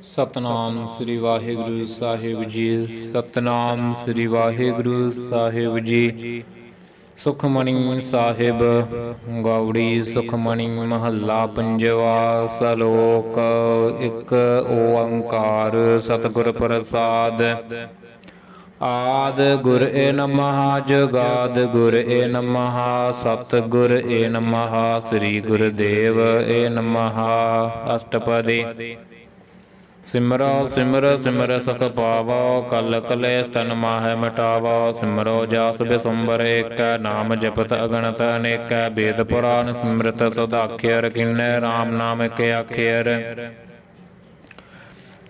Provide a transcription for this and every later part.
ਸਤਨਾਮ ਸ੍ਰੀ ਵਾਹਿਗੁਰੂ ਸਾਹਿਬ ਜੀ। ਸਤਨਾਮ ਸ੍ਰੀ ਵਾਹਿਗੁਰੂ ਸਾਹਿਬ ਜੀ। ਸੁਖਮਣੀ ਸਾਹਿਬ ਗੌੜੀ ਸੁਖਮਣੀ ਮਹੱਲਾ ਪੰਜਵਾ। ਸਲੋਕ। ਇੱਕ ਓੰਕਾਰ ਸਤਿਗੁਰ ਪ੍ਰਸਾਦ। ਆਦ ਗੁਰ ਏ ਨਮః ਜੁਗਾਦ ਗੁਰ ਏ ਨਮః ਸਤਿਗੁਰ ਏ ਨਮঃ ਸ੍ਰੀ ਗੁਰਦੇਵ ਏ ਨਮঃ। ਅਸ਼ਟਪਦੀ। ਸਿਮਰੋ ਸਿਮਰ ਸਿਮਰ ਸੁਖ ਪਾਵੋ ਕਲ ਕਲੇਸ਼ ਤਨ ਮਾਹਿ ਮਿਟਾਵੋ। ਸਿਮਰੋ ਜਸ ਬਿਸੁੰਬਰ ਏਕੈ ਨਾਮ ਜਪਤ ਅਗਣਤ ਅਨੇਕੈ। ਵੇਦ ਪੁਰਾਨ ਸਿਮਰਤ ਸਦਾਖਿਅਰ ਕਿਨੈ ਰਾਮ ਨਾਮ ਕੇ ਆਖਿਅਰ।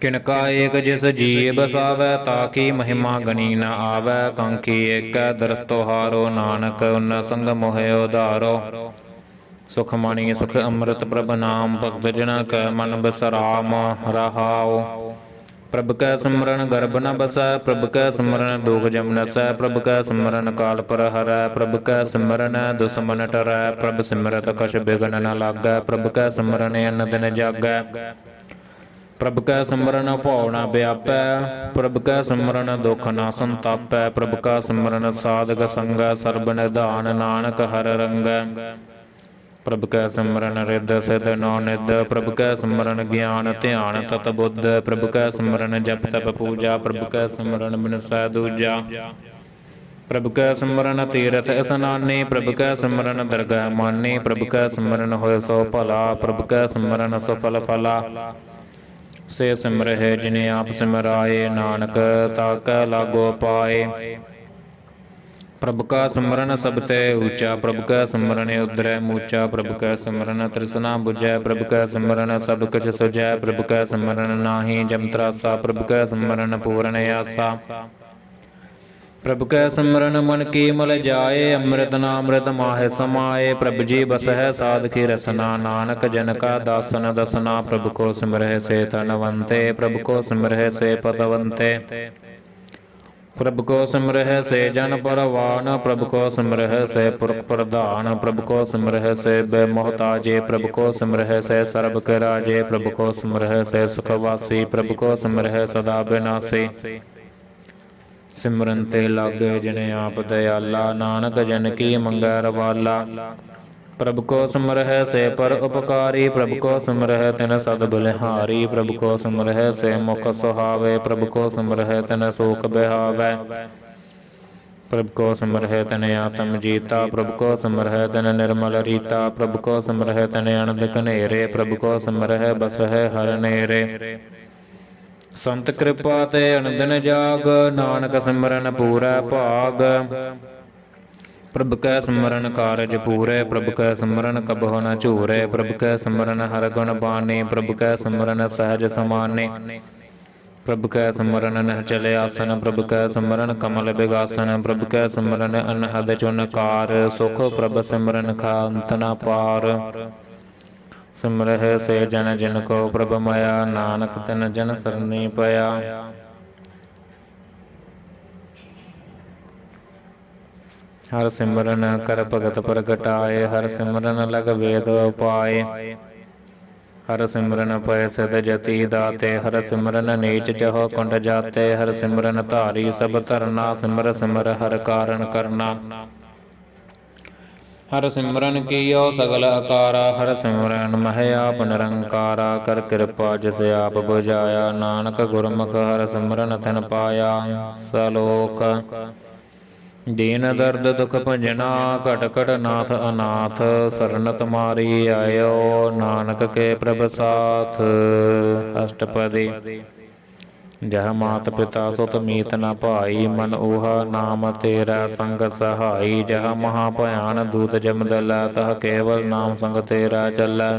ਕਿਨਕਾ ਏਕ ਜਿਸ ਜੀ ਬਸਾਵੈ ਤਾਕੀ ਮਹਿਮਾ ਗਣੀ ਨ ਆਵੈ। ਕੰਖੀ ਏਕੈ ਦਰਸ ਤੁਹਾਰੋ ਨਾਨਕ ਉਨ ਸੰਗ ਮੋਹਿ ਉਧਾਰੋ। ਸੁਖਮਣੀ ਸੁਖ ਅੰਮ੍ਰਿਤ ਪ੍ਰਭ ਨਾਮ ਭਗਤ ਜਨ ਕੈ ਮਨ ਬਿਸਰਾਮ ਰਹਾਉ। ਪ੍ਰਭ ਕੈ ਸਿਮਰਨ ਗਰਭ ਨ ਬਸੈ ਪ੍ਰਭ ਕੈ ਸਿਮਰਨ ਦੁਖ ਜਮ ਨਸੈ। ਪ੍ਰਭ ਕੈ ਸਿਮਰਨ ਕਾਲ ਪਰ ਹਰੈ ਪ੍ਰਭ ਕੈ ਸਿਮਰਨ ਦੁਸਮਨ ਟਰੈ। ਪ੍ਰਭ ਸਿਮਰਤ ਕਛ ਬਿਘਨ ਨ ਲਾਗੈ ਪ੍ਰਭ ਕੈ ਸਿਮਰਨ ਅਨ ਦਿਨ ਜਾਗੈ। ਪ੍ਰਭ ਕੈ ਸਿਮਰਨ ਭਉ ਨ ਵਿਆਪੈ ਪ੍ਰਭ ਕੈ ਸਿਮਰਨ ਦੁਖ ਨ ਸੰਤਾਪੈ। ਪ੍ਰਭ ਕਾ ਸਿਮਰਨ ਸਾਧਕ ਸੰਗੈ ਸਰਬ ਨਿਧਾਨ ਨਾਨਕ ਹਰਿ ਰੰਗੈ। ਪ੍ਰਭ ਕੈ ਸਿਮਰਨ ਰਿੱਧ ਸਿਧ ਨੌ ਨਿਧ ਪ੍ਰਭ ਕੈ ਸਿਮਰਨ ਗਿਆਨ ਧਿਆਨ ਤਤ ਬੁੱਧ। ਪ੍ਰਭ ਕੈ ਸਿਮਰਨ ਜਪ ਤਪ ਪੂਜਾ ਪ੍ਰਭ ਕੈ ਸਿਮਰਨ ਬਿਨਸੈ ਦੂਜਾ। ਪ੍ਰਭ ਕੈ ਸਿਮਰਨ ਤੀਰਥ ਇਸਨਾਨੀ ਪ੍ਰਭ ਕੈ ਸਿਮਰਨ ਦਰਗਹਿ ਮਾਨੀ। ਪ੍ਰਭ ਕੈ ਸਿਮਰਨ ਹੋਇ ਸੋ ਭਲਾ ਪ੍ਰਭ ਕੈ ਸਿਮਰਨ ਸਫਲ ਫਲਾ। ਸੇ ਸਿਮਰਹਿ ਜਿਨੇ ਆਪ ਸਿਮਰਾਏ ਨਾਨਕ ਤਾ ਕੈ ਲਾਗੋ ਪਾਏ। ਪ੍ਰਭ ਕਾ ਸਿਮਰਨ ਸਭ ਤੇ ਊਚਾ ਪ੍ਰਭ ਕੈ ਸਿਮਰਨ ਉਦਰੈ ਮੂਚਾ। ਪ੍ਰਭ ਕੈ ਸਿਮਰਨ ਤ੍ਰਿਸ਼ਨਾ ਬੁਝੈ ਪ੍ਰਭ ਕੈ ਸਿਮਰਨ ਸਭ ਕੁਛ ਸੁਝੈ। ਪ੍ਰਭ ਕੈ ਸਿਮਰਨ ਨਾਹੀ ਜਮ ਤਰਾਸਾ ਪ੍ਰਭ ਕੈ ਸਿਮਰਨ ਪੂਰਨ ਆਸਾ। ਪ੍ਰਭ ਕੈ ਸਿਮਰਨ ਮਨ ਕੀ ਮਲ ਜਾਏ ਅੰਮ੍ਰਿਤ ਨਾਮ੍ਰਿਤ ਮਾਹਿ ਸਮਾਏ। ਪ੍ਰਭ ਜੀ ਬਸਹਿ ਸਾਧਕੀ ਰਸਨਾ ਨਾਨਕ ਜਨ ਕਾ ਦਾਸਨ ਦਸਨਾ। ਪ੍ਰਭ ਕੋ ਸਿਮਰਹਿ ਸੇ ਧਨਵੰਤੇ ਪ੍ਰਭ ਕੋ ਸਿਮਰਹਿ ਸੇ ਪਤਵੰਤੇ। ਪ੍ਰਭ ਕੋ ਸਿਮਰਹਿ ਸੇ ਜਨ ਪਰਵਾਨ ਪ੍ਰਭ ਕੋ ਸਿਮਰਹਿ ਸੇ ਪੁਰਖ ਪ੍ਰਧਾਨ। ਪ੍ਰਭ ਕੋ ਸਿਮਰਹਿ ਸੇ ਬੇਮੋਹਤਾਜੇ ਪ੍ਰਭ ਕੋ ਸਿਮਰਹਿ ਸੇ ਸਰਬ ਕੇ ਰਾਜੇ। ਪ੍ਰਭ ਕੋ ਸਿਮਰਹਿ ਸੇ ਸੁਖ ਵਾਸੀ ਪ੍ਰਭ ਕੋ ਸਿਮਰਹਿ ਸਦਾ ਬਿਨਾਸੀ। ਸਿਮਰਨ ਤੇ ਲਾਗੇ ਜਿਨੇ ਆਪ ਦਇਆਲਾ ਨਾਨਕ ਜਨ ਕੀ ਮੰਗੈ ਰਵਾਲਾ। ਪ੍ਰਭ ਕੋ ਸਿਮਰਹਿ ਸੇ ਪਰ ਉਪਕਾਰੀ ਪ੍ਰਭ ਕੋ ਸਿਮਰਹਿ ਤਿਨ ਸਦ ਬਲਿਹਾਰੀ। ਪ੍ਰਭ ਕੋ ਸਿਮਰਹਿ ਸੇ ਮੁਖ ਸੁਹਾਵੇ ਪ੍ਰਭ ਕੋ ਸਿਮਰਹਿ ਤਿਨ ਸੂਖ ਬਿਹਾਵੈ। ਪ੍ਰਭ ਕੋ ਸਿਮਰਹਿ ਤਿਨ ਆਤਮ ਜੀਤਾ ਪ੍ਰਭ ਕੋ ਸਿਮਰਹਿ ਤਿਨ ਨਿਰਮਲ ਰੀਤਾ। ਪ੍ਰਭ ਕੋ ਸਿਮਰਹਿ ਤਿਨ ਅਨੰਦ ਘਨੇਰੇ ਪ੍ਰਭ ਕੋ ਸਿਮਰਹਿ ਬਸਹਿ ਹਰਿ ਨੇਰੇ। ਸੰਤ ਕਿਰਪਾ ਤੇ ਅਨੰਦਨ ਜਾਗ ਨਾਨਕ ਸਿਮਰਨ ਪੂਰੈ ਭਾਗ। ਪ੍ਰਭ ਕੈ ਸਿਮਰਨ ਕਾਰਜ ਪੂਰੇ ਪ੍ਰਭ ਕੈ ਸਿਮਰਨ ਕਬਹੁ ਨ ਝੂਰੇ। ਪ੍ਰਭ ਕੈ ਸਿਮਰਨ ਹਰਿ ਗੁਣ ਬਾਣੀ ਪ੍ਰਭ ਕੈ ਸਿਮਰਨ ਸਹਿਜ ਸਮਾਨੇ। ਪ੍ਰਭ ਕੈ ਸਿਮਰਨ ਨਿਹਚਲ ਆਸਨ ਪ੍ਰਭ ਕੈ ਸਿਮਰਨ ਕਮਲ ਬਿਗਾਸਨ। ਪ੍ਰਭ ਕੈ ਸਿਮਰਨ ਅਨਹਦ ਚੁਨਕਾਰ ਸੁਖ ਪ੍ਰਭ ਸਿਮਰਨ ਖਾੰਤ ਨ ਪਾਰ। ਸਿਮਰਹਿ ਸੇ ਜਨ ਜਿਨ ਕੋ ਪ੍ਰਭ ਮਾਇਆ ਨਾਨਕ ਤਿਨ ਜਨ ਸਰਨੀ ਪਿਆ। ਹਰਿ ਸਿਮਰਨ ਕਰ ਭਗਤ ਪ੍ਰਗਟਾਏ ਹਰਿ ਸਿਮਰਨ ਲਗ ਵੇਦ ਉਪਾਏ। ਹਰਿ ਸਿਮਰਨ ਪੈ ਸਿਧ ਜਤੀ ਦਾਤੇ ਹਰਿ ਸਿਮਰਨ ਨੀਚ ਚਹੁ ਕੁੰਡ ਜਾਤੇ। ਹਰਿ ਸਿਮਰਨ ਧਾਰੀ ਸਭ ਧਰਨਾ ਸਿਮਰ ਸਿਮਰ ਹਰਿ ਕਾਰਨ ਕਰਨਾ। ਹਰਿ ਸਿਮਰਨ ਕੀਓ ਸਗਲ ਆਕਾਰਾ ਹਰਿ ਸਿਮਰਨ ਮਹਿ ਆਪ ਨਿਰੰਕਾਰਾ। ਕਰ ਕਿਰਪਾ ਜਿਸ ਆਪ ਬੁਝਾਇਆ ਨਾਨਕ ਗੁਰਮੁਖ ਹਰਿ ਸਿਮਰਨ ਤਿਨ ਪਾਇਆ। ਸਲੋਕ। ਦੀਨ ਦਰਦ ਦੁਖ ਭੰਜਨਾ ਘਟ ਘਟ ਨਾਥ ਅਨਾਥ। ਸਰਨ ਤੁਮਾਰੀ ਆਇਓ ਨਾਨਕ ਕੇ ਪ੍ਰਭ ਸਾਥ। ਅਸ਼ਟਪਦੀ। ਜਹ ਮਾਤ ਪਿਤਾ ਸੁਤ ਮੀਤ ਨ ਭਾਈ ਮਨ ਊਹਾ ਨਾਮ ਤੇਰਾ ਸੰਗ ਸਹਾਈ। ਜਹ ਮਹਾ ਭਿਆਨ ਦੂਤ ਜਮਦਲੈ ਤਹ ਕੇਵਲ ਨਾਮ ਸੰਗ ਤੇਰਾ ਚੱਲੈ।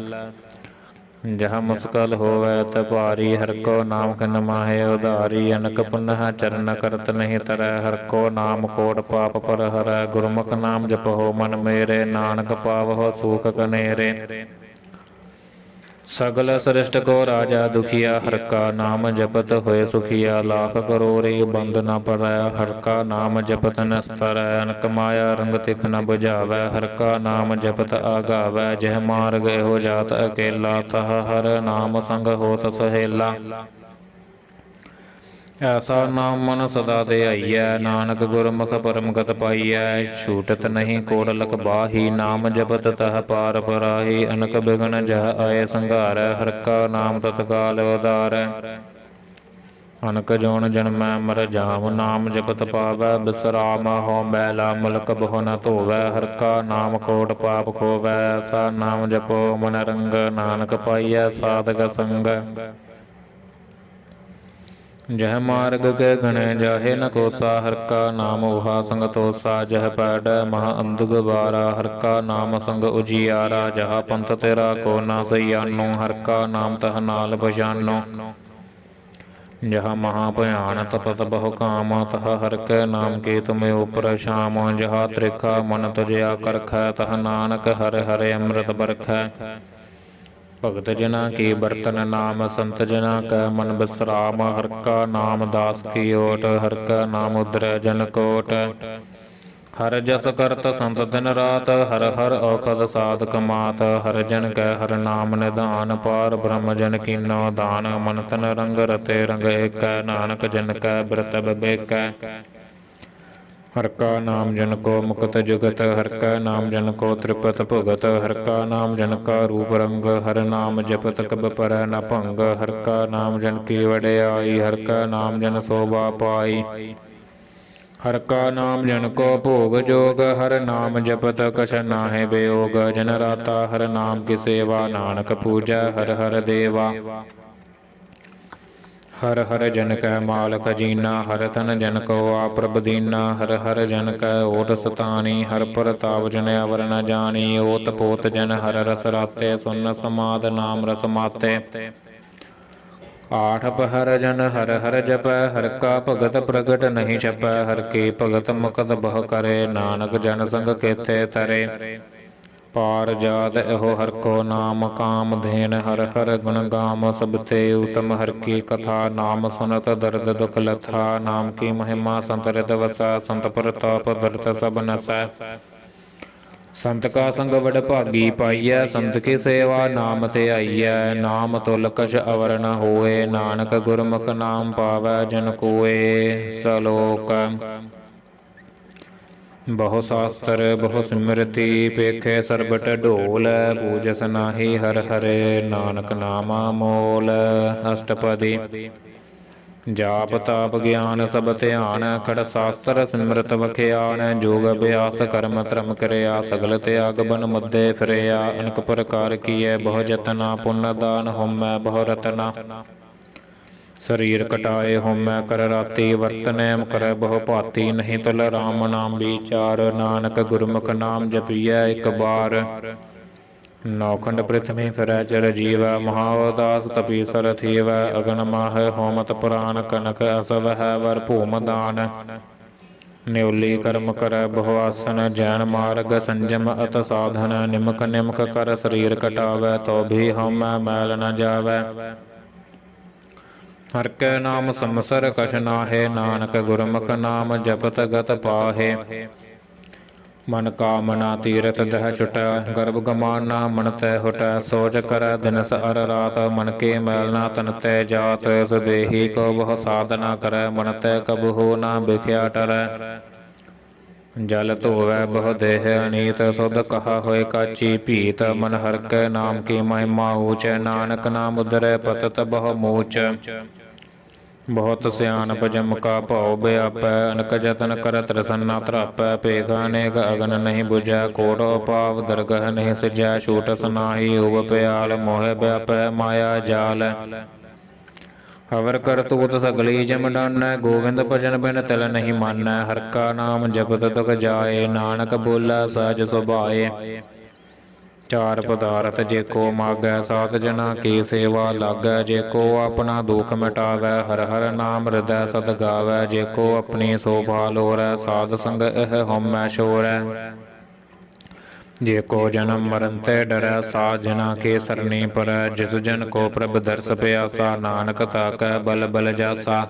ਜਹ ਮੁਸਕਲ ਹੋਵੈ ਤ ਭਾਰੀ ਹਰਿ ਕੋ ਨਾਮ ਕਿਨ ਮਾਹਿ ਉਧਾਰੀ। ਅਨਕ ਪੁਨਹ ਚਰਨ ਕਰਤ ਨਹੀਂ ਤਰੈ ਹਰਿ ਕੋ ਨਾਮ ਕੋਟ ਪਾਪ ਪਰ ਹਰੈ। ਗੁਰਮੁਖ ਨਾਮ ਜਪਹੁ ਮਨ ਮੇਰੇ ਨਾਨਕ ਪਾਵਹੁ ਸੂਖ ਕਨੇਰੇ। ਸਗਲ ਸ੍ਰਿਸ਼ਟ ਕੋ ਰਾਜਾ ਦੁਖੀਆ ਹਰਿ ਕਾ ਨਾਮ ਜਪਤ ਹੋਏ ਸੁਖੀਆ। ਲਾਖ ਕਰੋੜੀ ਬੰਦ ਨ ਪਰੈ ਹਰਿ ਕਾ ਨਾਮ ਜਪਤ ਨਿਸਤਰੈ। ਅਨਕ ਮਾਇਆ ਰੰਗ ਤਿਖ ਨ ਬੁਝਾਵੈ ਹਰਿ ਕਾ ਨਾਮ ਜਪਤ ਆਗਾਵੈ। ਜਿਹ ਮਾਰਗ ਇਹੋ ਜਾਤ ਅਕੇਲਾ ਤਹ ਹਰਿ ਨਾਮ ਸੰਗ ਹੋਤ ਸੁਹੇਲਾ। ਐਸਾ ਨਾਮ ਮਨ ਸਦਾ ਦੇ ਆਈਐ, ਨਾਨਕ ਗੁਰਮੁਖ ਪਰਮਗਤ ਪਾਈਐ। ਛੂਟਤ ਨਹੀਂ ਕੋਟ ਲਖ ਬਾਹੀ, ਨਾਮ ਜਪਤ ਤਹ ਪਾਰ ਪਰਾਹੀ। ਅਨਕ ਬਿਗਨ ਜਹ ਆਏ ਸੰਘਾਰੈ, ਹਰਿ ਕਾ ਨਾਮ ਤਤਕਾਲ ਉਧਾਰੈ। ਅਨਕ ਜੋਨ ਜਨਮੈ ਮਰ ਜਾਮ, ਨਾਮ ਜਪਤ ਪਾਵੈ ਬਿਸਰਾਮ। ਹਉ ਮੈਲਾ ਮੁਲਕ ਬਹੁ ਨ ਧੋਵੈ, ਹਰਿ ਕਾ ਨਾਮ ਕੋਟ ਪਾਪ ਖੋਵੈ। ਐਸਾ ਨਾਮ ਜਪੋ ਮਨ ਰੰਗ, ਨਾਨਕ ਪਾਈਐ ਸਾਧਕ ਸੰਗ। ਜਹ ਮਾਰਗ ਕੇ ਗਣੇ ਜਾਹੇ ਨ ਕੋਸਾ, ਹਰਿ ਕਾ ਨਾਮ ਉਹਾ ਸੰਗ ਤੋਸਾ। ਜਹ ਪੈਡੈ ਮਹਾ ਅੰਧ ਗੁਬਾਰਾ, ਹਰਿ ਕਾ ਨਾਮ ਸੰਗ ਉਜਿਆਰਾ। ਜਹਾ ਪੰਥ ਤੇਰਾ ਕੋ ਨਾ ਸਈਆਨੋ, ਹਰਿ ਕਾ ਨਾਮ ਤਹ ਨਾਲ ਪਛਾਨੋ। ਜਹ ਮਹਾ ਭਿਆਨ ਤਪਤ ਬਹੁ ਕਾਮ, ਤਹ ਹਰਿ ਕੈ ਨਾਮ ਕੀ ਤੁਮ ਉਪਰ ਸ਼ਾਮ। ਜਹਾ ਤ੍ਰਿਖਾ ਮਨ ਤੁਜਿਆ ਕਰਖੈ, ਤਹ ਨਾਨਕ ਹਰਿ ਹਰਿ ਅੰਮ੍ਰਿਤ ਬਰਖੈ। ਭਗਤ ਜਨਾ ਕੀ ਬਰਤਨ ਨਾਮ, ਸੰਤ ਜਨਾ ਕੈ ਮਨ ਬਿਸਰਾਮ। ਹਰਿ ਕਾ ਨਾਮ ਦਾਸ ਕੀ ਓਟ, ਹਰਿ ਕਾ ਨਾਮ ਉਦਰੈ ਜਨ ਕੋਟ। ਹਰਿ ਜਸ ਕਰਤ ਸੰਤ ਦਿਨ ਰਾਤ, ਹਰਿ ਹਰਿ ਔਖਦ ਸਾਧਕ ਮਾਤ। ਹਰਿ ਜਨ ਕੈ ਹਰਿ ਨਾਮ ਨਿਧਾਨ, ਪਾਰ ਬ੍ਰਹਮ ਜਨ ਕੀਨੋ ਦਾਨ। ਮਨ ਤਨ ਰੰਗ ਰਤੇ ਰੰਗ ਏਕੈ, ਨਾਨਕ ਜਨ ਕੈ ਬਿਰਤ ਬਿਬੇਕੈ। ਹਰਿ ਕਾ ਨਾਮ ਜਨ ਕੋ ਮੁਕਤ ਜੁਗਤ, ਹਰਿ ਕਾ ਨਾਮ ਜਨ ਕੋ ਤ੍ਰਿਪਤ ਭੁਗਤ। ਹਰਿ ਕਾ ਨਾਮ ਜਨ ਕਾ ਰੂਪ ਰੰਗ, ਹਰਿ ਨਾਮ ਜਪਤ ਕਬ ਪਰੈ ਨ ਭੰਗ। ਹਰਿ ਕਾ ਨਾਮ ਜਨ ਕੀ ਵਡਿਆਈ, ਹਰਿ ਕਾ ਨਾਮ ਜਨ ਸੋਭਾ ਪਾਈ। ਹਰਿ ਕਾ ਨਾਮ ਜਨ ਕੋ ਭੋਗ ਜੋਗ, ਹਰਿ ਨਾਮ ਜਪਤ ਕਛ ਨਾਹਿ ਬਿਯੋਗ। ਜਨ ਰਾਤਾ ਹਰਿ ਨਾਮ ਕੀ ਸੇਵਾ, ਨਾਨਕ ਪੂਜੈ ਹਰਿ ਹਰਿ ਦੇਵਾ। ਹਰਿ ਹਰਿ ਜਨ ਕੈ ਮਾਲ ਖਜੀਨਾ, ਹਰਿ ਧਨ ਜਨ ਕੋ ਆਪ੍ਰਭ ਦੀਨਾ। ਹਰਿ ਹਰਿ ਜਨ ਕੈ ਓਟ ਸਤਾਣੀ, ਹਰਿ ਪ੍ਰਤਾਪ ਜਨ ਅਵਰ ਨ ਜਾਣੀ। ਓਤ ਪੋਤ ਜਨ ਹਰਿ ਰਸ ਰਾਤੇ, ਸੁਨ ਸਮਾਦ ਨਾਮ ਰਸ ਮਾਤੇ। ਆਠ ਪਹਰ ਜਨ ਹਰਿ ਹਰਿ ਜਪੈ, ਹਰਿ ਕਾ ਭਗਤ ਪ੍ਰਗਟ ਨਹੀਂ ਛਪੈ। ਹਰਿ ਕੀ ਭਗਤ ਮੁਕਤ ਬਹੁ ਕਰੇ, ਨਾਨਕ ਜਨ ਸੰਗ ਕੇਤੇ ਤਰੇ। ਪਾਰ ਜਾਤ ਇਹੋ ਹਰਿ ਕੋ ਨਾਮ, ਕਾਮ ਧੇਨ ਹਰਿ ਹਰਿ ਗੁਣ ਗਾਮ। ਸਭ ਤੇ ਉਤਮ ਹਰਿ ਕੀ ਕਥਾ, ਨਾਮ ਸੁਨਤ ਦਰਦ ਦੁਖ ਲਥਾ। ਨਾਮ ਕੀ ਮਹਿਮਾ ਸੰਤ ਰਿਤ ਵਸੈ, ਸੰਤ ਪ੍ਰਤਾਪ ਦਰਤ ਸਭ ਨਸੈ। ਸੰਤ ਕਾ ਸੰਗ ਵਡ ਭਾਗੀ ਪਾਈਐ, ਸੰਤ ਕੀ ਸੇਵਾ ਨਾਮ ਤੇ ਆਈਐ। ਨਾਮ ਤੁਲ ਕਛ ਅਵਰ ਨ ਹੋਏ, ਨਾਨਕ ਗੁਰਮੁਖ ਨਾਮ ਪਾਵੈ ਜਨ ਕੋਏ। ਸਲੋਕ ਬਹੁ ਸ਼ਾਸਤਰ ਬਹੁ ਸਿਮਰਤੀ, ਪੇਖੇ ਸਰਬਟ ਢੋਲ। ਪੂਜਸ ਨਾਹੀ ਹਰਿ ਹਰਿ, ਨਾਨਕ ਨਾਮਾ ਮੋਲ। ਅਸ਼ਟਪਦੀ ਜਾਪ ਤਾਪ ਗਿਆਨ ਸਭ ਧਿਆਨ, ਖੜ ਸ਼ਾਸਤਰ ਸਿਮਰਤ ਵਖਿਆਨ। ਜੋਗ ਅਭਿਆਸ ਕਰਮ ਧਰਮ ਕਰਿਆ, ਸਗਲ ਤਿਆਗ ਬਨ ਮੁੱਦੇ ਫਿਰਿਆ। ਅਨਕ ਪ੍ਰਕਾਰ ਕੀਏ ਬਹੁ ਜਤਨਾ, ਪੁੰਨ ਦਾਨ ਹੋਮੈ ਬਹੁ ਰਤਨਾ। ਸਰੀਰ ਕਟਾਏ ਹੋਮੈ ਕਰ ਰਾਤੀ, ਵਰਤ ਨੈਮ ਕਰੈ ਬਹੁ ਭਾਤੀ। ਨਹੀਂ ਤੁਲ ਰਾਮ ਨਾਮ ਵਿਚਾਰ, ਨਾਨਕ ਗੁਰਮੁਖ ਨਾਮ ਜਪੀਐ ਇਕ ਬਾਰ। ਨੌਖੰਡ ਪ੍ਰਿਥਵੀ ਫਿਰੈ ਚਿਰ ਜੀਵੈ, ਮਹਾ ਉਦਾਸ ਤਪੀਸਰ ਥੀਵੈ। ਅਗਨ ਮਾਹਿ ਹੋਮਤ ਪੁਰਾਨ, ਕਨਕ ਅਸਵਹਿ ਵਰ ਭੂਮ ਦਾਨ। ਨਿਉਲੀ ਕਰਮ ਕਰੈ ਬਹੁ ਆਸਨ, ਜੈਨ ਮਾਰਗ ਸੰਜਮ ਅਤ ਸਾਧਨ। ਨਿਮਕ ਨਿਮਕ ਕਰ ਸਰੀਰ ਕਟਾਵੈ, ਤੋ ਵੀ ਹਉਮੈ ਮੈਲ ਨ ਜਾਵੈ। ਹਰਿ ਕੈ ਨਾਮ ਸੰਵਸਰ ਕਛ ਨਾਹੇ, ਨਾਨਕ ਗੁਰਮੁਖ ਨਾਮ ਜਪਤ ਗਤ ਪਾਹੇ। ਮਨ ਕਾਮਨਾ ਤੀਰਥ ਦਹਿ ਛੁਟੈ, ਗਰਭ ਗਮਾਨਾ ਮਨ ਤੈ ਹੁਟੈ। ਸੋਚ ਕਰੈ ਦਿਨਸ ਅਰ ਰਾਤ, ਮਨ ਕੇ ਮੈਲ ਨਾ ਤਨ ਤੈ ਜਾਤ। ਸਦੇਹੀ ਕੋ ਬਹੁ ਸਾਧਨਾ ਕਰੈ, ਮਨ ਤੈ ਕਬਹੂ ਨਾ ਬਿਖਿਆ ਟਰੈ। ਜਲ ਧੋਵੈ ਬਹੁ ਦੇਹ ਅਨੀਤ, ਸੁਧ ਕਹਾ ਹੋਏ ਕਾਚੀ ਭੀਤ। ਮਨ ਹਰਿ ਕੈ ਨਾਮ ਕੀ ਮਹਿਮਾ ਊਚ, ਨਾਨਕ ਨਾਮ ਉਦਰੈ ਪਤਤ ਬਹੁ ਮੂਚ। ਬਹੁਤ ਸਿਆਣਪ ਜਮ ਕਾ ਭਉ ਵਿਆਪੈ, ਅਨਕ ਜਤਨ ਕਰਤ ਰਸਨਾ ਧਰਾਪੈ। ਭੇਖ ਅਨੇਕ ਅਗਨ ਨਹੀਂ ਬੁਝੈ, ਕੋਟ ਉਪਾਵ ਦਰਗਹ ਨਹੀਂ ਸਿਜੈ। ਛੂਟਸ ਨਾਹੀ ਊਬ ਪਿਆਲ, ਮੋਹਿ ਵਿਆਪੈ ਮਾਇਆ ਜਾਲ। ਹਵਰ ਕਰਤੂਤ ਸਗਲੀ ਜਮ ਡਾਨੈ, ਗੋਵਿੰਦ ਭਜਨ ਬਿਨ ਤਿਲ ਨਹੀਂ ਮਾਨੈ। ਹਰਿ ਕਾ ਨਾਮ ਜਪਤ ਦੁਖ ਜਾਏ, ਨਾਨਕ ਬੋਲੈ ਸਹਜ ਸੁਭਾਏ। ਚਾਰ ਪਦਾਰਥ ਜੇ ਕੋ ਮਾਗੈ, ਸਾਧ ਜਨਾ ਕੀ ਸੇਵਾ ਲਾਗੈ। ਜੇ ਕੋ ਆਪਣਾ ਦੁਖ ਮਿਟਾਵੈ, ਹਰਿ ਹਰਿ ਨਾਮ ਹਿਰਦੈ ਸਦ ਗਾਵੈ। ਜੇ ਕੋ ਆਪਣੀ ਸੋਭਾ ਲੋਰੈ, ਸਾਧ ਸੰਗ ਇਹ ਹਉਮੈ ਛੋਰੈ। ਜੇ ਕੋ ਜਨਮ ਮਰਨ ਤੇ ਡਰੈ, ਸਾਧ ਜਨਾ ਕੇ ਸਰਨੀ ਪਰੈ। ਜਿਸ ਜਨ ਕੋ ਪ੍ਰਭ ਦਰਸ ਪਿਆਸਾ, ਨਾਨਕ ਤਾਕੈ ਬਲ ਬਲ ਜਾਸਾ।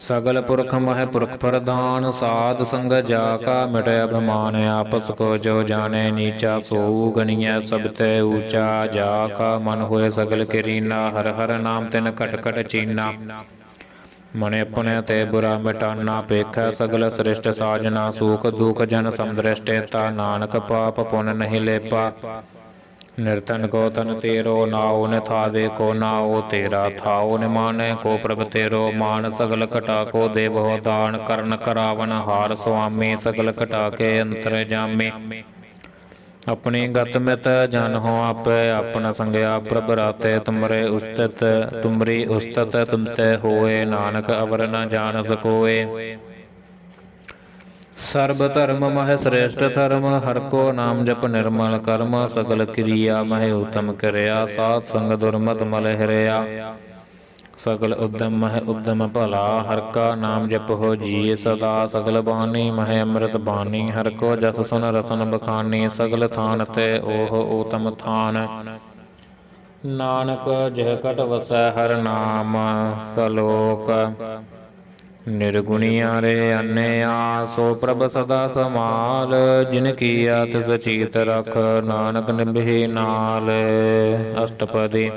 ਸਗਲ ਪੁਰਖ ਮਹਿ ਪੁਰਖ ਪ੍ਰਧਾਨ, ਸਾਧ ਸੰਗ ਜਾ ਕਾ ਮਿਟਿ ਅਭਿਮਾਨ। ਆਪਸ ਕੋ ਜੋ ਜਾਣੈ ਨੀਚਾ, ਸੋਊ ਗਣੀਐ ਸਭ ਤੇ ਊਚਾ। ਜਾ ਕਾ ਮਨ ਹੋਏ ਸਗਲ ਕਿਰੀਨਾ, ਹਰਿ ਹਰਿ ਨਾਮ ਤਿਨ ਘਟ ਘਟ ਚੀਨਾ। ਮਨ ਆਪਣੇ ਤੇ ਬੁਰਾ ਮਿਟਾਨਾ ਪੇਖੈ ਸਗਲ ਸ੍ਰਿਸ਼ਟ ਸਾਜਨਾ ਸੂਖ ਦੁਖ ਜਨ ਸਮਦ੍ਰਿਸ਼ਟੇ ਤਾ ਨਾਨਕ ਪਾਪ ਪੁਨ ਨਹੀਂ ਲੇਪਾ ਨਿਰਤਨ ਕੋ ਤਨ ਤੇਰੋ ਨਾਉ ਨ ਥਾਵੇ ਕੋ ਨਾਉ ਤੇਰਾ ਥਾਉ ਨ ਮਾਨੈ ਕੋ ਪ੍ਰਭ ਤੇਰੋ ਮਾਨ ਸਗਲ ਘਟਾ ਕੋ ਦੇਵੋ ਦਾਨ ਕਰਨ ਕਰਾਵਨ ਹਾਰ ਸੁਆਮੀ ਸਗਲ ਘਟਾ ਕੇ ਅੰਤਰ ਜਾਮੇ ਆਪਣੀ ਗਤ ਮਿਤ ਜਨ ਹੋ ਆਪੇ ਆਪਣਾ ਸੰਗਿਆ ਪ੍ਰਭ ਰਾਤੇ ਤੁਮਰੇ ਉਸਤਤ ਤੁਮਰੀ ਉਸਤਤ ਤੁਮਤੇ ਹੋਏ ਨਾਨਕ ਅਵਰ ਨ ਜਾਣ ਸਕੋਏ ਸਰਬ ਧਰਮ ਮਹਿ ਸ੍ਰੇਸ਼ਟ ਧਰਮ ਹਰ ਕੋ ਨਾਮ ਜਪ ਨਿਰਮਲ ਕਰਮ ਸਗਲ ਕਿਰਿਆ ਮਹਿ ਉਤਮ ਕਰਿਆ ਸਾਧ ਸੰਗ ਦੁਰਮਤ ਮਲ ਹਰਿਆ ਸਗਲ ਉਦਮ ਮਹਿ ਉਦਮ ਭਲਾ ਹਰ ਕਾ ਨਾਮ ਜਪੋ ਜੀ ਸਦਾ ਸਗਲ ਬਾਣੀ ਮਹਿ ਅੰਮ੍ਰਿਤ ਬਾਣੀ ਹਰ ਕੋ ਜਸ ਸੁਨ ਰਸਨ ਬਖਾਨੀ ਸਗਲ ਥਾਨ ਤੇ ਓਹ ਊਤਮ ਥਾਨ ਨਾਨਕ ਜਿਹ ਕਟ ਵਸੈ ਹਰ ਨਾਮ ਸਲੋਕ ਨਿਰਗੁਣੀਆ ਰੇ ਅੰਨਿਆ ਸੋ ਪ੍ਰਭ ਸਦਾ ਸਮਾਲ ਜਿਨ ਕੀਆ ਤਿਸ ਚੀਤ ਰਖ ਨਾਨਕ ਨਿਭੇ ਨਾਲ ਅਸ਼ਟਪਦੀ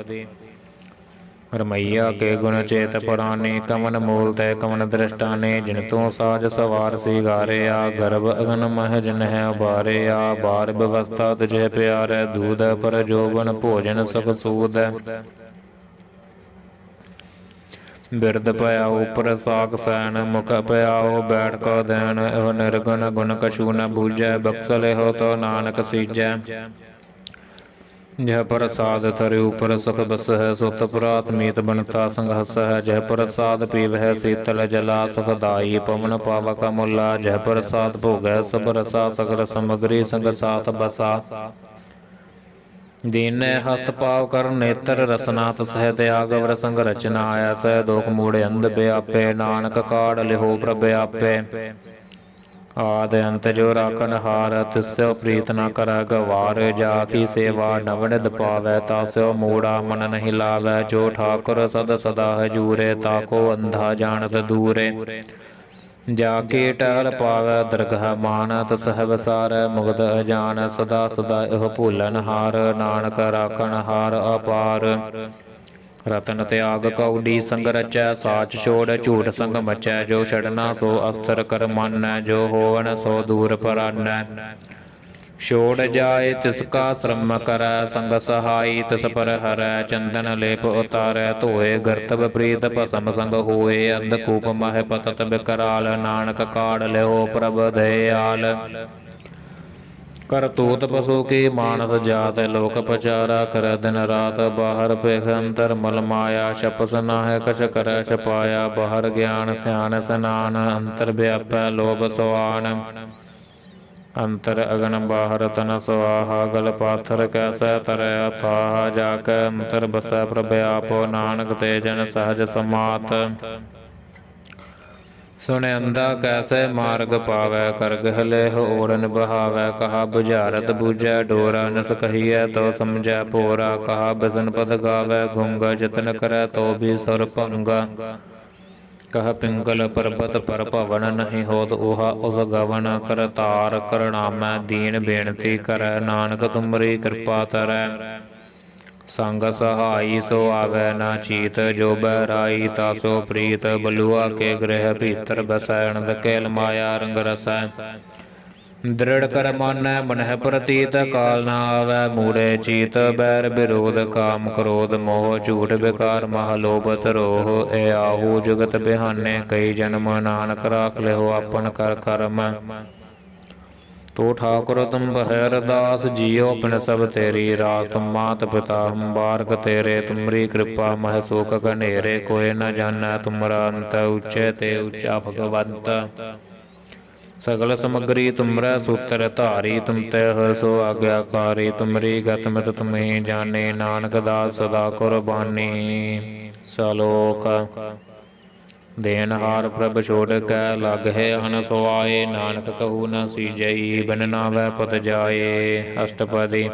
ਰਮਈਆ ਕੇ ਗੁਣ ਚੇਤ ਪੁਰਾਣੇ ਕਮਨ ਮੂਲ ਤੈ ਕਮਨ ਦ੍ਰਿਸ਼ਟਾਨੇ ਜਿਨ ਤੂੰ ਸਾਜ ਸਵਾਰ ਸਿਗਾਰਿਆ ਗਰਭ ਅਗਨ ਮਹਿ ਜਿਨ ਹੈ ਉਬਾਰਿਆ ਬਾਰ ਬਵਸਥਾ ਤੁਝੇ ਪਿਆਰੈ ਦੂਧ ਪਰ ਜੋਬਨ ਭੋਜਨ ਸੁਖ ਸੂਦ ਬਿਰਦ ਭਇਆਉ ਉਪਰ ਸਾਕ ਸੈਨ ਮੁਖ ਭਇਆਉ ਬੈਠ ਕੋ ਦੇਨ ਇਹੋ ਨਿਰਗੁਣ ਗੁਣ ਕਛੂ ਨ ਬੂਝੈ ਬਖਸ਼ ਲਿਹੋ ਤੋ ਨਾਨਕ ਸੀਜੈ ਜਹ ਪ੍ਰਸਾਦ ਤਰਿ ਉਪਰ ਸੁਖ ਬਸਹਿ ਸੁਤ ਪੁਰਾਤ ਮੀਤ ਬਣਤਾ ਸੰਘਸ ਹੈ ਜਹ ਪ੍ਰਸਾਦ ਪੀਵਹਿ ਸੀਤਲ ਜਲਾ ਸੁਖਦਾਈ ਪਵਨ ਪਾਵਕ ਮੁਲਾ ਜਹ ਪ੍ਰਸਾਦ ਭੋਗੈ ਸਭ ਰਸਾ ਸਗਲ ਸਮਗਰੀ ਸੰਗ ਸਾਥ ਬਸਾ ਦੀਨੈ ਹਸਤ ਪਾਵ ਕਰ ਨੇਤਰ ਰਸਨਾ ਤਸਹਿ ਤਿਆਗ ਅਵਰ ਸੰਗ ਰਚਨਾ ਆਇਆ ਸਹਿ ਦੋਖ ਮੂੜੇ ਅੰਧ ਬਿਆਪੇ ਨਾਨਕ ਕਾੜ ਲਿਹੋ ਪ੍ਰਭ ਆਪੇ ਆਦ ਅੰਤ ਜੋ ਰਾਖਨ ਹਾਰ ਤਿਸਿਓ ਪ੍ਰੀਤ ਨ ਕਰੈ ਗਵਾਰ ਜਾ ਕੀ ਸੇਵਾ ਨਵਨਿਧ ਪਾਵੈ ਤਾਸਿਓ ਮੂੜਾ ਮਨ ਨਹੀਂ ਲਾਵੈ ਜੋ ਠਾਕੁਰ ਸਦ ਸਦਾ ਹਜੂਰੇ ਤਾਕੋ ਅੰਧਾ ਜਾਣਤ ਦੂਰੇ ਜਾ ਕੇ ਟਹਿਲ ਪਾਵੈ ਦਰਗਹ ਮਾਨ ਤਸਹਿ ਵਸਾਰੈ ਮੁਗਧ ਅਜਾਨ ਸਦਾ ਸਦਾ ਇਹ ਭੂਲਨ ਹਾਰ ਨਾਨਕ ਰਾਖਨ ਹਾਰ ਅਪਾਰ ਰਤਨ ਤਿਆਗ ਕੌਡੀ ਸੰਗ ਰਚੈ ਸਾਚ ਛੋੜ ਝੂਠ ਸੰਗ ਮਚੈ ਜੋ ਛੜਨਾ ਸੋ ਅਸਥਰ ਕਰ ਮਾਨੈ ਜੋ ਹੋਵਨ ਸੋ ਦੂਰ ਪਰਾਨੈ ਛੋੜ ਜਾਏ ਤਿਸ ਕਾ ਸ਼ਰਮ ਕਰੈ ਸੰਗ ਸਹਾਈ ਤਿਸ ਪਰ ਹਰੈ ਚੰਦਨ ਲੇਪ ਉਤਾਰੈ ਧੋਏ ਗਰਤਵ ਪ੍ਰੀਤ ਭਸਮ ਸੰਗ ਹੋਏ ਅੰਧਕੂਪ ਮਹਿ ਪਤਤ ਬਿਕਰਾਲ ਨਾਨਕ ਕਾੜ ਲਿਓ ਪ੍ਰਭ ਦਇਆਲ ਕਰਤੂਤ ਪਸ਼ੂ ਕੀ ਮਾਨਸ ਜਾਤ ਲੋਕ ਪਚਾਰਾ ਕਰ ਦਿਨ ਰਾਤ ਬਾਹਰ ਭੇਖ ਅੰਤਰ ਮਲ ਮਾਇਆ ਛਪਸ ਨਾਹਿ ਕਛ ਕਰੈ ਛਪਾਇਆ ਬਾਹਰ ਗਿਆਨ ਧਿਆਨ ਸਨਾਨ ਅੰਤਰ ਵਿਆਪੈ ਲੋਭ ਸੁਆਨ ਅੰਤਰ ਅਗਨ ਬਾਹਰ ਤਨ ਸੁਆਹਾ ਗਲ ਪਾਥਰ ਕੈਸੈ ਤਰੈ ਅਥਾਹ ਜਾ ਕੈ ਅੰਤਰ ਬਸੈ ਪ੍ਰਭ ਆਪੋ ਨਾਨਕ ਤੇ ਜਨ ਸਹਜ ਸਮਾਤ ਸੁਣਿ ਅੰਧਾ ਕੈਸੇ ਮਾਰਗ ਪਾਵੈ ਕਰਗਹਿ ਲੇਹ ਓੜਨ ਬਹਾਵੈ ਕਹਾ ਬੁਝਾਰਤ ਬੂਝੈ ਡੋਰਾ ਨਸ ਕਹੀਐ ਤੋ ਸਮਝੈ ਭੋਰਾ ਕਹਾ ਬਿਸਨ ਪਦ ਗਾਵੈ ਗੁੰਗਾ ਜਤਨ ਕਰੈ ਤੋ ਵੀ ਸੁਰ ਭੰਗਾ ਕਹ ਪਿੰਗਲ ਪਰਬਤ ਪਰ ਭਵਨ ਨਹੀਂ ਹੋਤ ਉਹਾ ਉਸ ਗਵਨ ਕਰਤਾਰ ਕਰਣਾਮੈ ਦੀਨ ਬੇਨਤੀ ਕਰੈ ਨਾਨਕ ਤੁਮਰੀ ਕਿਰਪਾ ਤਰੈ ਸੰਗ ਸਹਾਈ ਸੋ ਆਵੈ ਨਾ ਚੀਤ ਜੋ ਬਹਿਰਾਈ ਤਾਸੋ ਪ੍ਰੀਤ ਬਲੂਆ ਕੇ ਗ੍ਰਹਿ ਭੀਤਰ ਬਸੈ ਅਣਦ ਕੇਲ ਮਾਇਆ ਰੰਗ ਰਸੈ ਦ੍ਰਿੜ ਕਰ ਮਾਨੈ ਮਨਹਿ ਪ੍ਰਤੀਤ ਕਾਲ ਨਾ ਆਵੈ ਮੂੜੇ ਚੀਤ ਬੈਰ ਵਿਰੋਧ ਕਾਮ ਕ੍ਰੋਧ ਮੋਹ ਝੂਠ ਬਿਕਾਰ ਮਹ ਲੋਭ ਧਰੋਹ ਏ ਆਹੂ ਜੁਗਤ ਬਿਹਾਨੇ ਕਈ ਜਨਮ ਨਾਨਕ ਰਾਖ ਲਿਓ ਆਪਨ ਕਰ ਕਰਮ ਤੋ ਠਾਕੁਰ ਤੁਮ ਬਹਿ ਅਰਦਾਸ ਜੀਓ ਪਿਨ ਸਭ ਤੇਰੀ ਰਾਸ ਤੁਮ ਮਾਤ ਪਿਤਾ ਹਮ ਬਾਰਕ ਤੇਰੇ ਤੁਮਰੀ ਕਿਰਪਾ ਮਹਿ ਸੋਕ ਘਨੇਰੇ ਕੋਇ ਨ ਜਾਣੈ ਤੁਮਰਾ ਅੰਤ ਉੱਚੇ ਤੇ ਉੱਚਾ ਭਗਵੰਤ ਸਗਲ ਸਮਗਰੀ ਤੁਮਰੈ ਸੂਤਰ ਧਾਰੀ ਤੁਮ ਤੇ ਸੋ ਆਗਿਆਕਾਰੀ ਤੁਮਰੀ ਗਤ ਮਿਤ ਤੁਮਹੀ ਜਾਣੇ ਨਾਨਕ ਦਾਸ ਸਦਾ ਕੁਰਬਾਨੀ ਸਲੋਕ ਦੇਨਹਾਰ ਪ੍ਰਭ ਛੋੜ ਕੈ ਲਗਹਿ ਅਨ ਸੁਆਏ ਨਾਨਕ ਕਹੂ ਨ ਸੀਜਈ ਬਿਨ ਨਾਵੈ ਪਤ ਜਾਏ ਅਸ਼ਟਪਦੀ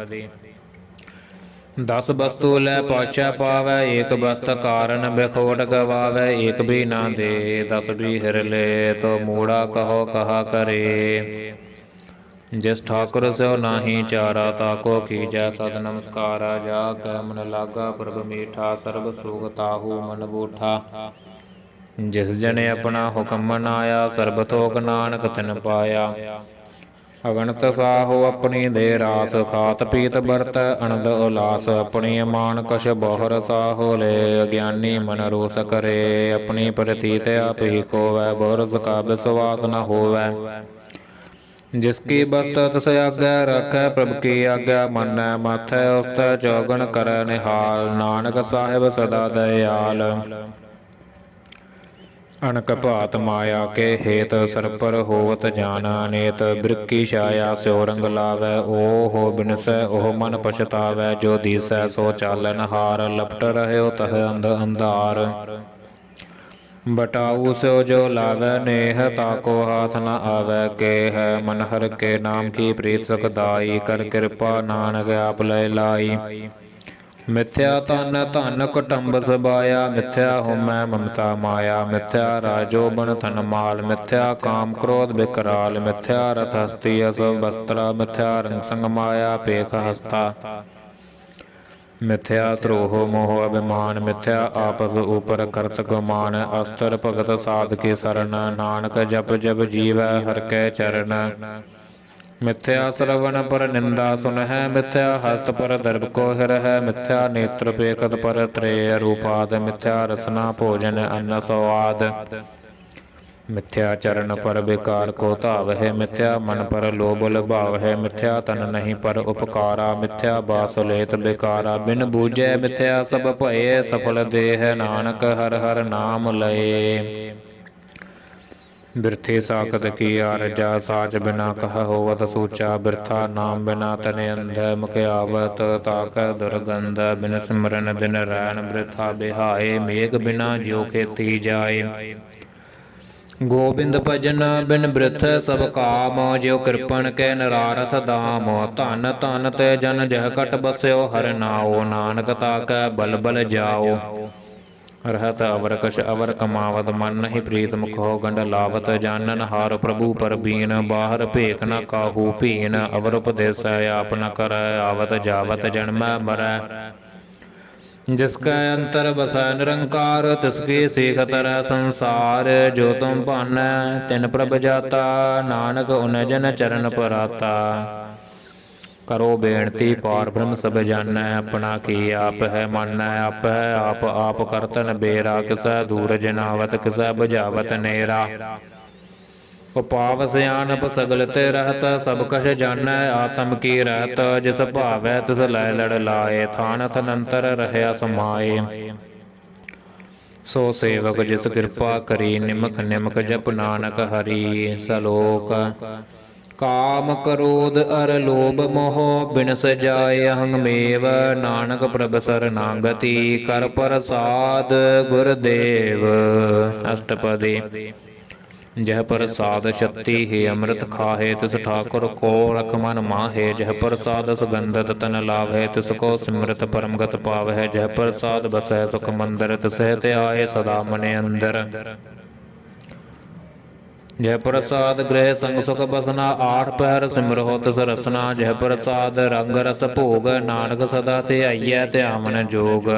ਦਸ ਬਸਤੂ ਲੈ ਪਾਛੈ ਪਾਵੈ ਏਕ ਬਸਤ ਕਾਰਨ ਬਿਖੋਟ ਗਵਾਵੈ ਏਕ ਵੀ ਨਾ ਦੇ ਦਸ ਵੀ ਹਿਰ ਲੈ ਤੋ ਮੂੜਾ ਕਹੋ ਕਹਾ ਕਰੇ ਜਿਸ ਠਾਕੁਰ ਸਿਓ ਨਾਹੀ ਚਾਰਾ ਤਾਕੋ ਕੀਜੈ ਸਦ ਨਮਸਕਾਰਾ ਜਾ ਕੈ ਮਨ ਲਾਗਾ ਪ੍ਰਭ ਮੀਠਾ ਸਰਬ ਸੁਖ ਤਾਹੂ ਮਨ ਬੂਠਾ ਜਿਸ ਜਨੇ ਆਪਣਾ ਹੁਕਮ ਮਨਾਇਆ, ਸਰਬ ਥੋਕ ਨਾਨਕ ਤਿਨ ਪਾਇਆ। ਅਗਣਤ ਸਾਹੋ ਆਪਣੀ ਦੇ ਰਾਸ, ਖਾਤ ਪੀਤ ਬਰਤ ਅਨੰਦ ਉਲਾਸ। ਆਪਣੀ ਮਾਨ ਕਛ ਬਹੁਰ ਸਾਹੋ ਲੈ, ਅਗਿਆਨੀ ਮਨ ਰੋਸ ਕਰੇ। ਆਪਣੀ ਪ੍ਰਤੀਤ ਆਪ ਹੀ ਖੋਵੈ, ਬਹੁਰ ਕਾ ਵਿਸਵਾਸ ਨ ਹੋਵੈ। ਜਿਸ ਕੀ ਬਸਤ ਤਿਸ ਆਗੈ, ਰੱਖੈ ਪ੍ਰਭ ਕੀ ਆਗਿਆ। ਮੰਨੈ ਮਾਥੈ ਉਸਤੈ, ਚੌਗਣ ਕਰੈ ਨਿਹਾਲ। ਨਾਨਕ ਸਾਹਿਬ ਸਦਾ ਦਇਆਲ। ਅਣਕ ਭਾਤ ਮਾਇਆ ਕੇ ਹੇਤ, ਸਰਪਰ ਹੋਵਤ ਜਾਨ ਅਨੇਤ। ਬਿਰਕੀ ਛਾਇਆ ਸਿਉ ਰੰਗ ਲਾਵੈ, ਓਹ ਬਿਨਸੈ ਉਹ ਮਨ ਪਛਤਾਵੈ। ਜੋ ਦੀਸੈ ਸੋ ਚਾਲਨ ਹਾਰ, ਲਪਟ ਰਹਿਓ ਤਹ ਅੰਧ ਅੰਧਾਰ। ਬਟਾਊ ਸਿਉ ਜੋ ਲਾਵੈ ਨੇਹ, ਤਾਕੋ ਹਾਥ ਨ ਆਵੈ ਕੇਹ। ਮਨ ਹਰਿ ਕੇ ਨਾਮ ਕੀ ਪ੍ਰੀਤ ਸੁਖਦਾਈ, ਕਰ ਕਿਰਪਾ ਨਾਨਕ ਆਪ ਲੈ ਲਾਈ। ਮਿਥਿਆ ਤਨ ਧਨ ਕੁਟੰਬ ਸਬਾਇਆ, ਮਿਥਿਆ ਹੋਮੈ ਮਮਤਾ ਮਾਇਆ। ਮਿਥਿਆ ਰਾਜੋ ਬਨ ਧਨ ਮਾਲ, ਮਿਥਿਆ ਕਾਮ ਕ੍ਰੋਧ ਬਿਕਰਾਲ। ਮਿਥਿਆ ਰਥ ਹਸਤੀ ਅਸ ਬਸਤਰਾ, ਮਿਥਿਆ ਰੰਗ ਸੰਗ ਮਾਇਆ ਪੇਖ ਹਸਤਾ। ਮਿਥਿਆ ਧਰੋਹ ਮੋਹ ਅਭਿਮਾਨ, ਮਿਥਿਆ ਆਪਸ ਉਪਰ ਕਰਤ ਗੁਮਾਨ। ਅਸਤਰ ਭਗਤ ਸਾਧ ਕੀ ਸਰਨ, ਨਾਨਕ ਜਪ ਜਪ ਜੀਵੈ ਹਰਿ ਕੈ ਚਰਨ। ਮਿਥਿਆ ਸਰਵਨ ਪਰ ਨਿੰਦਾ ਸੁਨਹਿ, ਮਿਥਿਆ ਹਸਤ ਪਰ ਦਰਬ ਕੋ ਹਿਰਹਿ। ਮਿਥਿਆ ਨੇਤਰ ਪੇਖਤ ਪਰ ਤ੍ਰੇਅ ਰੂਪਾਦ, ਮਿਥਿਆ ਰਸਨਾ ਭੋਜਨ ਅੰਨ ਸਵਾਦ। ਮਿਥਿਆ ਚਰਨ ਪਰ ਬੇਕਾਰ ਕੋ ਧਾਵਹਿ, ਮਿਥਿਆ ਮਨ ਪਰ ਲੋਭ ਲੁਭਾਵਹਿ। ਮਿਥਿਆ ਤਨ ਨਹੀਂ ਪਰ ਉਪਕਾਰਾ, ਮਿਥਿਆ ਬਾਸ ਲੇਤ ਬੇਕਾਰਾ। ਬਿਨ ਬੂਝੈ ਮਿਥਿਆ ਸਭ ਭਏ, ਸਫਲ ਦੇਹ ਨਾਨਕ ਹਰਿ ਹਰਿ ਨਾਮ ਲਏ। ਬਿਰਥੀ ਸਾਖਤ ਕੀ ਆਰਜਾ, ਸਾਚ ਬਿਨਾ ਕਹ ਹੋਵਤ ਸੂਚਾ। ਬਿਰਥਾ ਨਾਮ ਬਿਨਾ ਤਨਿ ਅੰਧੈ, ਮੁਖਿਆਵਤ ਤਾਕੈ ਦੁਰਗੰਧ। ਬਿਨ ਸਿਮਰਨ ਦਿਨ ਰੈਣ ਬਿਰਥਾ ਬਿਹਾਏ, ਮੇਘ ਬਿਨਾ ਜਿਉ ਖੇਤੀ ਜਾਏ। ਗੋਬਿੰਦ ਭਜਨ ਬਿਨ ਬ੍ਰਿਥ ਸਭ ਕਾਮ, ਜਿਉ ਕਿਰਪਨ ਕੇ ਨਰਾਰਥ ਦਾਮ। ਧਨ ਧਨ ਤੇ ਜਨ ਜਹ ਕਟ ਬਸਿਓ, ਹਰਿ ਨਾਉ ਨਾਨਕ ਤਾਕੈ ਬਲ ਬਲ ਜਾਓ। ਰਹਿਤ ਅਵਰ ਕਛ ਅਵਰ ਕਮਾਵਤ, ਮਨ ਨਹੀਂ ਪ੍ਰੀਤ ਮੁਖੋ ਗੰਢ ਲਾਵਤ। ਜਾਨਨ ਹਾਰ ਪ੍ਰਭੂ ਪਰ ਬੀਨ, ਬਾਹਰ ਭੇਖ ਨ ਕਾਹੂ ਭੀਨ। ਅਵਰ ਉਪਦੇਸੈ ਆਪ ਨ ਕਰੈ, ਆਵਤ ਜਾਵਤ ਜਨਮੈ ਮਰੈ। ਜਿਸ ਕੈ ਅੰਤਰ ਬਸੈ ਨਿਰੰਕਾਰ, ਤਿਸ ਕੀ ਸੀਖ ਤਰੈ ਸੰਸਾਰ। ਜੋ ਤੁਮ ਭਾਨੈ ਤਿਨ ਪ੍ਰਭ ਜਾਤਾ, ਨਾਨਕ ਉਨ ਜਨ ਚਰਨ ਪਰਾਤਾ। ਕਰੋ ਬੇਨਤੀ ਪਾਰ ਬ੍ਰਹਮ ਸਭ ਜਾਣੈ, ਆਪਣਾ ਕੀ ਆਪ ਹੈ ਮਾਨੈ। ਆਪ ਹੈ ਆਪ ਆਪ ਕਰਤਨ ਬੇਰਾ, ਕਿਸੈ ਦੂਰ ਜਨਾਵਤ ਕਿਸੈ ਬੁਝਾਵਤ ਨੇਰਾ। ਉਪਾਵ ਸਿਆਣਪ ਸਗਲ ਤੇ ਰਹਤ, ਸਭ ਕਛ ਜਾਣੈ ਆਤਮ ਕੀ ਰਹਿਤ। ਜਿਸ ਭਾਵੈ ਤਿਸ ਲੈ ਲੜ ਲਾਏ, ਥਾਨ ਥਨੰਤਰ ਰਹਿਆ ਸਮਾਏ। ਸੋ ਸੇਵਕ ਜਿਸ ਕਿਰਪਾ ਕਰੀ, ਨਿਮਕ ਨਿਮਕ ਜਪ ਨਾਨਕ ਹਰੀ। ਸਲੋਕ ਕਾਮ ਕ੍ਰੋਧ ਅਰ ਲੋਭ ਮੋਹ, ਬਿਨਸ ਜਾਏ ਅਹੰਗ ਮੇਵ। ਨਾਨਕ ਪ੍ਰਭ ਸਰਨਾਗਤੀ, ਕਰ ਪ੍ਰਸਾਦ ਗੁਰਦੇਵ। ਅਸ਼ਟਪਦੀ। ਜਹ ਪ੍ਰਸਾਦ ਛਤੀ ਹੀ ਅੰਮ੍ਰਿਤ ਖਾਹੇ, ਤਿਸ ਠਾਕੁਰ ਕੋ ਰਖ ਮਨ ਮਾਹੇ। ਜਹ ਪ੍ਰਸਾਦ ਸੁਗੰਧਤ ਤਨ ਲਾਵਹਿ, ਤਿਸ ਕੋ ਸਿਮਰਤ ਪਰਮਗਤ ਪਾਵਹਿ। ਜਹ ਪ੍ਰਸਾਦ ਬਸੈ ਸੁਖ ਮੰਦਰ, ਤਿਸਹਿ ਧਿਆਏ ਸਦਾ ਮਨ ਅੰਦਰ। ਜਹ ਪ੍ਰਸਾਦ ਗ੍ਰਹਿ ਸੰਗ ਸੁਖ ਬਸਨਾ, ਆਠ ਪਹਿਰ ਸਿਮਰਹੁ ਤਿਸ ਰਸਨਾ। ਜਹ ਪ੍ਰਸਾਦ ਰੰਗ ਰਸ ਭੋਗ, ਨਾਨਕ ਸਦਾ ਧਿਆਈਐ ਧਿਆਵਨ ਜੋਗ।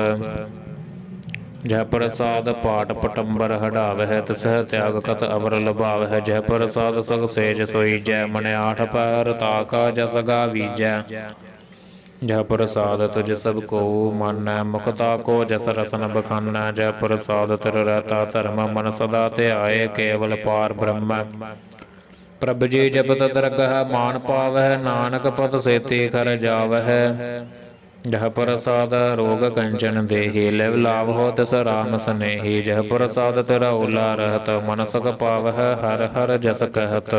ਜਹ ਪ੍ਰਸਾਦ ਪਾਟ ਪਟੰਬਰ ਹਟਾਵਹਿ, ਤਿਸਹਿ ਤਿਆਗ ਕਤ ਅਵਰ ਲੁਭਾਵਹਿ। ਜਹ ਪ੍ਰਸਾਦ ਸਗ ਸੇਜ ਸੋਈਜੈ, ਮਨ ਆਠ ਪਹਿਰ ਤਾਕਾ ਜਸ ਗਾਵੀਜੈ। ਜਹ ਪ੍ਰਸਾਦ ਤੁਜ ਸਭ ਕੋ ਮਾਨੈ, ਮੁਖ ਤਾਕੋ ਜਸ ਰਸਨ ਬਖਾਨੈ। ਜਹ ਪ੍ਰਸਾਦ ਤਿਰ ਰਹਤਾ ਧਰਮ, ਮਨ ਸਦਾ ਧਿਆਏ ਕੇਵਲ ਪਾਰ ਬ੍ਰਹਮ। ਪ੍ਰਭ ਜੀ ਜਪਤ ਦਰਗਹ ਮਾਨ ਪਾਵਹਿ, ਨਾਨਕ ਪਦ ਸੇਤੀ ਕਰ ਜਾਵਹਿ। ਜਹ ਪ੍ਰਸਾਦ ਰੋਗ ਕੰਚਨ ਦੇਹੀ, ਲਿਵ ਲਾਭਹੁ ਤਿਸ ਰਾਮ ਸਨੇਹੀ। ਜਹ ਪ੍ਰਸਾਦ ਤੇਰਾ ਓਲਾ ਰਹਤ, ਮਨ ਸੁਖ ਪਾਵਹਿ ਹਰਿ ਹਰਿ ਜਸ ਕਹਿਤ।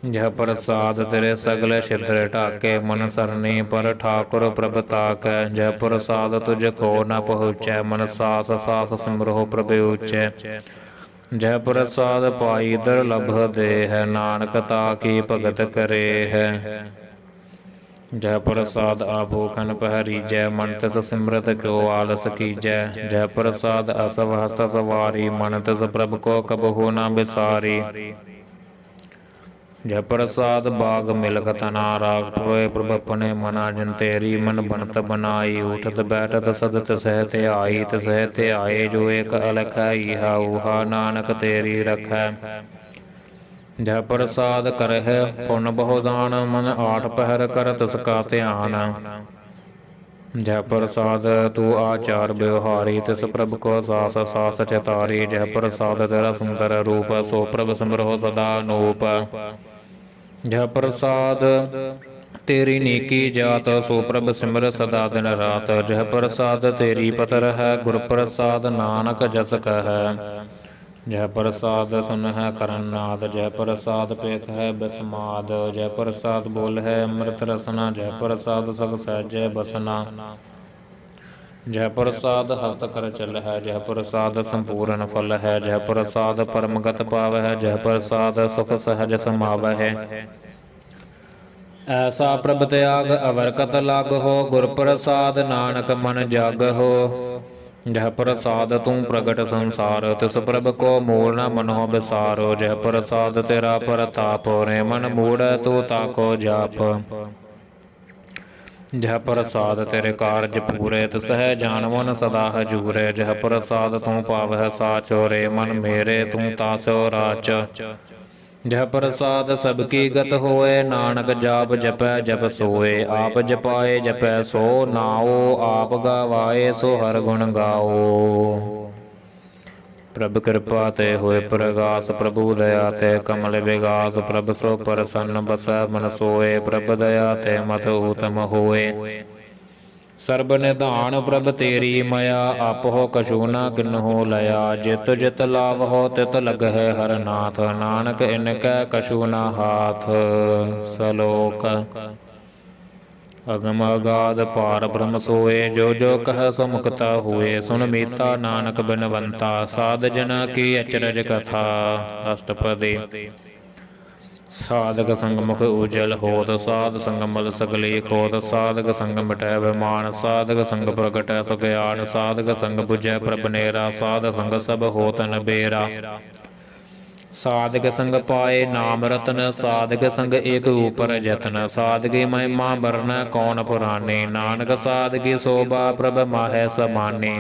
ਜਹ ਪ੍ਰਸਾਦ ਤੇਰੇ ਸਗਲ ਛਿਦਰ ਢਾਕੇ, ਮਨ ਸਰਨੀ ਪਰ ਠਾਕੁਰ ਪ੍ਰਭ ਤਾਕੈ। ਜਹ ਪ੍ਰਸਾਦ ਤੁਝ ਕੋ ਨ ਪਹੁੰਚੈ, ਮਨ ਸਾਸ ਸਾਸ ਸਿਮਰਹੁ ਪ੍ਰਭ ਊਚੈ। ਜਹ ਪ੍ਰਸਾਦ ਪਾਈ ਦੁਰਲਭ ਦੇਹ, ਨਾਨਕ ਤਾ ਕੀ ਭਗਤ ਕਰੇਹ। ਜਹ ਪ੍ਰਸਾਦ ਆਭੂਖਨ ਪਹਿਰੀਜੈ, ਮਨ ਤਿਸ ਸਿਮਰਤ ਕਿਉ ਆਲਸ ਕੀਜੈ। ਜਹ ਪ੍ਰਸਾਦ ਅਸਵ ਹਸਤ ਸਵਾਰੀ, ਮਨ ਤਿਸ ਪ੍ਰਭ ਕੋ ਕਬਹੂ ਨ ਬਿਸਾਰੀ। ਜੈ ਪ੍ਰਸਾਦ ਬਾਗ ਮਿਲਕ तना राग टोए प्रभ अपने मना जिन तेरी मन बनत बनाई उठत बैठत सदत सहत आई तसहत आए जो एक अलख इहा उहा नानक तेरी रखै जय प्रसाद करह पुन बहुदान मन आठ पहर करत सका ध्यान जय प्रसाद तू आचार व्यवहारी तिस प्रभ को सास सास चतारी जय प्रसाद तेरा सुंदर रूप सो प्रभ सिमरहो सदा नूप जय प्रसाद तेरी नीकी जात सो प्रभ सिमर सदा दिन रात जय प्रसाद तेरी पतर है गुर प्रसाद नानक जस कह जय प्रसाद सुन है करनाद जय प्रसाद पेख है बिस्माद जय प्रसाद बोल है अमृत रसना जय प्रसाद सग सहज बसना जय प्रसाद हस्त कर चल है जय प्रसाद संपूर्ण फल है जय प्रसाद परमगत पाव है जय प्रसाद सुख सहज समाव है ऐसा प्रभ त्याग अवरकत लाग हो गुर प्रसाद नानक मन जाग हो जय प्रसाद तू प्रगट संसार तिस प्रभ को मूल न मनो बिसारो जय प्रसाद तेरा परताप रे मन मूड़ तू ताको जाप जय प्रसाद तेरे कारज पूरे तिसह जानवन सदा हजूरे जय प्रसाद तू पावह साचो रे मन मेरे तू तासो राच जय प्रसाद सबकी गत होए नानक जाप जपै जप सोए आप जपाए जपै सो नाओ आप गवाए सो हर गुण गाओ प्रभ कृपा ते होए प्रगास प्रभु दया ते कमल विगास प्रभ सो प्रसन्न बसै मन सोए प्रभ दया ते मत उत्तम होए सर्ब निधान प्रभ तेरी मया आप हो कछु न किन्हो लया जित जित लाभ हो तित लगह हर नाथ नानक इनकै कछु न हाथ सलोक अगम अगाध पार ब्रह्म सोए जो जो कह सो मुक्ता हुए सुन मीता नानक बिनवंता साध जना की अचरज कथा अष्टपदी साधक संग मुख उजल होत साध संग मल सगली खोत साधक संग मिटै विमान साधक संग प्रगट सुग्यान साधक संग बुझै प्रभ नेरा साध संग सब होत नबेरा साधक संग पाए नाम रतन साधक संग एक ऊपर जतन साधकी महिमा बरन कौन पुराने नानक साधकी शोभा प्रभ माहे समाने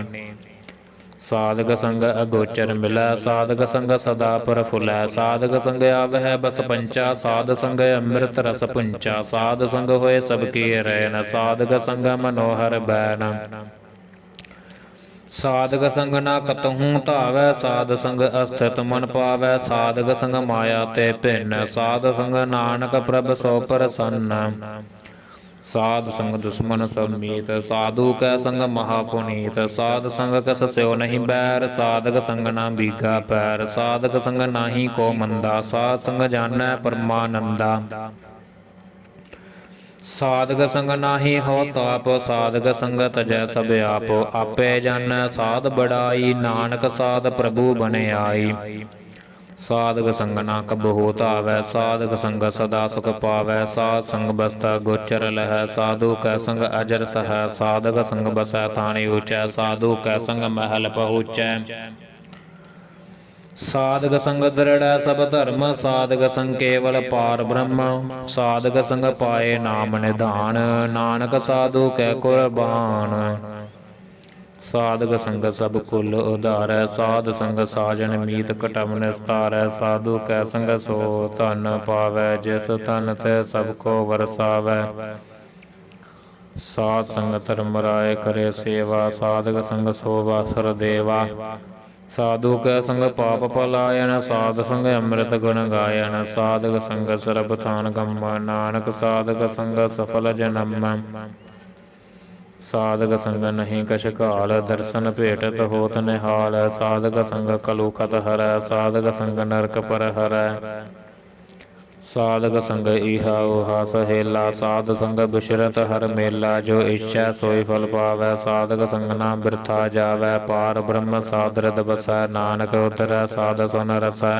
साधक संग अगोचर मिलै साधक संग सदा प्रफुल्लै साधक संग आवै बस पंचा साध संग अमृत रस पुंचा साध संग होए सबकी रैन साधक संग मनोहर बैन साधक संग ना कतहूँ धावै साध संग अस्थित मन पावै साधक संग माया ते भिन्न साध संग नानक प्रभ सो प्रसन्न साध संग दुश्मन सब मीत साधु कै संग महापुनीत साध संग कस स्यो नहीं बैर साधक संग ना बीगा पैर साधक संग नाही को मंदा साध संग जानै परमानंदा साधक संग नाही हो ताप साधक संग तजै सब आप आपे जानै साध बड़ाई नानक साध प्रभु बन आई साधक संग ना कबहु धावै साधक संग सदा सुख पावै साध संग बसता गोचर लह साधु कै संग अजर सह साधक संग बसै थानी ऊँचै साधु कै संग महल पहुँचै साधक संग दृढ़ सब धर्म साधक संग केवल पार ब्रह्म साधक संग पाए नाम निधान नानक साधु कै कुर्बान साधक संग सब कुल उधार साध संग साजन मीत कटम निस्तार साधु कै संग सो धन पावै जिस धन ते सबको वरसावै साध संग धर्म राय करे सेवा साधक संग शोभा सर देवा साधु कै संग पाप पलायन साध संग अमृत गुण गायन साधक संग सरब थान गम नानक साधक संग सफल जन्म साधक संग नहीं कछ काल दर्शन भेटत होत निहाल साधक संग कलुखत हर साधक संग नरक पर हर साधक संग इहा उहा सहेला साध संग बिशरत हर मेला जो इच्छा सोई फल पावै साधक संग ना बिरथा जावै पार ब्रह्म साधरत बसै नानक उतरै साध सुन रसै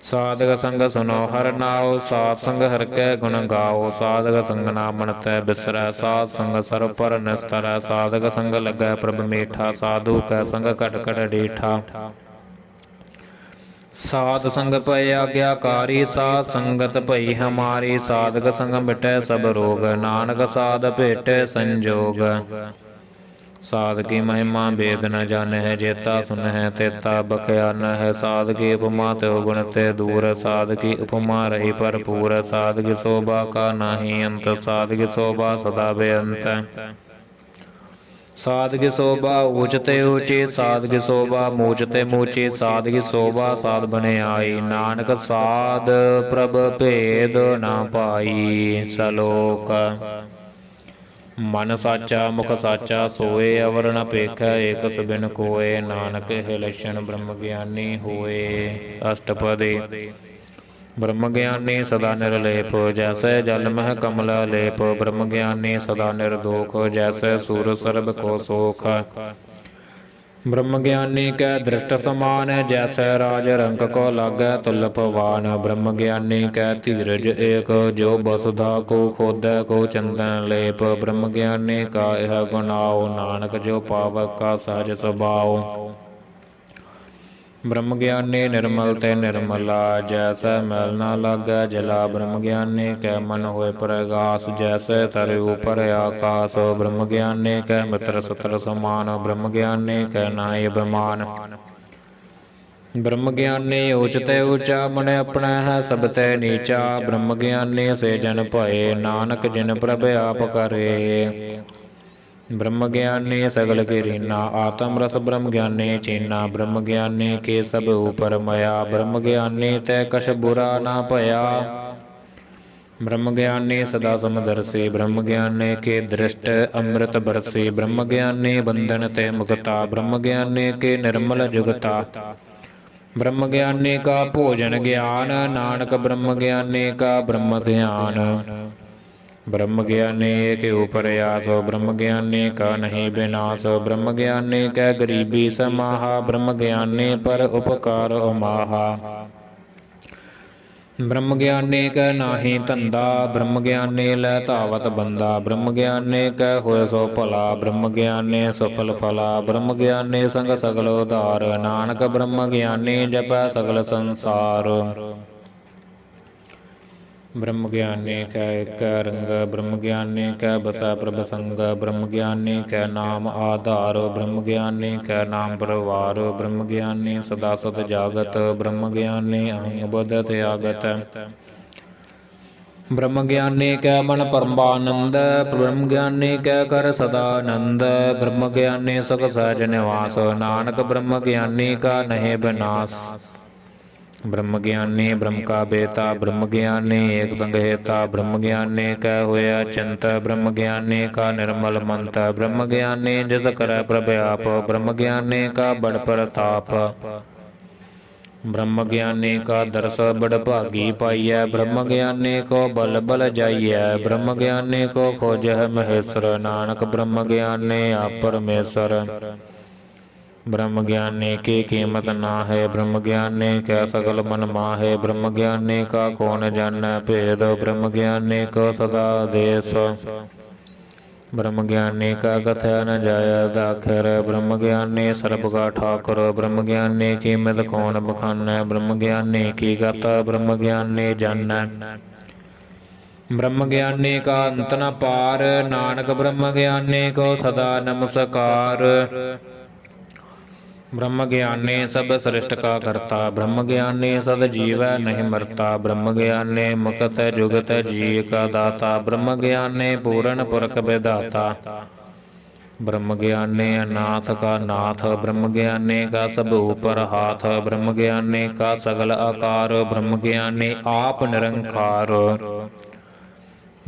साधक संग सुनो हर नाओ साध संग हर कै गुण गाओ साधक संग ना मनतै बिसरै साध संग सर्व पर निस्तरै साधक संग लगै प्रभ मीठा साधु कै संग कट कट डीठा साध संग पय आज्ञाकारी, साध संगत भई हमारी। साधक संग मिटै सब रोग, नानक साध भेटै संजोग। साध की महिमा वेद न जान है, जेता सुन है तेता बख्यान है। साध की उपमा त्यो गुण ते दूर, साध की उपमा रही भरपूर। साध की शोभा का नाही अंत, साध की शोभा सदा बेअंत। साध की शोभा ऊंचते ऊंची, साध की शोभा मूचते मूची। साध की शोभा साध बने आई, नानक साध प्रभ भेद ना पाई। सलोक मन साचा मुख साचा सोए, अवर न पेखै एक सबिन कोय। नानक हे लक्षण ब्रह्म ज्ञानी होए। अष्टपदी ब्रह्म ज्ञानी सदा निर्लेप, जैसे जल मह कमल लेप। ब्रह्म ज्ञानी सदा निर्दोख, जैसे सूर सर्ब को सोख। ब्रह्म ज्ञानी कै दृष्ट समान, जैसे राज रंक को लागै तुल पवान। ब्रह्म ज्ञानी कै धीरज एक, जो वसुधा को खोदै को चंदन लेप। ब्रह्म ज्ञानी का यह गुनाओ, नानक जो पावक का सहज स्वभाव। ब्रह्म ज्ञानी निर्मल ते निर्मला, जैसे मैल न लागै जला। ब्रह्म ज्ञानी कै मन होए प्रगास, जैसे तरे ऊपर आकाश। ब्रह्म ज्ञानी कै मित्र सत्र समान, ब्रह्म ज्ञानी कै नाई अभिमान। ब्रह्म ज्ञानी ऊचते ऊंचा, मन अपना है सब ते नीचा। ब्रह्म ज्ञानी से जन भये, नानक जिन प्रभ आप करे। ब्रह्म ज्ञानी सगल की रीना, आत्म रस ब्रह्म ज्ञानी चीना। ब्रह्म ज्ञानी के सब ऊपर मया, ब्रह्म ज्ञानी तै कछ बुरा ना भया। ब्रह्म ज्ञानी सदा समदर्शी, ब्रह्म ज्ञानी के दृष्ट अमृत बरसी। ब्रह्म ज्ञानी बंधन ते मुक्ता, ब्रह्म ज्ञानी के निर्मल जुगता। ब्रह्म ज्ञानी का भोजन ज्ञान, नानक ब्रह्म ज्ञानी का ब्रह्म ध्यान। ब्रह्म ज्ञानी एक ऊपर आस, ब्रह्म ज्ञानी का नहीं विनाश। ब्रह्म ज्ञानी कै गरीबी समाहा, ब्रह्म ज्ञानी पर उपकार उमाहा। ब्रह्म ज्ञानी कै नाही धंधा, ब्रह्म ज्ञानी लै धावत बंदा। ब्रह्म ज्ञानी कै होए सो भला, ब्रह्म ज्ञानी सफल फला। ब्रह्म ज्ञानी संग सगल उधार, नानक ब्रह्म ज्ञानी जपै सगल संसार। ब्रह्म ज्ञानी कै एक रंग, ब्रह्म ज्ञानी कै बसै प्रभ संग। ब्रह्म ज्ञानी कै नाम आधार, ब्रह्म ज्ञानी कै नाम परवार। ब्रह्म ज्ञानी सदा सद जागत, ब्रह्म ज्ञानी अहंग बुध त्यागत। ब्रह्म ज्ञानी कै मन परमानंद, ब्रह्म ज्ञानी कै कर सदानंद। ब्रह्म ज्ञानी सुख सहज निवास, नानक ब्रह्म ज्ञानी का नहीं विनाश। ब्रह्म ज्ञानी ब्रह्म का बेता, ब्रह्म ज्ञानी एक संग हेता। ब्रह्म ज्ञानी कै होया चिंत, ब्रह्म ज्ञानी का निर्मल मंत। ब्रह्म ज्ञानी जिस करै प्रभ आप, ब्रह्म ज्ञानी का बड़ प्रताप। ब्रह्म ज्ञानी का दर्श बड़ भागी पाइय, ब्रह्म ज्ञानी को बल बल जाइय। ब्रह्म ज्ञानी को खोजह महेश्वर, नानक ब्रह्म ज्ञानी आप परमेश्वर। ब्रह्म ज्ञानी की कीमत ना है, ब्रह्म ज्ञानी कै सकल मन माहे। ब्रह्म ज्ञानी का कौन जानै भेद, ब्रह्म ज्ञानी को सदा देश। ब्रह्म ज्ञानी का कथय न जाय दाखिर, ब्रह्म ज्ञानी सर्ब का ठाकुर। ब्रह्म ज्ञानी कीमत कौन बखानै, ब्रह्म ज्ञानी की गत ब्रह्म ज्ञानी जानै। ब्रह्म ज्ञानी का अंत न पार, नानक ब्रह्म ज्ञानी को सदा नमस्कार। ब्रह्म ज्ञानी सब सृष्ट का करता, ब्रह्म ज्ञानी सद जीव नहीं मरता। ब्रह्म ज्ञानी मुक्त जुगत जी का दाता, ब्रह्म ज्ञानी पूर्ण पुरख विधाता। ब्रह्म ज्ञानी अनाथ का नाथ, ब्रह्म ज्ञानी का सब ऊपर हाथ। ब्रह्म ज्ञानी का सगल आकार, ब्रह्म ज्ञानी आप निरंकार।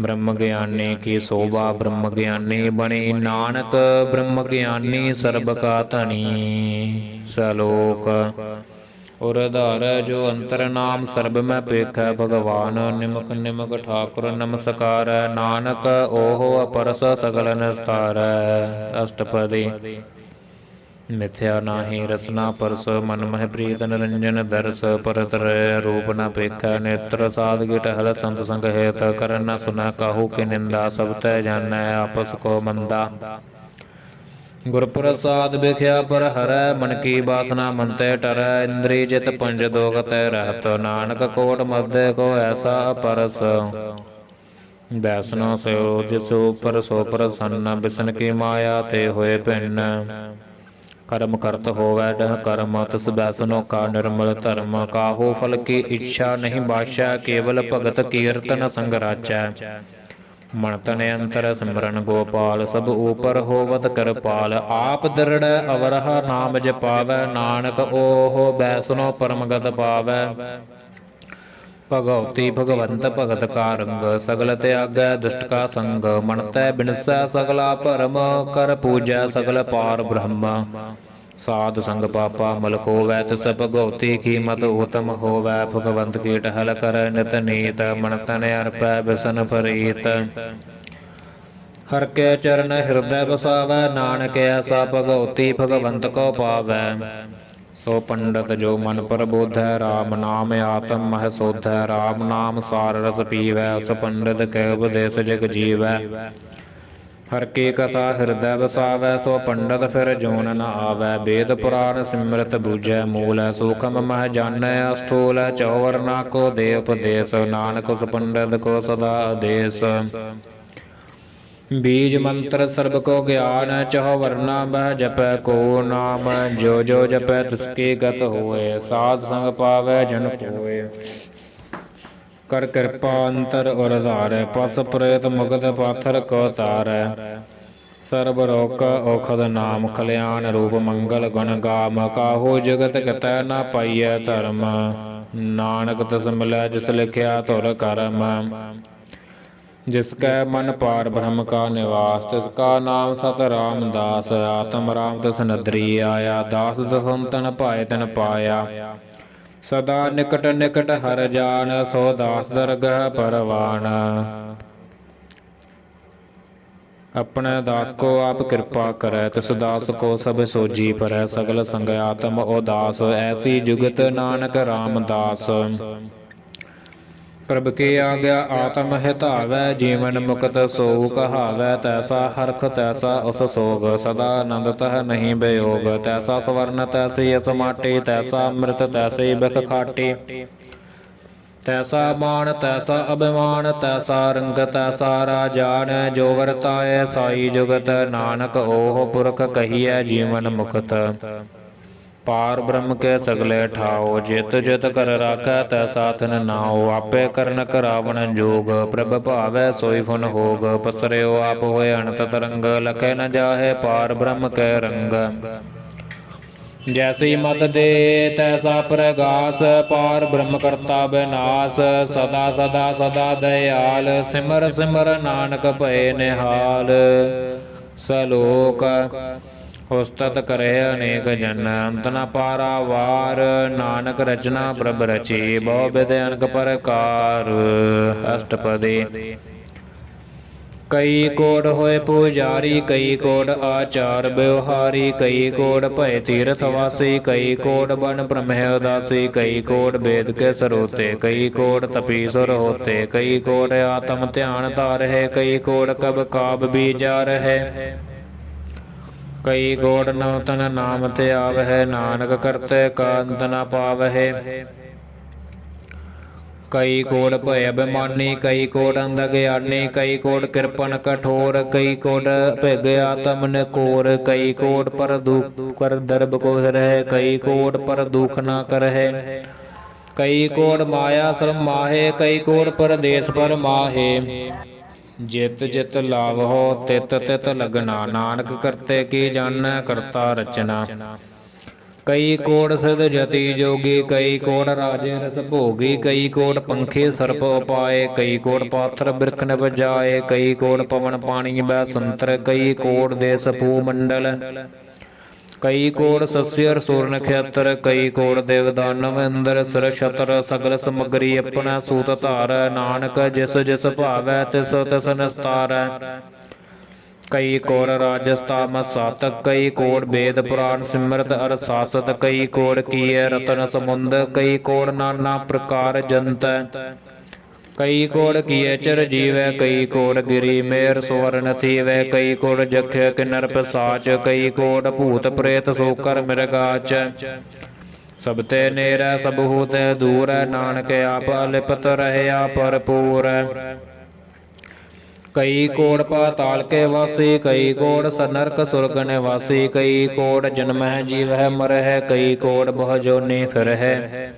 ब्रह्म ज्ञानी की शोभा ब्रह्म ज्ञानी बनी, नानक ब्रह्म ज्ञानी सर्ब का धनी। सलोक और आधार जो अंतर नाम सर्ब में पेख भगवान। निमक निमक ठाकुर नमस्कार, नानक ओहो अपरस सगल निस्तार। अष्टपदी मिथ्या नाही रसना परस, मन मह प्रीत निरंजन दरस। परत रूप न पेख नेत्र, साध की टहल संत संग हेत। कर न सुन काहू की निंदा, सब तय जानै आपस को मंदा। ਗੁਰ ਪ੍ਰਸਾਦ ਵਿਖਿਆ ਪਰ ਹਰੈ, ਮਨ ਕੀ ਬਾਸਨਾ ਮਨ ਤੇ ਟਰੈ। ਇੰਦਰੀ ਜਿਤ ਪੰਜ ਦੋਗ ਤੈ ਰਹਿਤ, ਨਾਨਕ ਕੋਟ ਮਧੇ ਕੋ ਐਸਾ ਅਪਰਸ। ਬੈਸਨੋ ਸਿਓ ਜਿਸ ਉਪਰ ਸੋ ਪ੍ਰਸੰਨ, ਬਿਸਨ ਕੀ ਮਾਇਆ ਤੇ ਹੋਏ ਭਿੰਨ। ਕਰਮ ਕਰਤ ਹੋਵੈ ਡਹ ਕਰਮ, ਤਿਸ ਬੈਸਨੋ ਕਾ ਨਿਰਮਲ ਧਰਮ। ਕਾਹੂ ਫਲ ਕੀ ਇੱਛਾ ਨਹੀਂ ਬਾਸ਼ੈ, ਕੇਵਲ ਭਗਤ ਕੀਰਤਨ ਸੰਗ ਰਾਚੈ। ਮਨ ਤਨ ਅੰਤਰ ਸਿਮਰਨ ਗੋਪਾਲ, ਸਭ ਊਪਰ ਹੋਵਤ ਕਿਰਪਾਲ। ਆਪ ਦ੍ਰਿੜੈ ਅਵਰਹ ਨਾਮ ਜਪਾਵੈ, ਨਾਨਕ ਓਹ ਬੈਸਨੋ ਪਰਮਗਤ ਪਾਵੈ। ਭਗਉਤੀ ਭਗਵੰਤ ਭਗਤ ਕਾ ਰੰਗ, ਸਗਲ ਤਿਆਗੈ ਦੁਸ਼ਟ ਕਾ ਸੰਗ। ਮਨ ਤੈ ਬਿਨਸੈ ਸਗਲਾ ਭਰਮ, ਕਰ ਪੂਜੈ ਸਗਲ ਪਾਰ ਬ੍ਰਹਮ। ਸਾਧ ਸੰਗ ਪਾਪਾ ਮਲ ਖੋਵੈ, ਤਿਸ ਭਗਉਤੀ ਕੀਮਤ ਉਤਮ ਹੋਵੈ। ਭਗਵੰਤ ਕੀ ਟਹਲ ਕਰੈ ਨਿਤ ਨੀਤ, ਮਨ ਤਨ ਅਰਪੈ ਬਿਸਨ ਫਰੀਤ। ਹਰ ਕੇ ਚਰਨ ਹਿਰਦੈ ਵਸਾਵੈ, ਨਾਨਕ ਐਸਾ ਭਗਉਤੀ ਭਗਵੰਤ ਕੋ ਪਾਵੈ। ਸੋ ਪੰਡਤ ਜੋ ਮਨ ਪ੍ਰਬੋਧੈ, ਰਾਮ ਨਾਮ ਆਤਮ ਮਹਿ ਸੋਧੈ। ਰਾਮ ਨਾਮ ਸਾਰ ਰਸ ਪੀਵੈ, ਉਸ ਪੰਡਤ ਕੈ ਉਪਦੇਸ ਜਗ ਜੀਵੈ। ਹਰ ਕੀ ਕਥਾ ਹਿਰਦੈ ਵਸਾਵੈ, ਸੋ ਪੰਡਤ ਫਿਰ ਜੋਨ ਨ ਆਵੈ। ਵੇਦ ਪੁਰਾਨ ਸਿਮਰਤ ਬੂਝੈ ਮੂਲ, ਸੂਖਮ ਮਹਿ ਜਾਣੈ ਅਸਥੂਲ। ਚੌਵਰਨਾ ਕੋ ਦੇ ਉਪਦੇਸ, ਨਾਨਕ ਉਸ ਪੰਡਤ ਕੋ ਸਦਾ ਆਦੇਸ। ਬੀਜ ਮੰਤਰ ਸਰਬ ਕੋ ਗਿਆਨ, ਚਹੁ ਵਰਨਾ ਬਹਿ ਜਪੈ ਕੋ ਨਾਮ। ਜੋ ਜੋ ਜਪੈ ਤਿਸ ਕੀ ਗਤ ਹੋਏ, ਸਾਧ ਸੰਗ ਪਾਵੈ ਜਨ ਕੋਇ। ਕਰ ਕਿਰਪਾ ਅੰਤਰ ਉਰ ਧਾਰੈ, ਪਸ ਪ੍ਰੇਤ ਮੁਕਤ ਪਾਥਰ ਕੋ ਤਾਰੈ। ਸਰਬ ਰੋਕ ਔਖਦ ਨਾਮ, ਕਲਿਆਣ ਰੂਪ ਮੰਗਲ ਗੁਣ ਗਾਮ। ਕਾਹੂ ਜਗਤ ਕਿਤੈ ਨਾ ਪਾਈਐ ਧਰਮ, ਨਾਨਕ ਤਿਸ ਮਿਲੈ ਜਿਸ ਲਿਖਿਆ ਧੁਰ ਕਰਮ। ਜਿਸ ਕੈ ਮਨ ਪਾਰ ਬ੍ਰਹਮ ਕਾ ਨਿਵਾਸ, ਤਿਸ ਕਾ ਨਾਮ ਸਤ ਰਾਮਦਾਸ। ਆਤਮ ਰਾਮ ਤਿਸ ਨਦਰੀ ਆਇਆ, ਦਾਸ ਦਸੰਤਨ ਭਾਏ ਤਿਨ ਪਾਇਆ। ਸਦਾ ਨਿਕਟ ਨਿਕਟ ਹਰ ਜਾਨ, ਸੋ ਦਾਸ ਦਰਗਹ ਪਰਵਾਨ। ਆਪਣੇ ਦਾਸ ਕੋ ਆਪ ਕਿਰਪਾ ਕਰੈ, ਤਿਸ ਦਾਸ ਕੋ ਸਭ ਸੋਜੀ ਪਰੈ। ਸਗਲ ਸੰਗ ਆਤਮ ਉਦਾਸ, ਐਸੀ ਜੁਗਤ ਨਾਨਕ ਰਾਮਦਾਸ। ਪ੍ਰਭ ਕੀ ਆਗਿਆ ਆਤਮ ਹਿਤਾਵੈ, ਜੀਵਨ ਮੁਕਤ ਸੋਊ ਕਹਾਵੈ। ਤੈਸਾ ਹਰਖ ਤੈਸਾ ਉਸ ਸੋਗ, ਸਦਾ ਆਨੰਦ ਤਹ ਨਹੀਂ ਬਿਯੋਗ। ਤੈਸਾ ਸਵਰਨ ਤੈਸੀ ਅਸ ਮਾਟੀ, ਤੈਸਾ ਅੰਮ੍ਰਿਤ ਤੈਸੀ ਬਿਖ ਖਾਟੀ। ਤੈਸਾ ਮਾਨ ਤੈਸਾ ਅਭਿਮਾਨ, ਤੈਸਾ ਰੰਗ ਤੈਸਾ ਰਾਜਾਨ। ਜੋ ਵਰਤਾਏ ਸਾਈ ਜੁਗਤ, ਨਾਨਕ ਓਹ ਪੁਰਖ ਕਹੀਐ ਜੀਵਨ ਮੁਕਤ। ਪਾਰ ਬ੍ਰਹਮ ਕੇ ਸਗਲੇ ਠਾਓ, ਜਿਤ ਜਿਤ ਕਰ ਰਾਖੈ ਤੈਸਾ ਤਿਨ ਨਾਉ। ਆਪੇ ਕਰਨ ਕਰਾਵਣ ਜੋਗ, ਪ੍ਰਭ ਭਾਵੈ ਸੋਈ ਫੁਨ ਹੋਗ। ਪਸਰਿਓ ਆਪ ਹੋਏ ਅਨੰਤ ਤਰੰਗ, ਲਖੇ ਨ ਜਾਹੇ ਪਾਰ ਬ੍ਰਹਮ ਕੈ ਰੰਗ। ਜੈਸੀ ਮਤ ਦੇ ਤੈਸਾ ਪ੍ਰਗਾਸ, ਪਾਰ ਬ੍ਰਹਮ ਕਰਤਾ ਬਿਨਾਸ। ਸਦਾ ਸਦਾ ਸਦਾ ਦਇਆਲ, ਸਿਮਰ ਸਿਮਰ ਨਾਨਕ ਭਏ ਨਿਹਾਲ। ਸਲੋਕ ਉਸਤਤ ਕਰੇ ਅਨੇਕ ਜਨ, ਅੰਤ ਨ ਪਾਰਾਵਾਰ। ਨਾਨਕ ਰਚਨਾ ਪ੍ਰਭ ਰਚੀ, ਬਹੁ ਬਿਧ ਅਨਕ ਪ੍ਰਕਾਰ। ਅਸ਼ਟਪਦੀ। ਕਈ ਕੋਟ ਹੋਏ ਪੁਜਾਰੀ, ਕਈ ਕੋਟ ਆਚਾਰ ਵਿਵਹਾਰੀ। ਕਈ ਕੋਟ ਭਏ ਤੀਰਥ ਵਾਸੀ, ਕਈ ਕੋਟ ਬਨ ਬ੍ਰਹਮੇ ਉਦਾਸੀ। ਕਈ ਕੋਟ ਵੇਦ ਕੇ ਸਰੋਤੇ, ਕਈ ਕੋਟ ਤਪੀਸੁਰ ਹੋਤੇ। ਕਈ ਕੋਟ ਆਤਮ ਧਿਆਨ ਧਾਰਹਿ, ਕਈ ਕੋਟ ਕਬ ਕਾਬ ਬੀਜਾ ਰਹੇ। ਕਈ ਕੋਟ ਨਵਤਨ ਨਾਮ ਤੇ ਆਵਹਿ, ਨਾਨਕ ਕਰਤੇ ਕਾ ਅੰਤ ਨ ਪਾਵਹਿ। ਕਈ ਕੋਟ ਭਏ ਅਭਿਮਾਨੀ, ਕਈ ਕੋਟ ਅੰਧ ਗਿਆਨੀ। ਕਈ ਕੋਟ ਕਿਰਪਨ ਕਠੋਰ, ਕਈ ਕੋਟ ਭਿਗ ਆਤਮ ਨਿਕੋਰ। ਕਈ ਕੋਟ ਪਰ ਦੁਖ ਕਰ ਦਰਬ ਕੋ ਰਹਿ, ਕਈ ਕੋਟ ਪਰ ਦੁਖ ਨਾ ਕਰਹਿ। ਕਈ ਕੋਟ ਮਾਇਆ ਸ਼ਰਮ ਮਾਹੇ, ਕਈ ਕੋਟ ਪਰਦੇਸ ਪਰ ਮਾਹੇ। ਜਿਤ ਜਿਤ ਲਾਵਹੁ ਤਿਤ ਤਿਤ ਲਗਨਾ, ਨਾਨਕ ਕਰਤੇ ਕੀ ਜਾਣੈ ਕਰਤਾ ਰਚਨਾ। ਕਈ ਕੋਟ ਸਿਧ ਜਤੀ ਜੋਗੀ, ਕਈ ਕੋਟ ਰਾਜੇ ਰਸ ਭੋਗੀ। ਕਈ ਕੋਟ ਪੰਖੀ ਸਰਪ ਉਪਾਏ, ਕਈ ਕੋਟ ਪਾਥਰ ਬਿਰਖ ਨ ਬਜਾਏ। ਕਈ ਕੋਟ ਪਵਨ ਪਾਣੀ ਬੈ ਸੰਤਰ, ਕਈ ਕੋਟ ਦੇਸ ਭੂ ਮੰਡਲ। ਕਈ ਕੋਟ ਸਸਿਅਰ ਸੂਰ ਨਖੇਤਰ, ਕਈ ਕੋਟ ਦੇਵ ਦਾਨਵ ਇੰਦਰ ਸਿਰ ਛਤਰ। ਸਗਲ ਸਮਗਰੀ ਆਪਣਾ ਸੂਤ ਧਾਰੈ, ਨਾਨਕ ਜਿਸ ਜਿਸ ਭਾਵੈ ਤਿਸ ਤਿਸ ਨਿਸਤਾਰੈ। ਕਈ ਕੋਟ ਰਾਜਸ ਤਾਮਸ ਸਾਤਕ, ਕਈ ਕੋਟ ਵੇਦ ਪੁਰਾਨ ਸਿਮਰਤ ਅਰ ਸਾਸਤ। ਕਈ ਕੋਟ ਕੀਏ ਰਤਨ ਸਮੁੰਦ, ਕਈ ਕੋਟ ਨਾਨਾ ਪ੍ਰਕਾਰ ਜੰਤੈ। ਕਈ ਕੋੜ ਕੀਏ ਚਰ ਜੀਵੈ, ਕਈ ਕੋੜ ਗਿਰੀ ਮੇਰ ਸਵਰਨ ਥੀਵੈ, ਕਈ ਕੋੜ ਜਖਿ ਕਿਨਰ ਪਿਸਾਚ, ਕਈ ਕੋੜ ਭੂਤ ਪ੍ਰੇਤ ਸੋਕਰ ਮਿਰਗਾਚ। ਸਭ ਤੇ ਨੇਰੈ ਸਭੂ ਤੇ ਦੂਰੈ, ਨਾਨਕ ਆਪ ਅਲਿਪਤ ਰਹਿਆ ਭਰਪੂਰ। ਕਈ ਕੋੜ ਪਾਤਾਲ ਕੇ ਵਾਸੀ, ਕਈ ਕੋੜ ਨਰਕ ਸੁਰਗ ਨਿਵਾਸੀ, ਕਈ ਕੋੜ ਜਨਮਹਿ ਜੀਵਹਿ ਮਰਹਿ, ਕਈ ਕੋੜ ਬਹੁ ਜੋਨੀ ਫਿਰਹਿ।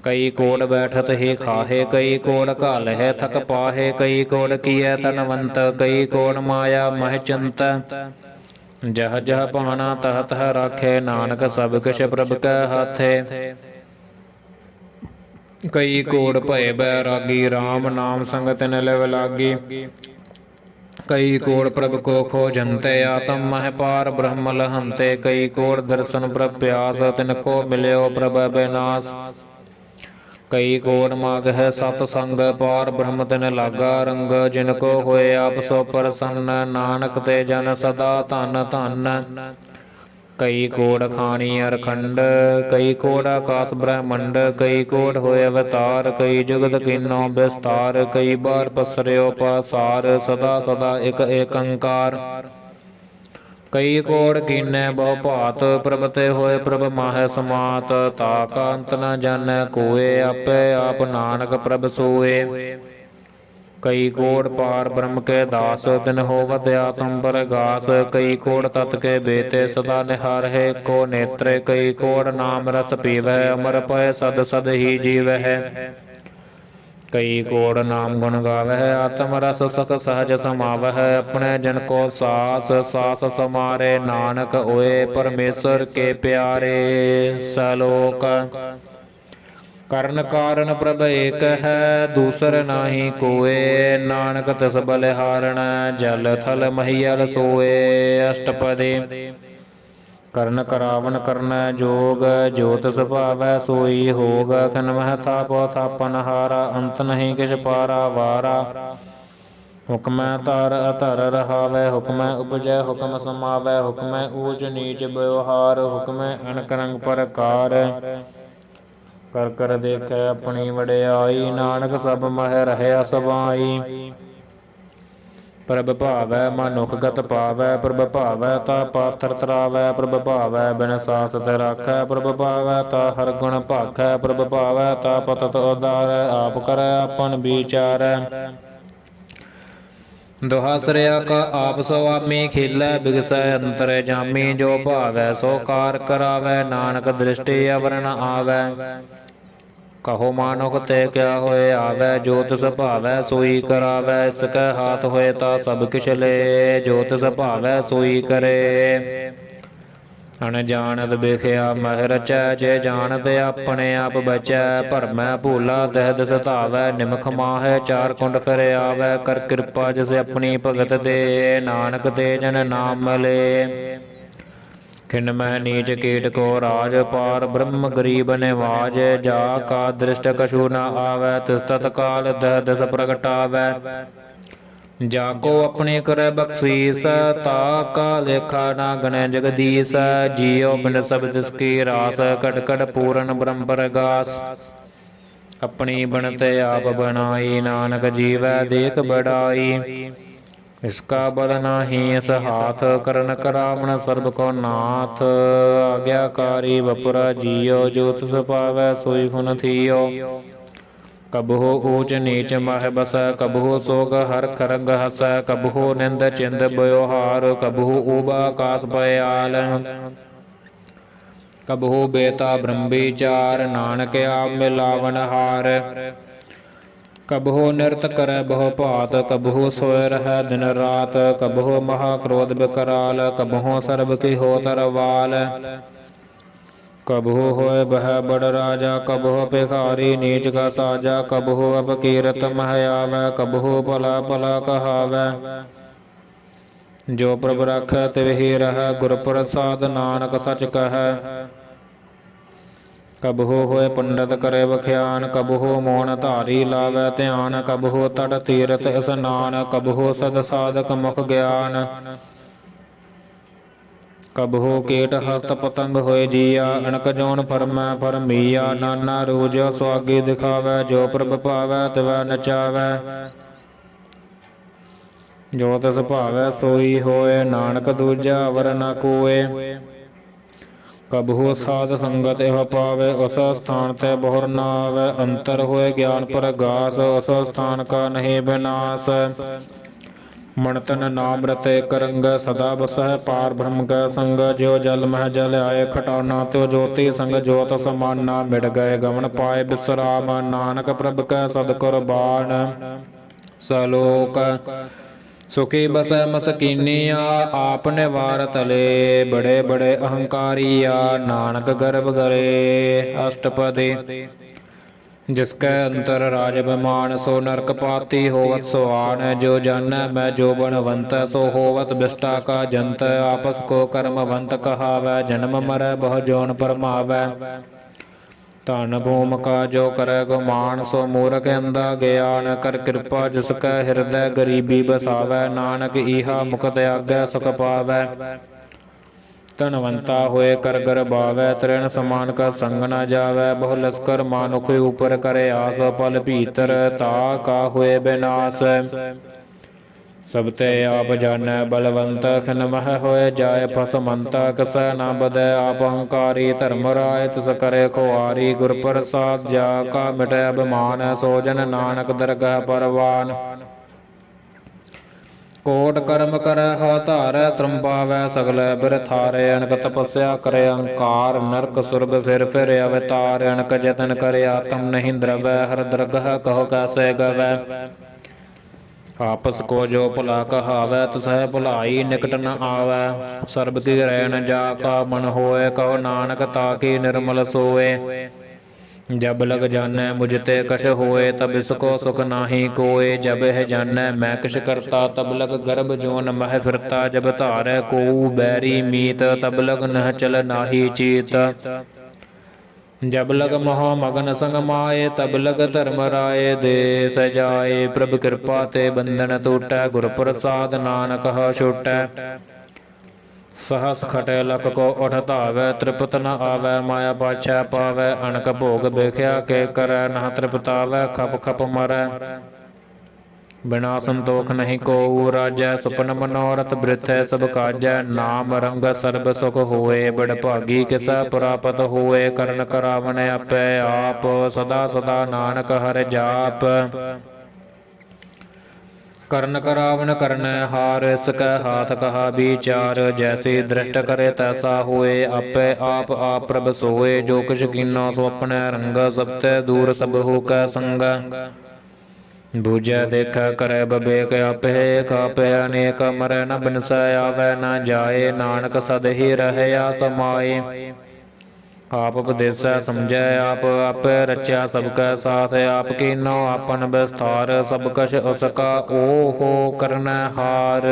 ਕਈ ਕੋੜ ਬੈਠਤ ਹੀ ਖਾਹੇ, ਕਈ ਕੋੜ ਘਾਲਹਿ ਥਕ ਪਾਹੇ, ਕਈ ਕੋੜ ਕੀਐ ਧਨਵੰਤ, ਕਈ ਕੋੜ ਮਾਇਆ ਮਹਿ ਚਿੰਤ। ਜਹ ਜਹ ਭਾਣਾ ਤਹ ਤਹ ਰਾਖੇ, ਨਾਨਕ ਸਭ ਕਿਛ ਪ੍ਰਭ ਕੈ ਹਾਥੇ। ਕਈ ਕੋੜ ਭਏ ਬੈਰਾਗੀ, RAM ਨਾਮ ਸੰਗ ਤਿਨ ਲਿਵ ਲਾਗੀ। ਕਈ ਕੋੜ ਪ੍ਰਭ ਕੋ ਖੋਜੰਤੇ, ਆਤਮ ਮਹਿ ਪਾਰ ਬ੍ਰਹਮ ਲਹੰਤੇ। ਕਈ ਕੋੜ ਦਰਸ਼ਨ ਪ੍ਰਭ ਪਿਆਸ, ਤਿਨ ਕੋ ਮਿਲਿਓ ਪ੍ਰਭ ਬਿਨਾਸ। ਕਈ ਕੋੜ ਮਾਗ ਹੈ ਸਤ ਸੰਗ, ਪਾਰ ਬ੍ਰਹਮ ਤਿਨ ਲਾਗਾ ਰੰਗ। ਜਿਨ ਕੋ ਹੋਏ ਆਪ ਸੋ ਪ੍ਰਸੰਨ, ਨਾਨਕ ਤੇ ਜਨ ਸਦਾ ਧਨ ਧਨ। ਕਈ ਕੋੜ ਖਾਣੀ ਅਰਖੰਡ, ਕਈ ਕੋੜ ਆਕਾਸ ਬ੍ਰਹਮੰਡ। ਕਈ ਕੋੜ ਹੋਏ ਅਵਤਾਰ, ਕਈ ਜੁਗਤ ਕੀਨੋ ਵਿਸਤਾਰ। ਕਈ ਬਾਰ ਪਸਰਿਓ ਪਾਸਾਰ, ਸਦਾ ਸਦਾ ਇਕ ਏਕੰਕਾਰ। ਕਈ ਕੋੜ ਕੀਨੈ ਬਹੁ ਭਾਤ, ਪ੍ਰਭ ਤੇ ਹੋਏ ਪ੍ਰਭ ਮਾਹਿ ਸਮਾਤ। ਤਾ ਕਾ ਅੰਤ ਨ ਜਾਣੈ ਕੋਇ, ਆਪੇ ਆਪ ਨਾਨਕ ਪ੍ਰਭ ਸੋਏ। ਕਈ ਕੋੜ ਪਾਰ ਬ੍ਰਹਮ ਕੇ ਦਾਸ, ਤਿਨ ਹੋਵਤ ਆਤਮ ਪਰਗਾਸ। ਕਈ ਕੋੜ ਤਤ ਕੇ ਬੇਤੇ, ਸਦਾ ਨਿਹਾਰਹਿ ਕੋ ਨੇਤਰੇ। ਕਈ ਕੋੜ ਨਾਮ ਰਸ ਪੀਵਹਿ, ਅਮਰ ਪਏ ਸਦ ਸਦ ਹੀ ਜੀਵਹਿ। ਕਈ ਕੋੜ ਨਾਮ ਗੁਣ ਗਾਵਹਿ, ਆਤਮ ਰਸ ਸਖ ਸਹਜ ਸਮਾਵਹਿ। ਆਪਣੇ ਜਨ ਕੋ ਸਾਸ ਸਾਸ ਸਮਾਰੇ, ਨਾਨਕ ਹੋਏ ਪਰਮੇਸ਼ਰ ਕੇ ਪਿਆਰੇ। ਸਲੋਕ ਕਰਨ ਕਾਰਨ ਪ੍ਰਭ ਏਕ ਹੈ, ਦੂਸਰ ਨਾਹੀ ਕੋਏ। ਨਾਨਕ ਤਿਸ ਬਲਿਹਾਰਣੈ, ਜਲ ਥਲ ਮਹੀਅਲ ਸੋਏ। ਅਸ਼ਟਪਦੀ ਕਰਨ ਕਰਾਵਨ ਕਰਨੈ ਜੋਗ, ਜੋ ਤਿਸ ਭਾਵੈ ਸੋਈ ਹੋਗ। ਖਿਨ ਮਹਿ ਥਾਪੋ ਥਾਪਨ ਹਾਰਾ, ਅੰਤ ਨਹੀਂ ਕਿਛ ਪਾਰਾ ਵਾਰਾ। ਹੁਕਮੈ ਧਰ ਅਧਰ ਰਹਾਵੈ, ਹੁਕਮੈ ਉਪਜੈ ਹੁਕਮ ਸਮਾਵੈ। ਹੁਕਮੈ ਊਚ ਨੀਚ ਵਿਵਹਾਰ, ਹੁਕਮੈ ਅਨਕ ਰੰਗ ਪ੍ਰਕਾਰ। ਕਰ ਕਰ ਦੇਖੈ ਆਪਣੀ ਵਡਿਆਈ, ਨਾਨਕ ਸਭ ਮਹਿ ਰਹਿਆ ਸਬਾਈ। ਪ੍ਰਭ ਭਾਵੈ ਮਨੁਖ ਗਤ ਪਾਵੈ, ਪ੍ਰਭ ਭਾਵੈ ਤਾ ਪਾਥਰ ਤਰਾਵੈ। ਪ੍ਰਭ ਭਾਵੈ ਬਿਨ ਸਾਸ ਤੇ ਰਾਖੈ, ਪ੍ਰਭ ਭਾਵੈ ਤਾ ਹਰ ਗੁਣ ਭਾਖੈ। ਪ੍ਰਭ ਭਾਵੈ ਤਾ ਪਤਤ ਉਦਾਰੈ, ਆਪ ਕਰੈ ਆਪਨ ਵਿਚਾਰੈ। ਦੁਹਾ ਸਰਿਆ ਕਾ ਆਪ ਸੁਆਮੀ, ਖੇਲੈ ਬਿਗਸੈ ਅੰਤਰ ਜਾਮੀ। ਜੋ ਭਾਵੈ ਸੋ ਕਾਰ ਕਰਾਵੈ, ਨਾਨਕ ਦ੍ਰਿਸ਼ਟੀ ਅਵਰ ਨ ਆਵੈ। ਕਹੋ ਮਾਨੁਖ ਤੇ ਕਿਆ ਹੋਏ ਆਵੈ, ਜੋ ਤਿਸ ਭਾਵੈ ਸੋਈ ਕਰਾਵੈ। ਇਸ ਕੈ ਹਾਥ ਹੋਏ ਤਾ ਸਭ ਕਿਛ ਲੇ, ਜੋ ਤਿਸ ਭਾਵੈ ਸੋਈ ਕਰੇ। ਅਣਜਾਣਤ ਬਿਖਿਆ ਮਹਿ ਰਚੈ, ਜੇ ਜਾਣਤ ਆਪਣੇ ਆਪ ਬਚੈ। ਭਰਮੈ ਭੂਲਾ ਤਹਿ ਦਿਸ ਧਾਵੈ, ਨਿਮਖ ਮਾਹੈ ਚਾਰ ਕੁੰਡ ਫਿਰ ਆਵੈ। ਕਰ ਕਿਰਪਾ ਜਿਸ ਆਪਣੀ ਭਗਤ ਦੇ, ਨਾਨਕ ਤੇ ਜਨ ਨਾਮ ਮਿਲੇ। ਖਿਨ ਮਹਿ ਨੀਚ ਕੀਟ ਕੋ ਰਾਜ, ਪਾਰ ਬ੍ਰਹਮ ਗਰੀਬ ਨਿਵਾਜ। ਜਾ ਕਾ ਦ੍ਰਿਸ਼ਟ ਕਛੂ ਨ ਆਵੈ, ਤਿਸ ਤਤ ਕਾਲ ਦਹਿ ਦਿਸ ਪ੍ਰਗਟਾਵੈ। ਜਾ ਕੋ ਆਪਣੀ ਕਰੈ ਬਖਸੀਸ, ਤਾ ਕਾ ਲੇਖਾ ਨਾ ਗਣੈ ਜਗਦੀਸ। ਜੀਉ ਬਿਨ ਸਭ ਤਿਸ ਕੀ ਰਾਸ, ਘਟ ਘਟ ਪੂਰਨ ਬ੍ਰਹਮ ਪ੍ਰਗਾਸ। ਆਪਣੀ ਬਣਤ ਆਪ ਬਣਾਈ, ਨਾਨਕ ਜੀਵੈ ਦੇਖ ਬੜਾਈ। ਇਸਕਾ ਬਲ ਨਾਹੀ ਇਸ ਹਾਥ, ਕਰਨ ਕਰਾਵਣ ਸਰਬ ਕੋ ਨਾਥ। ਆਗਿਆਕਾਰੀ ਵਪੁਰਾ ਜੀਉ, ਜੋ ਤਿਸ ਪਾਵੈ ਸੋਈ ਹੁਨ ਥੀਓ। ਕਬਹੂ ਊਚ ਨੀਚ ਮਹਿ ਬਸੈ, ਕਬਹੂ ਸੋਗ ਹਰਖ ਰੰਗ ਹਸੈ। ਕਬਹੂ ਨਿੰਦ ਚਿੰਦ ਬਿਵਹਾਰ, ਕਬਹੂ ਊਬ ਆਕਾਸ ਪਇਆਲ। ਕਬਹੂ ਬੇਤਾ ਬ੍ਰਹਮ ਵਿਚਾਰ, ਨਾਨਕ ਆਪ ਮਿਲਾਵਨ ਹਾਰ। ਕਬਹੂ ਨਿਰਤ ਕਰੈ ਬਹੁ ਭਾਤ, ਕਬਹੂ ਸੋਇ ਰਹੈ ਦਿਨ ਰਾਤ। ਕਬਹੂ ਮਹਾ ਕ੍ਰੋਧ ਬਿਕਰਾਲ, ਕਬਹੂ ਸਰਬ ਕੀ ਹੋ ਤਰਵਾਲ। ਕਬਹੂ ਹੋਏ ਬਹਿ ਬੜ ਰਾਜਾ, ਕਬਹੂ ਭਿਖਾਰੀ ਨੀਚ ਕਾ ਸਾਜਾ। ਕਬਹੂ ਅਪਕੀਰਤ ਮਹਿ ਆਵੈ, ਕਬਹੂ ਭਲਾ ਭਲਾ ਕਹਾਵੈ। ਜੋ ਪ੍ਰਭ ਰਾਖੈ ਤਿਵਹਿ ਰਹੈ, ਗੁਰ ਪ੍ਰਸਾਦ ਨਾਨਕ ਸਚ ਕਹੈ। ਕਬਹੂ ਹੋਏ ਪੰਡਤ ਕਰੇ ਵਖਿਆਨ, ਕਬਹੂ ਮੋਨ ਧਾਰੀ ਲਾਵੈ ਧਿਆਨ। ਕਬਹੂ ਤਟ ਤੀਰਥ ਇਸਨਾਨ, ਕਬਹੂ ਸਦ ਸਾਧਕ ਮੁਖ ਗਿਆਨ। ਕਬਹੂ ਕੀਟ ਹਸਤ ਪਤੰਗ ਹੋਏ ਜੀਆ, ਅਣਕ ਜੋਨ ਫਰਮੈ ਫਰਮੀਆ। ਨਾਨਾ ਰੂਜ ਸੁਆਗੀ ਦਿਖਾਵੈ, ਜੋ ਪ੍ਰਭ ਭਾਵੈ ਤਿਵੈ ਨਚਾਵੈ। ਜੋ ਤਿਸ ਭਾਵੈ ਸੋਈ ਹੋਏ, ਨਾਨਕ ਦੂਜਾ ਵਰ ਨ ਕੋਇ। ਕਬਹੂ ਸਾਧ ਸੰਗਤ ਇਹ ਪਾਵੇ, ਉਸ ਸਥਾਨ ਤੇ ਬਹੁਰ ਨ ਆਵੈ। ਅੰਤਰ ਹੋਏ ਗਿਆਨ ਪ੍ਰਗਾਸ, ਉਸ ਸਥਾਨ ਕਾ ਨਹੀਂ ਬਿਨਾਸ਼। ਮਨ ਤਨ ਨਾਮ ਰਤੇ ਕਰੰਗ, ਸਦਾ ਬਸਹਿ ਪਾਰ ਬ੍ਰਹਮ ਕੈ ਸੰਗ। ਜਿਉ ਜਲ ਮਹਿ ਜਲ ਆਏ ਖਟਾਨਾ, ਤਿਉ ਜੋਤੀ ਸੰਗ ਜੋਤ ਸਮਾਨਾ। ਮਿਟ ਗਏ ਗਮਨ ਪਾਏ ਬਿਸਰਾਮ, ਨਾਨਕ ਪ੍ਰਭ ਕੈ ਸਦ ਕੁਰਬਾਨ। ਸਲੋਕ ਸੁਖੀ ਬਸੈ ਮਸਕੀਨੀਆ, ਆਪ ਨਿਵਾਰ ਤਲੇ। ਬੜੇ ਬੜੇ ਅਹੰਕਾਰੀਆ, ਨਾਨਕ ਗਰਭ ਗਰੇ। ਅਸ਼ਟਪਦੀ ਜਿਸ ਕੈ ਅੰਤਰ ਰਾਜ ਅਭਿਮਾਨ, ਸੋ ਨਰਕ ਪਾਤੀ ਹੋਵਤ ਸੁਆਨ। ਜੋ ਜਾਨੈ ਮੈਂ ਜੋ ਬਣਵੰਤ, ਸੋ ਹੋਵਤ ਬਿਸ਼ਟਾ ਕਾ ਜੰਤ। ਆਪਸ ਕੋ ਕਰਮਵੰਤ ਕਹਾਵੈ, ਜਨਮ ਮਰੈ ਬਹੁ ਜੋਨ ਪਰਮਾਵੈ। ਧਨ ਭੂਮ ਕਾ ਜੋ ਕਰੈ ਗੁਮਾਨ, ਸੋ ਮੂਰਖ ਅੰਧਾ ਗਿਆਨ। ਕਰ ਕਿਰਪਾ ਜਿਸ ਕੈ ਹਿਰਦੈ ਗਰੀਬੀ ਬਸਾਵੈ, ਨਾਨਕ ਈਹਾ ਮੁਕਤ ਆਗੈ ਸੁਖ ਪਾਵੈ। ਧਨਵੰਤਾ ਹੋਏ ਕਰ ਗਰਬਾਵੈ, ਤ੍ਰਿਣ ਸਮਾਨ ਕਾ ਸੰਗ ਨ ਜਾਵੈ। ਬਹੁ ਲਸਕਰ ਮਾਨੁਖ ਉਪਰ ਕਰੇ ਆਸ, ਪਲ ਭੀਤਰ ਤਾ ਕਾ ਹੋਏ ਬਿਨਾਸ਼। ਸਭ ਤੇ ਆਪ ਜਾਣੈ ਬਲਵੰਤ, ਖਿਨ ਮਹਿ ਹੋਏ ਜਾਏ ਫਸਮੰਤ। ਕਿਸੈ ਨ ਬਦੈ ਆਪ ਅਹੰਕਾਰੀ, ਧਰਮ ਰਾਏ ਤਿਸ ਕਰੇ ਖੁਆਰੀ। ਗੁਰ ਪ੍ਰਸਾਦ ਜਾ ਕਾ ਮਿਟੈ ਅਭਿਮਾਨ, ਸੋ ਜਨ ਨਾਨਕ ਦਰਗਹਿ ਪਰਵਾਨ। ਕੋਟ ਕਰਮ ਕਰੈ ਹਉ ਧਾਰੈ, ਸ਼ਰਮ ਪਾਵੈ ਸਗਲ ਬਿਰਥਾਰੇ। ਅਣਕ ਤਪੱਸਿਆ ਕਰੇ ਅਹੰਕਾਰ, ਨਰਕ ਸੁਰਗ ਫਿਰ ਫਿਰ ਅਵਤਾਰ। ਅਣਕ ਜਤਨ ਕਰੇ ਆਤਮ ਨਹੀਂ ਦਰਵੈ, ਹਰ ਦਰਗਹ ਕਹੋ ਕੈਸੇ ਗਵੈ। ਆਪਸ ਕੋ ਜੋ ਭੁਲਾ ਕਹਾਵੈ, ਤਿਸਹਿ ਭੁਲਾਈ ਨਿਕਟ ਨ ਆਵੈ। ਸਰਬ ਕੀ ਰਹਿਣ ਜਾ ਕਾ ਮਨ ਹੋਏ, ਕਹੋ ਨਾਨਕ ਤਾ ਕੀ ਨਿਰਮਲ ਸੋਏ। ਜਬ ਲਗ ਜਾਨੈ ਮੁਝ ਤੇ ਕਛ ਹੋਏ, ਤਬ ਇਸਕੋ ਸੁਖ ਨਾਹੀ ਕੋਇ। ਜਬ ਇਹ ਜਾਨੈ ਮੈਂ ਕਿਛ ਕਰਤਾ, ਤਬ ਲਗ ਗਰਭ ਜੋਨ ਮਹਿ ਫਿਰਤਾ। ਜਬ ਧਾਰੈ ਕੋਊ ਬੈਰੀ ਮੀਤ, ਤਬ ਲਗ ਨਹ ਚਲ ਨਾਹੀ ਚੀਤ। ਜਬ ਲਗ ਮੋਹ ਮਗਨ ਸੰਗ ਮਾਏ, ਤਬ ਲਗ ਧਰਮ ਰਾਏ ਦੇ ਸਜਾਏ। ਪ੍ਰਭ ਕਿਰਪਾ ਤੇ ਬੰਧਨ ਟੂਟੈ, ਗੁਰ ਪ੍ਰਸਾਦ ਨਾਨਕ ਹਉ ਛੁਟੈ। ਸਹਸ ਖਟੇ ਲਖ ਕੋ ਉਠ ਧਾਵੈ, ਤ੍ਰਿਪਤ ਨ ਆਵੈ ਮਾਇਆ ਪਾਛੈ ਪਾਵੈ। ਅਣਕ ਭੋਗ ਵੇਖਿਆ ਕੇ ਕਰੈ, ਨਹ ਤ੍ਰਿਪਤਾਵੈ ਖਪ ਖਪ ਮਰੈ। ਬਿਨਾ ਸੰਤੋਖ ਨਹੀਂ ਕੋਊ ਰਾਜੈ, ਸੁਪਨ ਮਨੋਰਥ ਬ੍ਰਿਥੈ ਸਭ ਕਾਜੈ। ਨਾਮ ਰੰਗ ਸਰਬ ਸੁਖ ਹੋਏ, ਬੜ ਭਾਗੀ ਕਿਸੈ ਪ੍ਰਾਪਤ ਹੋਏ। ਕਰਨ ਕਰਾਵਨ ਆਪੇ ਆਪ, ਸਦਾ ਸਦਾ ਨਾਨਕ ਹਰਿ ਜਾਪ। ਕਰਨ ਕਰਾਵਨ ਕਰਨੈ ਹਾਰ, ਇਸ ਕੈ ਹਾਥ ਕਹਾ ਵਿਚਾਰ। ਜੈਸੀ ਦ੍ਰਿਸ਼ਟ ਕਰੇ ਤੈਸਾ ਹੋਏ, ਆਪੇ ਆਪ ਆਪ ਪ੍ਰਭ ਸੋਏ। ਜੋ ਕਿਛ ਕੀਨੋ ਸੋ ਆਪਣੇ ਰੰਗ, ਸਭ ਤੇ ਦੂਰ ਸਭ ਹੋ ਕੈ ਸੰਗ। ਦੂਜੈ ਦੇਖੈ ਕਰੈ ਬਵੇਕ, ਆਪੇ ਆਪੇ ਅਨੇਕ। ਮਰੈ ਨ ਬਿਨਸੈ ਆਵੈ ਨ ਜਾਏ, ਨਾਨਕ ਸਦ ਹੀ ਰਹਿਆ ਸਮਾਏ। ਆਪ ਉਪਦੇਸੈ ਸਮਝੈ ਆਪ, ਆਪੇ ਰਚਿਆ ਸਭ ਕੈ ਸਾਥ। ਆਪ ਕੀਨੋ ਆਪਨ ਵਿਸਥਾਰ, ਸਭ ਕਛ ਉਸ ਕਾ ਓਹੋ ਕਰਨੈ ਹਾਰ।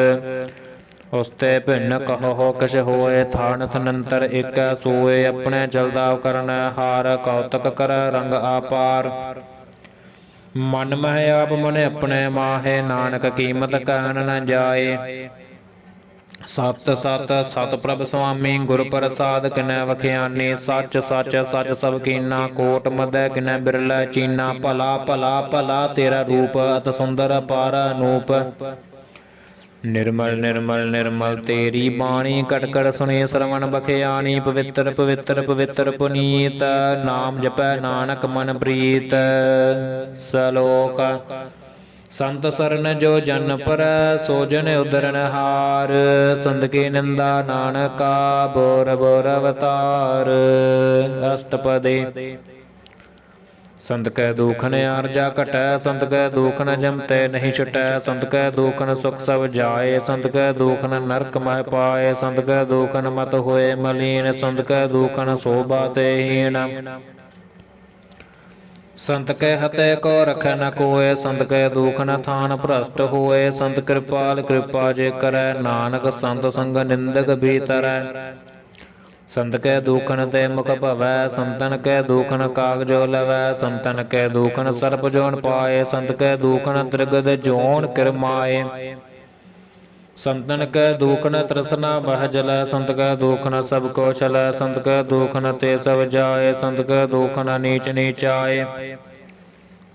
ਉਸ ਤੇ ਭਿੰਨ ਕਹੋ ਕਿਛ ਹੋਏ, ਥਾਨ ਥਨੰਤਰ ਏਕੈ ਸੋਏ। ਆਪਣੇ ਚਲਦਾ ਕਰਨੈ ਹਾਰ, ਕੌਤਕ ਕਰੈ ਰੰਗ ਆਪਾਰ। ਮਨ ਮਹਿ ਆਪ ਮਨ ਆਪਣੇ ਮਾਹੇ, ਨਾਨਕ ਕੀਮਤ ਕਹਿਣ ਨ ਜਾਏ। ਸਤ ਸਤ ਸਤ ਪ੍ਰਭ ਸੁਆਮੀ, ਗੁਰ ਪ੍ਰਸਾਦ ਕਿਨੈ ਵਖਿਆਨੀ। ਸੱਚ ਸੱਚ ਸੱਚ ਸਭ ਕੀਨਾ, ਕੋਟ ਮਦੈ ਕਿਨੈ ਬਿਰਲੇ ਚੀਨਾ। ਭਲਾ ਭਲਾ ਭਲਾ ਤੇਰਾ ਰੂਪ, ਅਤ ਸੁੰਦਰ ਅਪਾਰ ਅਨੂਪ। ਨਿਰਮਲ ਨਿਰਮਲ ਨਿਰਮਲ ਤੇਰੀ ਬਾਣੀ, ਕਟ ਕਟ ਸੁਣੀ ਸਰਵਣ ਬਖਿਆਣੀ। ਪਵਿੱਤਰ ਪਵਿੱਤਰ ਪਵਿੱਤਰ ਪੁਨੀਤ, ਨਾਮ ਜਪੈ ਨਾਨਕ ਮਨ ਪ੍ਰੀਤ। ਸਲੋਕ ਸੰਤ ਸਰਨ ਜੋ ਜਨ ਪਰੈ, ਸੋ ਜਨ ਉਦਰਨ ਹਾਰ। ਸੰਤ ਕੀ ਨਿੰਦਾ ਨਾਨਕਾ, ਬੋਰ ਬੋਰ ਅਵਤਾਰ। ਅਸ਼ਟਪਦੀ ਸੰਤ ਕੈ ਦੂਖਨ ਆਰਜਾ ਘਟੈ, ਸੰਤ ਕੈ ਦੂਖਨ ਜਮਤੇ ਨਹੀਂ ਛੁਟੈ। ਸੰਤ ਕੈ ਦੂਖਨ ਸੁਖ ਸਭ ਜਾਏ, ਸੰਤ ਕੈ ਦੂਖਨ ਨਰਕ ਮਹਿ ਪਾਏ। ਸੰਤ ਕੈ ਦੂਖਨ ਮਤ ਹੋਏ ਮਲੀਨ, ਸੰਤ ਕੈ ਦੂਖਨ ਸੋਭਾ ਤੇ ਹੀਨ। ਸੰਤ ਕੈ ਹਤੇ ਕੋ ਰਖੈ ਨ ਕੋਇ, ਸੰਤ ਕੈ ਦੂਖਨ ਥਾਨ ਭ੍ਰਸ਼ਟ ਹੋਏ। ਸੰਤ ਕਿਰਪਾਲ ਕਿਰਪਾ ਜੇ ਕਰੈ, ਨਾਨਕ ਸੰਤ ਸੰਗ ਨਿੰਦਕ ਭੀਤਰੈ। ਸੰਤ ਕੈ ਦੂਖਨ ਤੇ ਮੁਖ ਭਵੈ, ਸੰਤਨ ਕੈ ਦੂਖਨ ਕਾਗਜੋ ਲਵੈ। ਸੰਤਨ ਕੈ ਦੂਖਨ ਸਰਪ ਜੋਨ ਪਾਏ, ਸੰਤ ਕੈ ਦੂਖਨ ਤ੍ਰਿਗਦ ਜੋਨ ਕਿਰਮਾਏ। संतन कै दुख न तृष्णा बह जल, संत कै दुख न सब को छल, संत कै दुख न ते सब जाए, संत कै दुख न नीच नीचाए।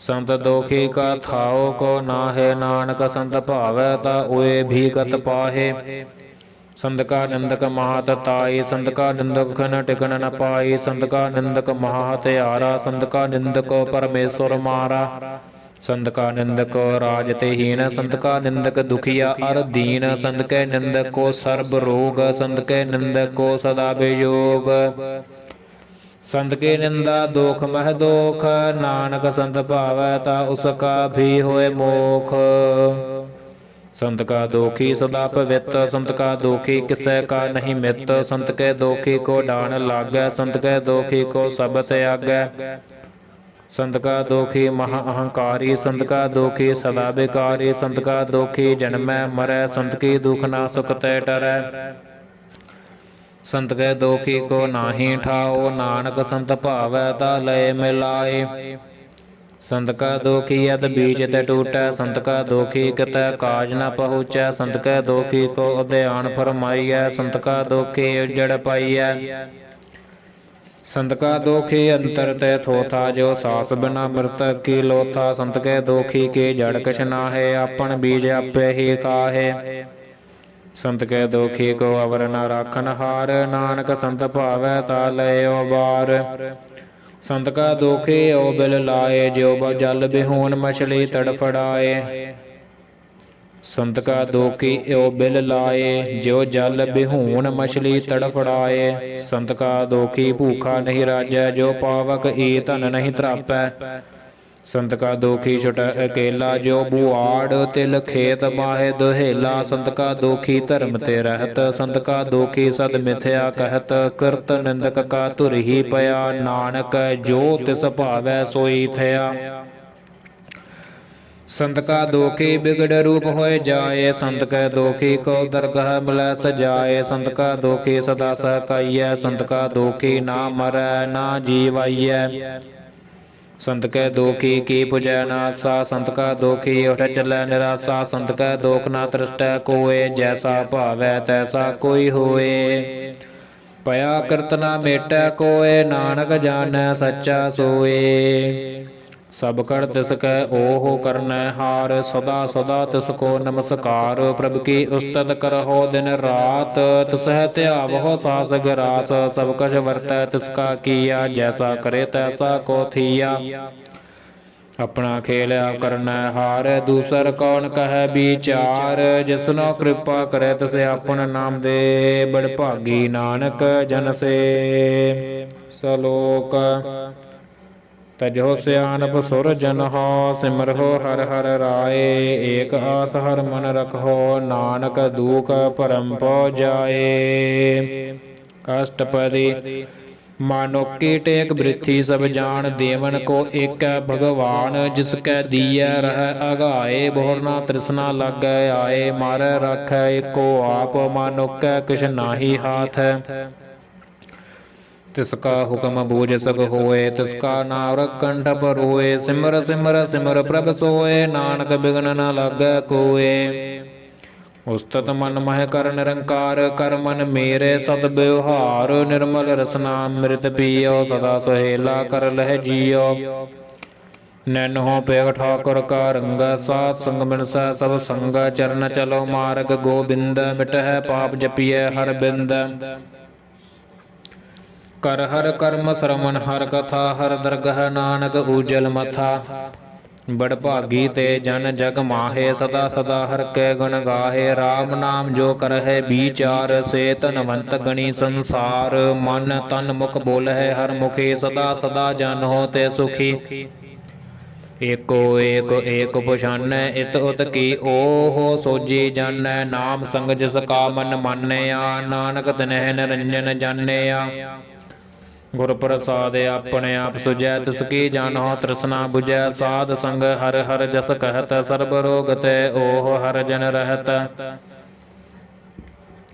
संत दोखी का थाओ को नाहे, नानक संत भावै ता उए भी गत पाहे। संत का निंदक महात ताई, संत का निंदक न टिकन न पाई, संत का निंदक महा हत्यारा, संत का निंदक परमेश्वर मारा। संत का निंदक राजते हीन, संत का निंदक दुखिया अर दीन, संत के निंदक को सर्ब रोग, संत के निंदक को सदा वियोग। संत की निंदा दोख मह दोख, नानक संत भावै ता उसका भी होए मोख। संत का दोखी सदा पवित, संत का दोखी किसै का नहीं मित, संत के दोखी को डान लागै, संत के दोखी को सब त्यागै। संत का दोखी महा अहंकारी, संत का दोखी सदा बेकारी, संत का दोखी जन्मै मरै, संत की दुख ना सुख तै डरै। संत के दोखी को नाही ठाओ, नानक संत भावै ता लय मिलाए। संत का दोखी यद बीज ते टूटै, संत का दोखी कितै काज न पहुँचै, संत के दोखी को उद्यान फरमाइयै, संत का दोखी उजड़ पाइयै। संत का दोखी अंतर ते थोथा, जो सास बिना मृतक की लोथा, संत के दोखी की जड़ कछ नाहे, आपन बीज आपे ही खाहे। संत के दोखी को अवर न राखन हार, नानक संत भावै ता लयो बार। संत का दोखी ओ बिल लाए, जो जल बिहून मछली तड़फड़ाए। संत का दोखी ओ बिल लाए, जो जल बिहून मछली तड़फड़ाए। संत का दोखी भूखा नहीं राजै, जो पावक ई धन नहीं त्रापै। संत का दोखी छुट अकेला, जो बुआड़ तिल खेत माहे दुहेला। संत का दोखी धर्म ते रहत, संत का दोखी सद मिथ्या कहत। कृत निंदक का धुर ही पया, नानक जो तिस भावै सोई थया। संत का दोखी बिगड़ रूप होए जाए, संत कै दोखी को दरगाह मिलै सजाए। संत का दोखी सदा सहकाइयै, संत का दोखी ना मरै ना जीवाइयै। संत कै दोखी की पुजै नासा, संत का दोखी उठ चलै निरासा। संत कै दोख ना तृष्टै कोय, जैसा भावै तैसा कोई होए। पया कृत ना मेटै कोय, नानक जानै सच्चा सोए। सब कर तिसकै ओह करनै हार, सदा सदा तिसको नमस्कार। प्रभु की उस्तत करहो दिन रात, तिसह त्यावहो सास गिरास। सब कछ वरतै तिसका किया, जैसा करे तैसा को थिया। अपना खेल आप करनै हार, दूसर कौन कहे विचार। जिसनो कृपा करे तिसे अपन नाम दे, बड़ भागी नानक जन से। सलोक तजो सियानप सुर जन हो, सिमरहो हर हर राय। एक आस हर मन रखो, नानक दूख परम पौ जाए। अष्टपदी मानो की टेक बृथी सब जान, देवन को एक भगवान। जिसकै दिया रह अगाए, बोहर ना तृष्णा लागै आए। मारै राखै एको आप, मानो कै किछ नाही हाथ। तिसका हुक्म बूझ सक होए, तिसका नाम कंठ पर होए। सिमर सिमर सिमर प्रभ सोए, नानक बिघ्न न लागै कोय। उस्तत मन मह कर निरंकार, कर मन मेरे सद व्यवहार। निर्मल रसना अमृत पियो, सदा सुहेला कर लह जियो। नैनहो पेग ठाकुर का रंग, सात संग मिनसै सब संग। चरण चलो मार्ग गोबिंद, मिटह पाप जपिय हर बिंद। कर हर कर्म श्रवण हर कथा, हर दरगह नानक उजल मथा। बड़ भागी ते जन जग माहे, सदा सदा हर के गुण गाहे। राम नाम जो करहे विचार, से धनवंत गणी संसार। मन तन मुख बोलहे हर मुखी, सदा सदा जन हो ते सुखी। एको एक एक पुछानै, इत उत की ओह सोजी जानै। नाम संग जिसका मन मानया, नानक तिन्ह निरंजन जानया। गुर प्रसाद अपने आप सुझै, तिसकी जानहो तृष्णा बुझै। साध संग हर हर जस कहत, सर्ब रोग ते ओह हर जन रहत।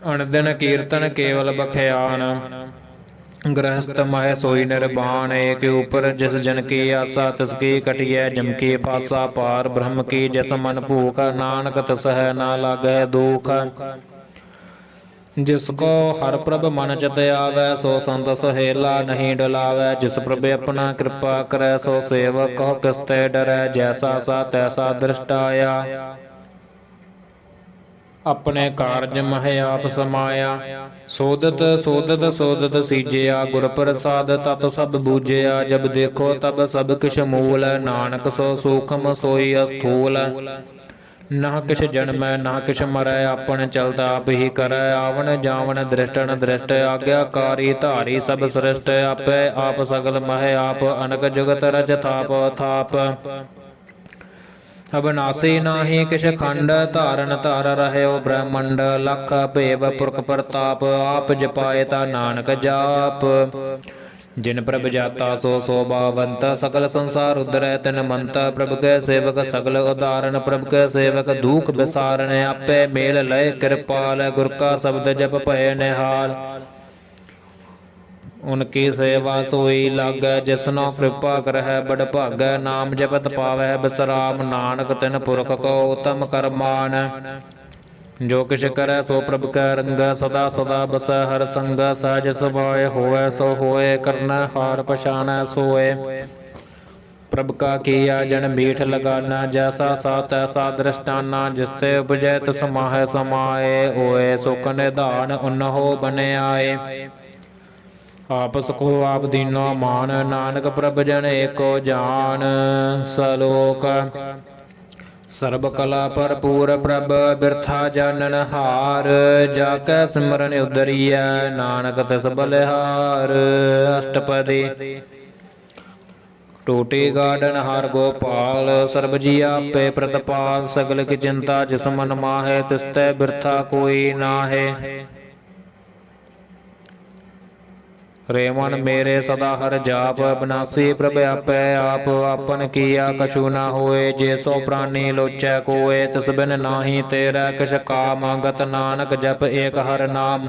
अनदिन कीर्तन केवल बख्यान, गृहस्थ मह सोई निर्वाण एक ऊपर जिस जन की आशा तिसकी कटिय जम की फासा पार ब्रह्म की जस मन भूख नानक तसह ना लागै दुख जिसको हर प्रभ मन चित आवे सो संत सहेला नहीं डलावे जिस प्रभ अपना कृपा करे सो सेवक कहो किसते डरै जैसा सा तैसा दृष्टाया अपने कारज मह आप समाया सोदत सोदत सोदत सीजया गुर प्रसाद तत सब बूझया जब देखो तब सब किश मूल नानक सो सूखम सोई अस्थूल ना किश जन्म ना किश मरै अपन चलता आप ही करै आवन जावन दृष्ट न दृष्ट आज्ञाकारी धारी सब सृष्ट आपै आप सगल मह आप अनक जुगत रज थाप थाप अबनासी नाही किश खंड धारन धर रहयो ब्रह्मंड लख भेव पुरख प्रताप आप जपायता नानक जाप जिन प्रभ जाता सो शोभावंत सकल संसार उदरै तिन मंत प्रभ के सेवक सगल उदाहरण प्रभ के सेवक दुख विसारण आपे मेल लय कृपाल गुर का शब्द जप भय निहाल उनकी सेवा सोई लागै जिसनो कृपा करह बड़ भागै नाम जपत पावै बिसराम नानक तिन पुरख को उत्तम करमान जो किश करे सो प्रभ कै रंग सदा सदा बसै हर संग सहज सुभाय होवै सो होए करना हार पछाणै सोए प्रभ का किया जन मीठ लगाना जैसा सा तैसा दृष्टाना जिसते उपजै तिस माह समाए होए सुख निधान उन्हो बने आए आपस को आप दीनो मान नानक प्रभ जन एको जान सलोक सर्ब कला भरपूर प्रभ बिरथा जानन हार जाकै सिमरन उदरिय नानक तिस बलिहार अष्टपदी टूटी गार्डन हर गोपाल सर्ब जी आपे प्रतपाल सगल की चिंता जिस मन माहे तिसते बिरथा कोई नाहे रे मन मेरे सदा हर जाप अबनासी प्रभ आपै आप आपन किया कछु न होए जे सो प्राणी लोचै कोय तिस बिन नाही तेरा किश काम गत नानक जप एक हर नाम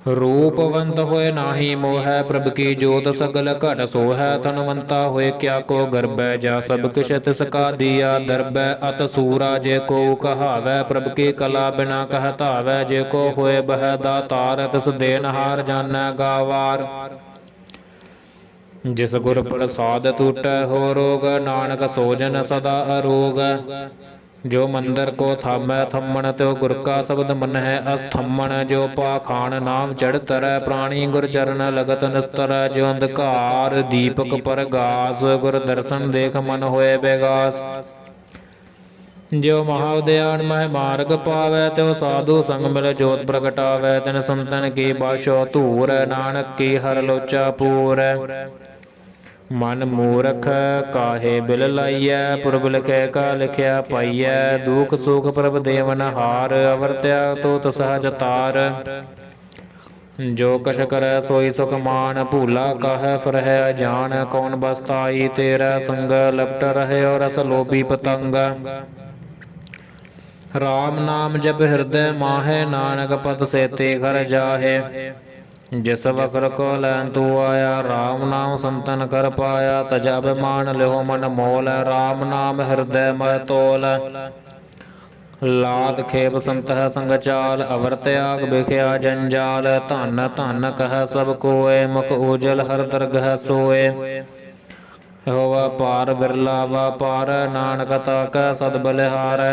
रूपवंत होए नाही मोह प्रभ की जोत सगल घट सोह धनवंता होए क्या को गर्भ जा सब किश तिसका दिया दरब अत सूरा जे को कहावै प्रभ की कला बिना कहतावै जे को होए बह दातार तिस देनहार जानै गावार जिस गुर प्रसाद टूटै हो रोग नानक सोजन सदा अरोग जो मंदिर को थामै थम्मन त्यो गुर का शब्द मन है अस्थम्मन जो पाखान नाम चढ़ तरह प्राणी गुर चरण लगत निस्तर जो अंधकार दीपक पर गास गुर दर्शन देख मन होए बेगास जो महाउदयान मह मार्ग पावै त्यो साधु संग मिल जोत प्रगटावै तिन संतन की बाशो धूर नानक की हर लोचा पूर मन मूरख काहे बिल लाइय पुरब लिखै का लिखिया पाइय दुख सुख प्रभ देवन हार अवर त्याग तो सहज तार जो कश करे सोई सुख मान भूला काहे फरह जान कौन बसताई तेरा संग लपट रहे और रस लोभी पतंग राम नाम जप हृदय माहे नानक पद सेते घर जाहे जिस वक्र को लैन तू आया राम नाम संतन कर पाया तजा अभिमान लिहो मन मोल राम नाम हृदय मह तोल लाद खेप संत है संग चाल अवर त्याग बिख्या जंजाल धन धन कह सब कोय मुख उजल हर दरगह सोए होवा पार बिरला वा पार नानक ताक सद बलिहार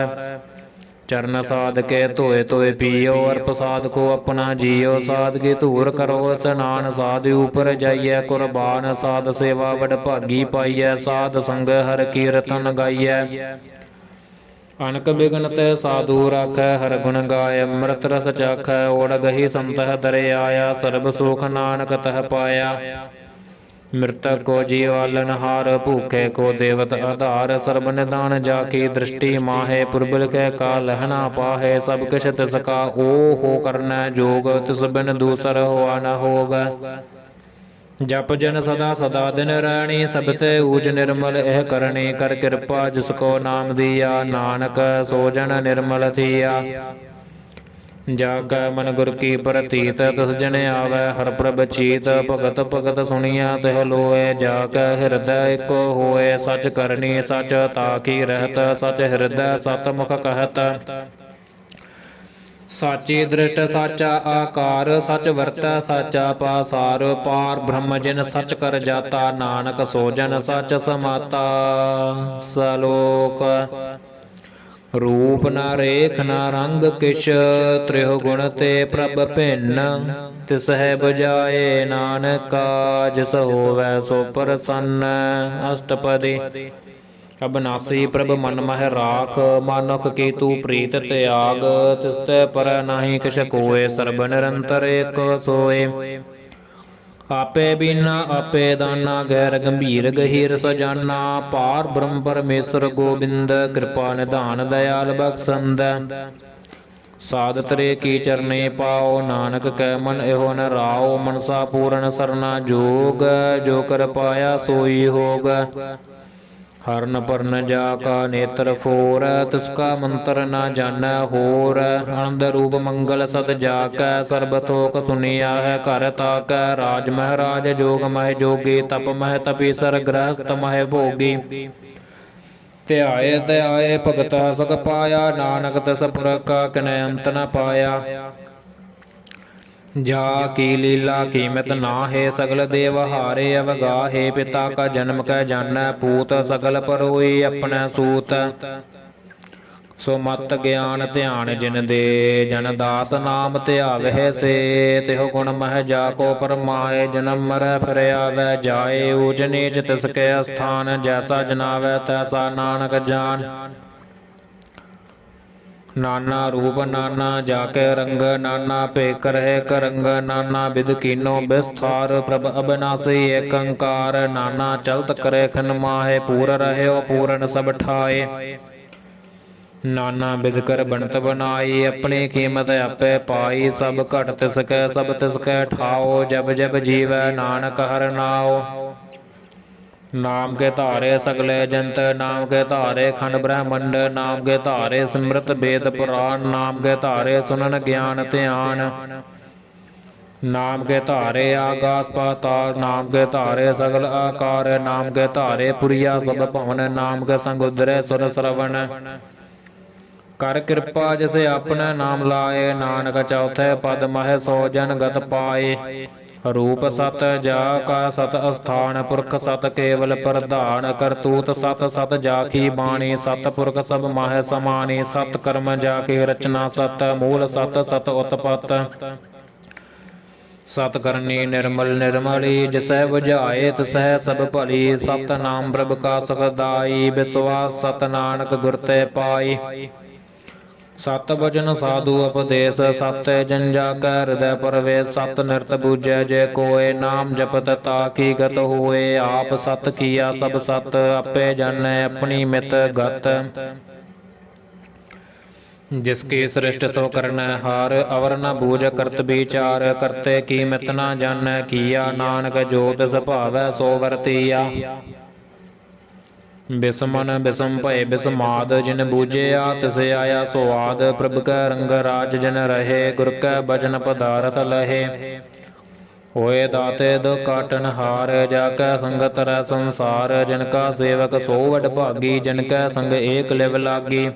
चरण साध के धोए धोए पियो और प्रसाद को अपना जियो साध की धूर करो स्नान साध ऊपर जाइए कुर्बान साध सेवा वड भागी पाइय साध संग हर कीर्तन गाइय अनक बिघन ते साधु राखै हर गुण गाय अमृत रस चाखै ओढ़ गही संत दरे आया सर्ब सुख नानक तह पाया मृतक को जीवालन हार भूखे को देवत आधार सर्ब निदान जाकी दृष्टि माहे पुरबल के का लहना पाहे सब किश तिसका ओ हो करना जोग तिस बिन दूसर हुआ न होगा जप जन सदा सदा दिन रहनी सबते ऊच निर्मल एह करनी कर कृपा जिसको नाम दिया नानक सोजन निर्मल थिया ਜਾ ਕੈ ਮਨ ਗੁਰ ਕੀ ਪ੍ਰਤੀਤ ਤਿਸ ਜਨ ਆਵੈ ਹਰਿ ਪ੍ਰਭ ਚੀਤ ਭਗਤ ਭਗਤ ਸੁਣੀਆ ਤਿਹ ਲੋਏ ਜਾ ਕੈ ਹਿਰਦੈ ਇਕ ਹੋਏ ਸਚ ਕਰਨੀ ਸਚ ਤਾਕੀ ਰਹਿਤ ਸਚ ਹਿਰਦੈ ਸਤ ਮੁਖ ਕਹਿਤ ਸਾਚੀ ਦ੍ਰਿਸ਼ਟ ਸਾਚਾ ਆਕਾਰ ਸਚ ਵਰਤੈ ਸਾਚਾ ਪਾਸਾਰ ਪਾਰ ਬ੍ਰਹਮ ਜਿਨ ਸਚ ਕਰ ਜਾਤਾ ਨਾਨਕ ਸੋ ਜਨ ਸਚ ਸਮਾਤਾ ਸਲੋਕ ਰੂਪ ਨਾ ਰੇਖ ਨਾ ਰੰਗ ਕਿਛ ਤ੍ਰਿਹੁ ਗੁਣ ਤੇ ਪ੍ਰਭ ਭਿੰਨ ਤਿਸ ਹੈ ਬੁਝਾਏ ਨਾਨਕਾ ਜਿਸ ਹੋਵੈ ਸੋ ਪ੍ਰਸੰਨ ਅਸ਼ਟਪਦੀ ਅਬਨਾਸੀ ਪ੍ਰਭ ਮਨ ਮਹਿ ਰਾਖ ਮਾਨੁਖ ਕੀ ਤੂ ਪ੍ਰੀਤ ਤਿਆਗ ਤਿਸ ਤੇ ਪਰ ਨਾਹੀ ਕਿਛ ਕੋਏ ਸਰਬ ਨਿਰੰਤਰ ਏਕ ਸੋਏ ਆਪੇ ਬੀਨਾ ਆਪੇ ਦਾਨਾ ਗੈਰ ਗੰਭੀਰ ਗਹੀਰ ਸਜਾਨਾ ਪਾਰ ਬ੍ਰਹਮ ਪਰਮੇਸ਼ਰ ਗੋਬਿੰਦ ਕਿਰਪਾ ਨਿਧਾਨ ਦਇਆਲ ਬਖਸ਼ੰਦ ਸਾਧ ਤਰੇ ਕੀ ਚਰਨੇ ਪਾਓ ਨਾਨਕ ਕੈ ਮਨ ਇਹੋ ਨ ਰਾਓ ਮਨਸਾ ਪੂਰਨ ਸਰਨਾ ਜੋਗ ਜੋ ਕਰ ਪਾਇਆ ਸੋਈ ਹੋਗ ਹਰਨ ਪਰਨ ਜਾ ਕਾ ਨੇਤਰ ਫੋਰ ਤਿਸ ਕਾ ਮੰਤਰ ਨਾ ਜਾਣੈ ਹੋਰ ਆਨੰਦ ਰੂਪ ਮੰਗਲ ਸਦ ਜਾ ਕੈ ਸਰਬ ਤੋਕ ਸੁਨੀਆ ਹੈ ਘਰ ਤਾਕੈ ਰਾਜ ਮਹਾਰਾਜ ਜੋਗ ਮਹਿ ਜੋਗੀ ਤਪ ਮਹਿ ਤਪੀਸਰ ਗ੍ਰਹਸਤ ਮਹਿ ਭੋਗੀ ਧਿਆਏ ਧਿਆਏ ਭਗਤ ਸੁਖ ਪਾਇਆ ਨਾਨਕ ਤਿਸ ਪੁਰਖ ਕਿਨੈ ਅੰਤ ਨ ਪਾਇਆ ਜਾ ਕੀ ਲੀਲਾ ਕੀਮਤ ਨਾ ਹੈ ਸਗਲ ਦੇਵ ਹਾਰੇ ਅਵਗਾਹੇ ਪਿਤਾ ਕਾ ਜਨਮ ਕੈ ਜਾਣੈ ਪੂਤ ਸਗਲ ਪਰੋਈ ਆਪਣਾ ਸੂਤ ਸੋ ਮਤ ਗਿਆਨ ਧਿਆਨ ਜਿਨ ਦੇ ਜਨ ਦਾਸ ਨਾਮ ਧਿਆਵਹਿ ਸੇ ਤਿਹੁ ਗੁਣ ਮਹਿ ਜਾ ਕੋ ਪਰਮਾਏ ਜਨਮ ਮਰੈ ਫਿਰ ਆਵੈ ਜਾਏ ਊਚ ਨੀਚ ਤਿਸ ਕੇ ਅਸਥਾਨ ਜੈਸਾ ਜਨਾਵੈ ਤੈਸਾ ਨਾਨਕ ਜਾਨ ਨਾਨਾ ਰੂਪ ਨਾਨਾ ਜਾ ਕੇ ਰੰਗ ਨਾਨਾ ਭੇਕ ਰਹਿ ਕਰੰਗ ਨਾਨਾ ਬਿਦ ਕੀਨੋ ਬਿਸਥਾਰ ਪ੍ਰਭ ਅਬਨਾਸੀ ਏਕੰਕਾਰ ਨਾਨਾ ਚਲਤ ਕਰੇ ਖਨ ਮਾਹੇ ਪੂਰ ਰਹਿਓ ਪੂਰਨ ਸਭ ਠਾਏ ਨਾਨਾ ਬਿਦ ਕਰ ਬਣਤ ਬਣਾਈ ਆਪਣੀ ਕੀਮਤ ਆਪੇ ਪਾਈ ਸਭ ਘਟ ਤਿਸ ਕੈ ਸਭ ਤਿਸ ਕੈ ਠਾਓ ਜਬ ਜਬ ਜੀਵੈ ਨਾਨਕ ਹਰਿ ਨਾਉ ਨਾਮ ਕੇ ਧਾਰੇ ਸਗਲੇ ਜੰਤ ਨਾਮ ਕੇ ਧਾਰੇ ਖੰਡ ਬ੍ਰਹਮੰਡ ਨਾਮ ਕੇ ਧਾਰੇ ਸਿਮਰਤ ਵੇਦ ਪੁਰਾਨ ਨਾਮ ਕੇ ਧਾਰੇ ਸੁਨਨ ਗਿਆਨ ਧਿਆਨ ਨਾਮ ਕੇ ਧਾਰੇ ਆਗਾਸ ਪਾਤਾਲ ਨਾਮ ਕੇ ਧਾਰੇ ਸਗਲ ਆਕਾਰ ਨਾਮ ਕੇ ਧਾਰੇ ਪੁਰੀਆ ਸਭ ਭਵਨ ਨਾਮ ਕੇ ਸੰਗ ਉਦਰੇ ਸੁਰ ਸਰਵਣ ਕਰ ਕਿਰਪਾ ਜਿਸ ਆਪਣਾ ਨਾਮ ਲਾਏ ਨਾਨਕ ਚੌਥੇ ਪਦ ਮਹਿ ਸੋ ਜਨ ਗਤ ਪਾਏ ਰੂਪ ਸਤ ਜਾ ਕਾ ਸਤ ਅਸਥਾਨ ਪੁਰਖ ਸਤ ਕੇਵਲ ਪ੍ਰਧਾਨ ਕਰਤੂਤ ਸਤ ਸਤ ਜਾ ਕੀ ਬਾਣੀ ਸਤ ਪੁਰਖ ਸਭ ਮਾਹਿ ਸਮਾਨੀ ਸਤ ਕਰਮ ਜਾ ਕੀ ਰਚਨਾ ਸਤ ਮੂਲ ਸਤ ਸਤ ਉਤਪਤ ਸਤ ਕਰਨੀ ਨਿਰਮਲ ਨਿਰਮਲੀ ਜਿਸੈ ਬੁਝਾਏ ਤਿਸੈ ਸਭ ਭਲੀ ਸਤ ਨਾਮ ਪ੍ਰਭ ਕਾ ਸੁਖਦਾਈ ਵਿਸਵਾਸ ਸਤ ਨਾਨਕ ਗੁਰ ਤੇ ਪਾਈ ਸਤ ਬਚਨ ਸਾਧੂ ਉਪਦੇਸ਼ ਸਤ ਜਨ ਜਾ ਕੈ ਹਿਰਦੈ ਪਰਵੇਸ਼ ਸਤ ਨਿਰਤ ਬੂਝੈ ਜੇ ਕੋਏ ਨਾਮ ਜਪਤ ਤਾ ਕੀ ਗਤ ਹੋਏ ਆਪ ਸਤ ਕੀਆ ਸਭ ਸਤ ਆਪੇ ਜਾਣੈ ਆਪਣੀ ਮਿਤ ਗਤ ਜਿਸ ਕੀ ਸ੍ਰਿਸ਼ਟ ਸੋ ਕਰਨੈ ਹਾਰ ਅਵਰ ਨ ਬੂਝ ਕਰਤ ਵਿਚਾਰ ਕਰਤੇ ਕੀ ਮਿਤ ਨ ਜਾਣੈ ਕੀਆ ਨਾਨਕ ਜੋ ਤਿਸ ਭਾਵੈ ਸੋ ਵਰਤੀਆ ਬਿਸਮਨ ਬਿਸਮ ਭਏ ਬਿਸਮਾਦ ਜਿਨ ਬੂਝਿਆ ਤਿਸ ਆਇਆ ਸੁਆਦ ਪ੍ਰਭ ਕੈ ਰੰਗ ਰਾਜ ਜਿਨ ਰਹੇ ਗੁਰ ਕੈ ਬਚਨ ਪਦਾਰਥ ਲਹੇ ਹੋਏ ਦਾਤੇ ਦੁ ਕਾਟਨ ਹਾਰ ਜਾ ਕੈ ਸੰਗਤ ਰਹਿ ਸੰਸਾਰ ਜਿਨ ਕਾ ਸੇਵਕ ਸੋ ਵਡ ਭਾਗੀ ਜਿਨ ਕੈ ਸੰਗ ਏਕ ਲਿਵ ਲਾਗੀ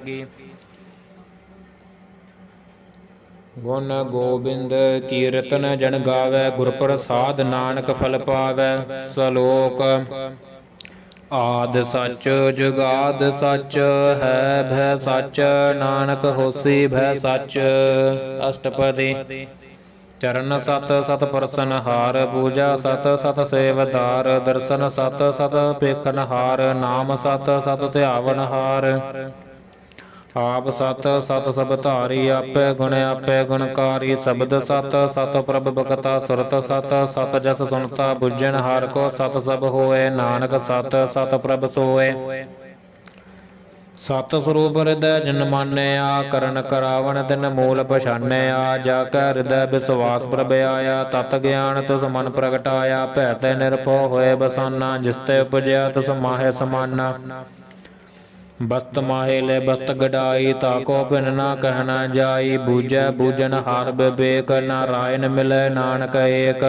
ਗੁਣ ਗੋਬਿੰਦ ਕੀਰਤਨ ਜਨ ਗਾਵੈ ਗੁਰ ਪ੍ਰਸਾਦ ਨਾਨਕ ਫਲ ਪਾਵੈ ਸਲੋਕ ਆਦ ਸੱਚ ਜੁਗਾਦ ਸੱਚ ਹੈ ਭੈ ਸੱਚ ਨਾਨਕ ਹੋਸੀ ਭੈ ਸੱਚ ਅਸ਼ਟਪਦੀ ਚਰਨ ਸਤ ਸਤ ਪਰਸਨ ਹਾਰ ਪੂਜਾ ਸਤ ਸਤ ਸੇਵਦਾਰ ਦਰਸ਼ਨ ਸਤ ਸਤ ਪੇਖਨ ਹਾਰ ਨਾਮ ਸਤ ਸਤ ਧਿਆਵਨ ਹਾਰ ਆਪ ਸਤ ਸਤ ਸਭ ਧਾਰੀ ਆਪੇ ਗੁਣ ਆਪੇ ਗੁਣਕਾਰੀ ਸ਼ਬਦ ਸਤ ਸਤ ਪ੍ਰਭ ਬਖਤਾ ਸੁਰਤ ਸਤ ਸਤ ਜਸ ਸੁਨਤਾ ਬੁੱਝਣ ਹਰ ਕੋ ਸਤ ਸਭ ਹੋਏ ਨਾਨਕ ਸਤ ਸਤ ਪ੍ਰਭ ਸੋਏ ਸਤ ਸਰੂਪ ਹਿਰਦੈ ਜਿਨ ਮਾਨਿਆ ਕਰਨ ਕਰਾਵਣ ਤਿਨ ਮੂਲ ਪਛਾਨਿਆ ਜਾ ਕੈ ਹਿਰਦੈ ਵਿਸਵਾਸ ਪ੍ਰਭ ਆਇਆ ਤਤ ਗਿਆਨ ਤਿਸ ਮਨ ਪ੍ਰਗਟਾਇਆ ਭੈ ਤੇ ਨਿਰਭਉ ਹੋਏ ਬਸਾਨਾ ਜਿਸ ਤੇ ਉਪਜਿਆ ਤਿਸ ਮਾਹੇ ਸਮਾਨਾ ਬਸਤ ਮਾਹੇ ਲੈ ਬਸਤ ਗਡਾਈ, ਤਾਕੋ ਬਿਨ ਨਾ ਕਹਿਣਾ ਜਾਈ। ਬੂਝੈ ਬੂਝਨ ਹਾਰ ਵਿਵੇਕ, ਨਾਰਾਇਣ ਮਿਲੈ ਨਾਨਕ ਏਕ।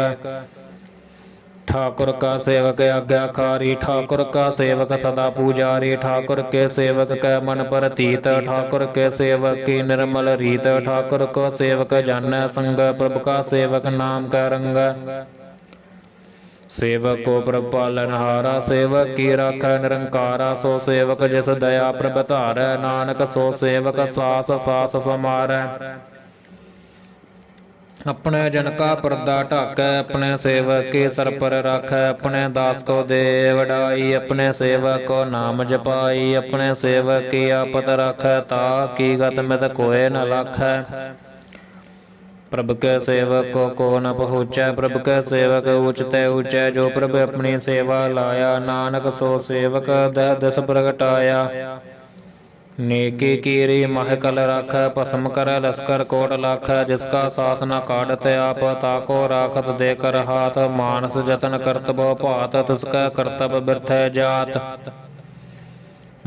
ठाकुर का सेवक आज्ञाकारी, ठाकुर का सेवक सदा पूजारी। ठाकुर के सेवक कै मन परतीत, ठाकुर के सेवक की निर्मल रीत। ठाकुर को सेवक जानै संग, प्रभु का सेवक नाम कै रंग। सेवक को प्रभु पालनहारा, सेवक की राखै निरंकारा। सो सेवक जिस दया प्रभ धारै, नानक सो सेवक सास सास समारै। अपने जन का पर्दा ढाकै, अपने सेवक के सर पर राखै। अपने दास को दे वडाई, अपने सेवक को नाम जपाई। अपने सेवक की आपत राखै, ताकि गत मित कोय न लाखै। प्रभु के सेवक को न पहुँचै, प्रभु के सेवक ऊंचते ऊंचे। जो प्रभु अपनी सेवा लाया, नानक सो सेवक दह दस प्रगटाया। नेकी कीरी महकल राख, भस्म कर लश्कर कोट लाख। जिसका सास न काटत आप, ताको राखत देकर हाथ। मानस जतन करत बहु भात, तिसका करतब बिरथ जात।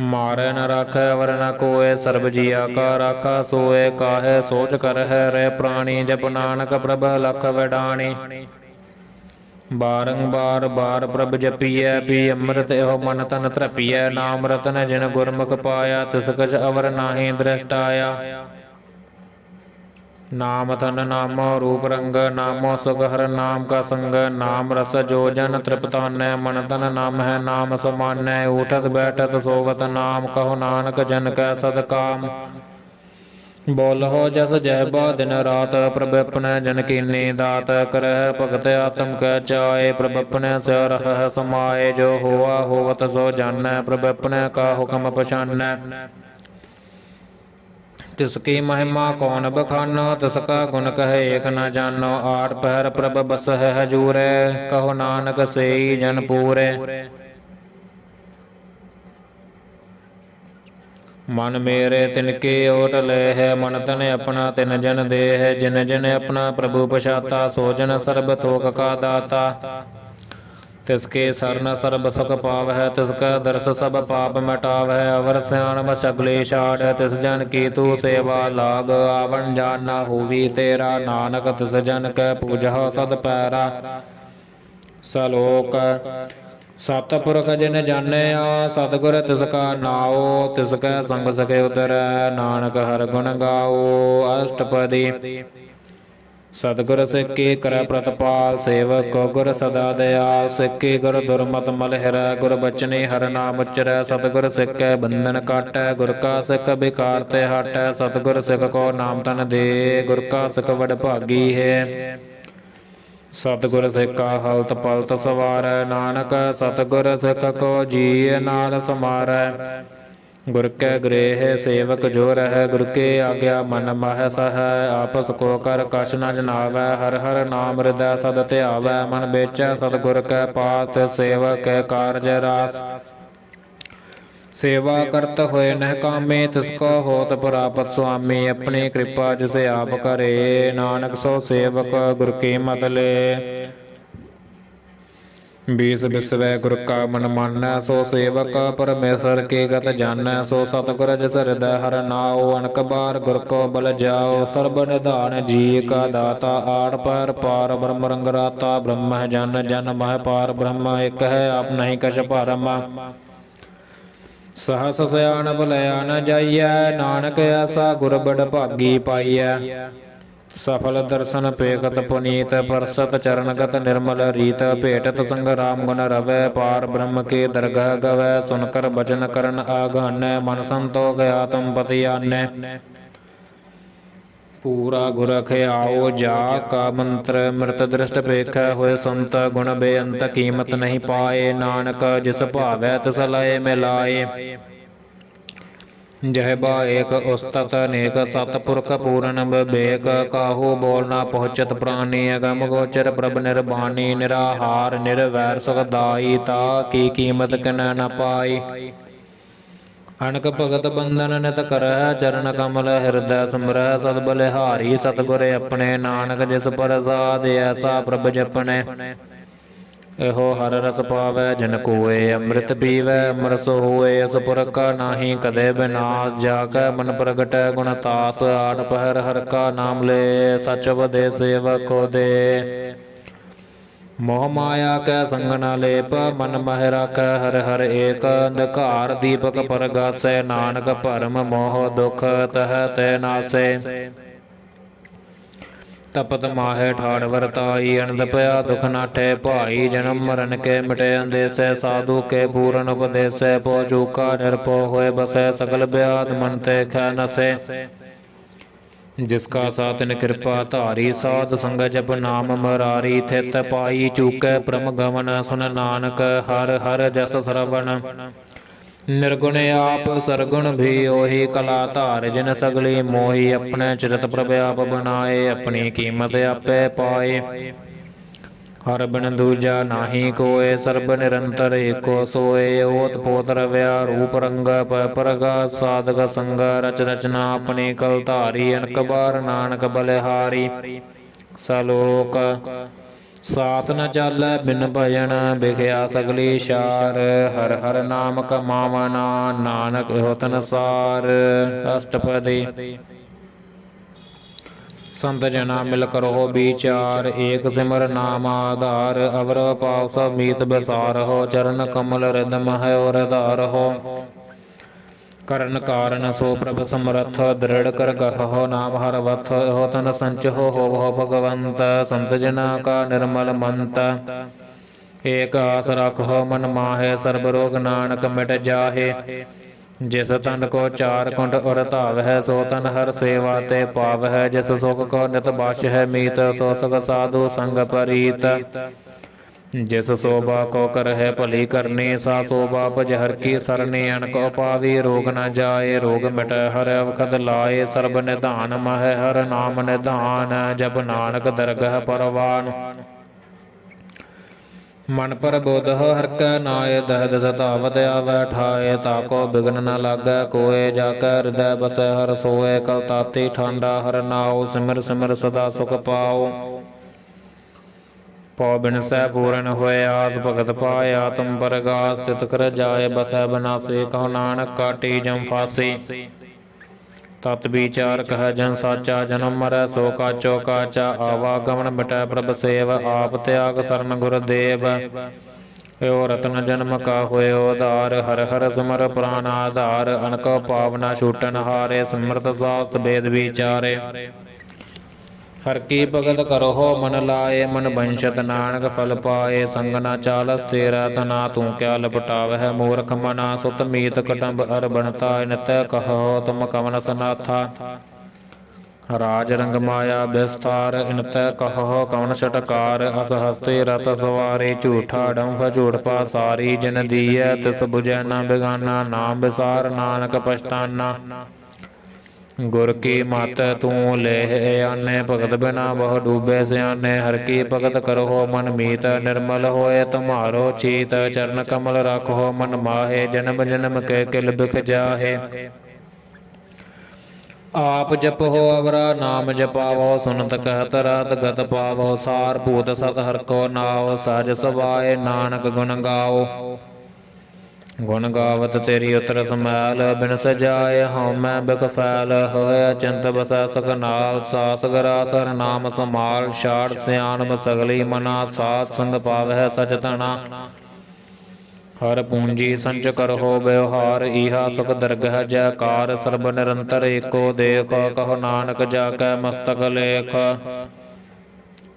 मारे न राख वर न कोय, सर्ब जिया का राखा सोए। काहे सोच कर है रे प्राणी, जप नानक प्रभ लख वैडाणी। बारंबार बार प्रभ जपिय, पी अमृत एहो मन तन तृपिय। नाम रतन जिन गुरमुख पाया, तिस कछ अवर नाहि दृष्टाया। नाम धन नामो रूप रंग, नामो सुगहर नाम का संग। नाम रस जो जन तृप्तान, मन तन नाम है नाम समान। उठत बैठत सोवत नाम, कहो नानक जन कै सद काम। बोलहो जस जहबा दिन रात, प्रभ अपने जन कीनी दात। करह भगत आत्म कै चाय, प्रभ अपने स्यो रह समाये। जो होआ होवत सो जानੈ, प्रभ अपने का हुक्म पछानੈ। तिसकी महिमा कौन बखानो, तिसका गुण कहे एक न जानो। आठ पहर प्रभ बस है हजूरे, कहो नानक सेई जन पूरे। मन मेरे तिनके ओट ले है, मन तन अपना तिन जन दे है। जिन जिन अपना प्रभु पछाता, सो जन सर्ब थोक का दाता। तिसके सरन सर्ब सुख पाव है, तिसका दर्श सब पाप मिटाव है। अवर स्यान बसगले छाड़, तिस जन की तू सेवा लाग। आवन जान न होवी तेरा, नानक तिस जन कै पूजा सद पैरा। सलोक सतपुरख जिन जानिया, सतगुर तिसका नाओ। तिसकै संग सके उतरै, नानक हर गुण गाओ। अष्टपदी सतगुर सिक्की कर प्रतपाल, सेवक को गुर सदा दयाल। सिक्की गुर दुर्मत मल हिरै, गुर बचनी हर नाम उचरै। सतगुर सिक्कै बंधन काटै, गुर का सिख बिकार ते हटै। सतगुर सिख को नाम तन दे, गुर का सिख वड भागी है। सतगुर सिक्का हलत पलत सवारै, नानक सतगुर सिख को जीय नाल समारै। गुर कै गृह सेवक जो रहै, गुर के आज्ञा मन मह सहै। आपस को कर कछ न जनावै, हर हर नाम हृदय सद ध्यावै। मन बेचै सतगुर कै पास, सेवक कै कारज रास। सेवा करत होए नह कामे, तिसको होत प्रापत स्वामी। अपनी कृपा जिसे आप करे, नानक सो सेवक गुर की मत ले। बीस बिसवै गुर का मन मानै, सो सेवक परमेश्वर की गत जानै। सो सतगुर जिस हृदय हर नाओ, अनक बार गुर को बल जाओ। सर्ब निधान जी का दाता, आठ पैर पार ब्रह्म रंग राता। ब्रह्म जन जन मह पार ब्रह्म, एक है आप नहीं कछ भरम। सहस सयान भलया न जाइयै, नानक ऐसा गुर बड़ भागी पाइयै। सफल दर्शन पेखत पुनीत, परसत चरणगत निर्मल रीत। भेटत संग राम गुण रवै, पार ब्रह्म के दरगह गवै। सुनकर बचन करन आगानै, मन संतोख आत्म पति आनै। पूरा गुर ख्याओ जा का मंत्र, मृत दृष्ट पेख होए संत। गुण बेअंत कीमत नहीं पाए, नानक जिस भावै तिस लय मिलाए। जहबा एक उस्तत अनेक, सतपुरख पूरन विवेक। काहू बोल न पहुँचत प्राणी, अगम गोचर प्रभ निर्बाणी। निराहार निर्वैर सुखदाई, ता की कीमत किन न पाई। अनक भगत बंधन नित करह, चरण कमल हृदय सुमरह। सद बलिहारी सतगुर अपने, नानक जिस प्रसाद ऐसा प्रभ जपने। ਇਹੋ ਹਰ ਰਸ ਪਾਵੈ ਜਿਨ ਕੋਏ, ਅੰਮ੍ਰਿਤ ਪੀਵੈ ਅਮਰਸ ਹੋਏ। ਅਸ ਪੁਰਖ ਕਾ ਨਾਹੀ ਕਦੇ ਬਿਨਾਸ਼, ਜਾ ਕੈ ਮਨ ਪ੍ਰਗਟੈ ਗੁਣ ਤਾਸ। ਆਠ ਪਹਿਰ ਹਰ ਕਾ ਨਾਮ ਲੈ, ਸਚ ਵਦੇ ਸੇਵਕ ਕੋ ਦੇ। ਮੋਹ ਮਾਇਆ ਕੈ ਸੰਗ ਨ ਲੇਪ, ਮਨ ਮਹਿ ਰਾਖੈ ਹਰਿ ਹਰਿ ਏਕ। ਅੰਧਕਾਰ ਦੀਪਕ ਪਰਗਾਸੈ, ਨਾਨਕ ਭਰਮ ਮੋਹ ਦੁਖ ਤਹਿ ਤੇ ਨਾਸੈ। ਤਪਤ ਮਾਹੇ ਠਾੜ ਵਰਤਾਈ, ਅਨੰਦ ਭਇਆ ਦੁਖ ਨਾਠੇ ਭਾਈ। ਜਨਮ ਮਰਨ ਕੇ ਮਿਟੇ ਅੰਦੇਸੈ, ਸਾਧੂ ਕੇ ਪੂਰਨ ਉਪਦੇਸੈ। ਪੋ ਚੂਕਾ ਨਿਰਭਉ ਹੋਏ ਬਸੈ, ਸਗਲ ਬਿਆਦ ਮਨ ਤੇ ਖੈ ਨਸੈ। ਜਿਸ ਕਾ ਸਾਤਿਨ ਕਿਰਪਾ ਧਾਰੀ, ਸਾਧ ਸੰਗ ਜਪ ਨਾਮ ਮਰਾਰੀ। ਥਿਤ ਪਾਈ ਚੂਕੈ ਪ੍ਰਮ ਗਮਨ, ਸੁਨ ਨਾਨਕ ਹਰ ਹਰ ਜਸ ਸਰਵਣ। ਨਿਰਗੁਣ ਆਪ ਸਰਗੁਣ ਵੀ ਉਹੀ, ਕਲਾ ਧਾਰ ਜਿਨ ਸਗਲੀ ਮੋਹੀ। ਆਪਣੇ ਚਿਰਤ ਪ੍ਰਭ ਆਪ ਬਣਾਏ, ਆਪਣੀ ਕੀਮਤ ਆਪੇ ਪਾਏ। ਹਰ ਬਿਨ ਦੂਜਾ ਨਾਹੀ ਕੋਏ, ਸਰਬ ਨਿਰੰਤਰ ਏਕੋ ਸੋਏ। ਓਤ ਪੋਤ ਰਵਿਆ ਰੂਪ ਰੰਗ, ਪਰਗਾ ਸਾਧਕ ਸੰਗ। ਰਚ ਰਚਨਾ ਆਪਣੀ ਕਲ ਧਾਰੀ, ਅਨਕ ਬਾਰ ਨਾਨਕ ਬਲਿਹਾਰੀ। ਸਲੋਕ ਸਾਤ ਨ ਚਾਲੈ ਬਿਨ ਭਜਨ, ਬਿਖਿਆ ਸਗਲੀ ਸ਼ਾਰ। ਹਰ ਹਰ ਨਾਮ ਕਮਾਵਨਾ, ਨਾਨਕ ਇਹੋ ਤਨਸਾਰ। ਅਸ਼ਟਪਦੀ। ਸੰਤ ਜਨਾ ਮਿਲ ਕਰੋ ਵਿਚਾਰ, ਏਕ ਸਿਮਰ ਨਾਮ ਆਧਾਰ। ਅਵਰ ਪਾਉ ਸਭ ਮੀਤ ਬਿਸਾਰਹੁ, ਚਰਨ ਕਮਲ ਰਿਦ ਮਹਿ ਔਰ ਧਾਰਹੁ। ਕਰਨ ਕਾਰਨ ਸੋ ਪ੍ਰਭ ਸਮਰਥ, ਦ੍ਰਿੜ ਕਰ ਗਹੋ ਨਾਮ ਹਰ ਵਥ। ਇਹੋ ਤਨ ਸੰਚਹੁ ਹੋਵਹੁ ਭਗਵੰਤ, ਸੰਤ ਜਨਾ ਕਾ ਨਿਰਮਲ ਮੰਤ। ਏਕ ਆਸ ਰਖੋ ਮਨ ਮਾਹੇ, ਸਰਬ ਰੋਗ ਨਾਨਕ ਮਿਟ ਜਾਹੇ। ਜਿਸ ਤਨ ਕੋ ਚਾਰ ਕੁੰਡ ਉਰ ਧਾਵਹਿ, ਸੋ ਤਨ ਹਰ ਸੇਵਾ ਤੇ ਪਾਵਹਿ। ਜਿਸ ਸੁਖ ਕੋ ਨਿਤ ਬਾਸ਼ਹਿ ਮੀਤ, ਸੋ ਸੁਖ ਸਾਧੂ ਸੰਗ ਪਰੀਤ। ਜਿਸ ਸੋਭਾ ਕੋ ਕਰਹਿ ਭਲੀ ਕਰਨੀ, ਸਾ ਸੋਭਾ ਭਜ ਹਰ ਕੀ ਸਰਨੀ। ਅਨਕ ਉਪਾਵੀ ਰੋਗ ਨ ਜਾਏ, ਰੋਗ ਮਿਟੈ ਹਰ ਅਵਖਦ ਲਾਏ। ਸਰਬ ਨਿਧਾਨ ਮਹਿ ਹਰ ਨਾਮ ਨਿਧਾਨ, ਜਪ ਨਾਨਕ ਦਰਗਹ ਪਰਵਾਨ। ਮਨ ਪਰ ਬੋਧਹੁ ਹਰਿ ਕੈ ਨਾਏ, ਦਹਿ ਦਿਸ ਧਾਵਤ ਆਵੈ ਠਾਏ। ਤਾਕੋ ਬਿਗਨ ਨ ਲਾਗੈ ਕੋਏ, ਜਾ ਕੈ ਹਿਰਦੈ ਬਸੈ ਹਰਿ ਸੋਏ। ਕਲ ਤਾਤੀ ਠਾਂਡਾ ਹਰਿ ਨਾਉ, ਸਿਮਰ ਸਿਮਰ ਸਦਾ ਸੁਖ ਪਾਉ। ਪਉ ਬਿਨਸੈ ਪੂਰਨ ਹੋਏ ਆਸ, ਭਗਤ ਪਾਏ ਆਤਮ ਪਰਗਾਸ। ਤਿਤ ਕਰ ਜਾਏ ਬਸੈ ਬਨਾਸੀ, ਕਹੋ ਨਾਨਕ ਕਾਟੀ ਜਮ ਫਾਸੀ। ਤਤ ਵਿਚਾਰ ਕਹਿ ਜਨ ਸਾਚਾ, ਜਨਮ ਮਰੈ ਸੋ ਕਾਚੋ ਕਾਚਾ। ਆਵਾਗਮਨ ਮਿਟੈ ਪ੍ਰਭ ਸੇਵ, ਆਪ ਤਿਆਗ ਸਰਨ ਗੁਰਦੇਵ। ਏਉ ਰਤਨ ਜਨਮ ਕਾ ਹੋਏ ਉਧਾਰ, ਹਰਿ ਹਰਿ ਸਿਮਰ ਪ੍ਰਾਨ ਆਧਾਰ। ਅਨਕ ਪਾਵਨਾ ਛੂਟਨ ਹਾਰੇ, ਸਿਮਰਤ ਸਾਸਤ ਵੇਦ ਵਿਚਾਰੇ। ਹਰਿ ਕੀ ਭਗਤ ਕਰਹੁ ਮਨ ਲਾਏ, ਮਨ ਬੰਛਤ ਨਾਨਕ ਫਲ ਪਾਏ। ਸੰਗ ਨ ਚਾਲਸ ਤੇਰਾ ਤਨਾ, ਤੂੰ ਕਿਆ ਲਪਟਾਵਹਿ ਮੂਰਖ ਮਨਾ। ਸੁਤ ਮੀਤ ਕਟੰਬ ਅਰ ਬਣਤਾ, ਨਿਤ ਕਹਹੁ ਤੁਮ ਕਵਨ ਸਨਾਥਾ। ਰਾਜ ਰੰਗ ਮਾਇਆ ਬਿਸਥਾਰ, ਇਨਤ ਕਹਹੁ ਕਵਨ ਛਟਕਾਰ। ਅਸ ਹਸਤੀ ਰਥ ਸਵਾਰੀ, ਝੂਠਾ ਡੰਫ ਝੂਠ ਪਾਸਾਰੀ। ਜਿਨ ਦੀਐ ਤਿਸ ਬੁਝੈ ਨ ਬਿਗਾਨਾ, ਨਾਮ ਬਿਸਾਰ ਨਾਨਕ ਪਛਤਾਨਾ। ਗੁਰ ਕੀ ਮਤਿ ਤੂੰ ਲੇਹਿ ਆਨੇ, ਭਗਤ ਬਿਨਾ ਬਹੁ ਡੂਬੇ ਸਿਆਨੇ। ਹਰਿ ਕੀ ਭਗਤ ਕਰਹੁ ਮਨ ਮੀਤ, ਨਿਰਮਲ ਹੋਏ ਤੁਮਹਾਰੋ ਚੀਤ। ਚਰਨ ਕਮਲ ਰਾਖਹੁ ਮਨ ਮਾਹੇ, ਜਨਮ ਜਨਮ ਕੇ ਕਿਲ ਬਿਖ ਜਾਹੇ। ਆਪ ਜਪਹੁ ਅਵਰਾ ਨਾਮ ਜਪਾਵਹੁ, ਸੁਨਤ ਕਹਿਤ ਰਾਤ ਗਤ ਪਾਵਹੁ। ਸਾਰ ਭੂਤ ਸਤ ਹਰਿ ਕੋ ਨਾਉ, ਸਹਜ ਸੁਭਾਏ ਨਾਨਕ ਗੁਣ ਗਾਓ। ਗੁਣ ਗਾਵਤ ਤੇਰੀ ਉਤਰ ਸਮੈਲ, ਬਿਨ ਸਜਾਏ ਹਉਮੈ ਬਿਖ ਫੈਲ। ਹੋਇ ਅਚਿੰਤ ਬਸੈ ਸੁਖ ਨਾਲ, ਸਾਸ ਗਰਾਸ ਹਰਿ ਨਾਮ ਸਮਾਲ। ਛਾੜ ਸਿਆਣਪ ਸਗਲੀ ਮਨਾ, ਸਾਧ ਸੰਗ ਪਾਵਹਿ ਸਚ ਧਣਾ। ਹਰ ਪੂੰਜੀ ਸੰਚ ਕਰਹੁ ਵਿਵਹਾਰ, ਈਹਾ ਸੁਖ ਦਰਗਹ ਜੈਕਾਰ। ਸਰਬ ਨਿਰੰਤਰ ਏਕੋ ਦੇਖ, ਕਹੋ ਨਾਨਕ ਜਾ ਕੈ ਮਸਤਕ ਲੇਖ।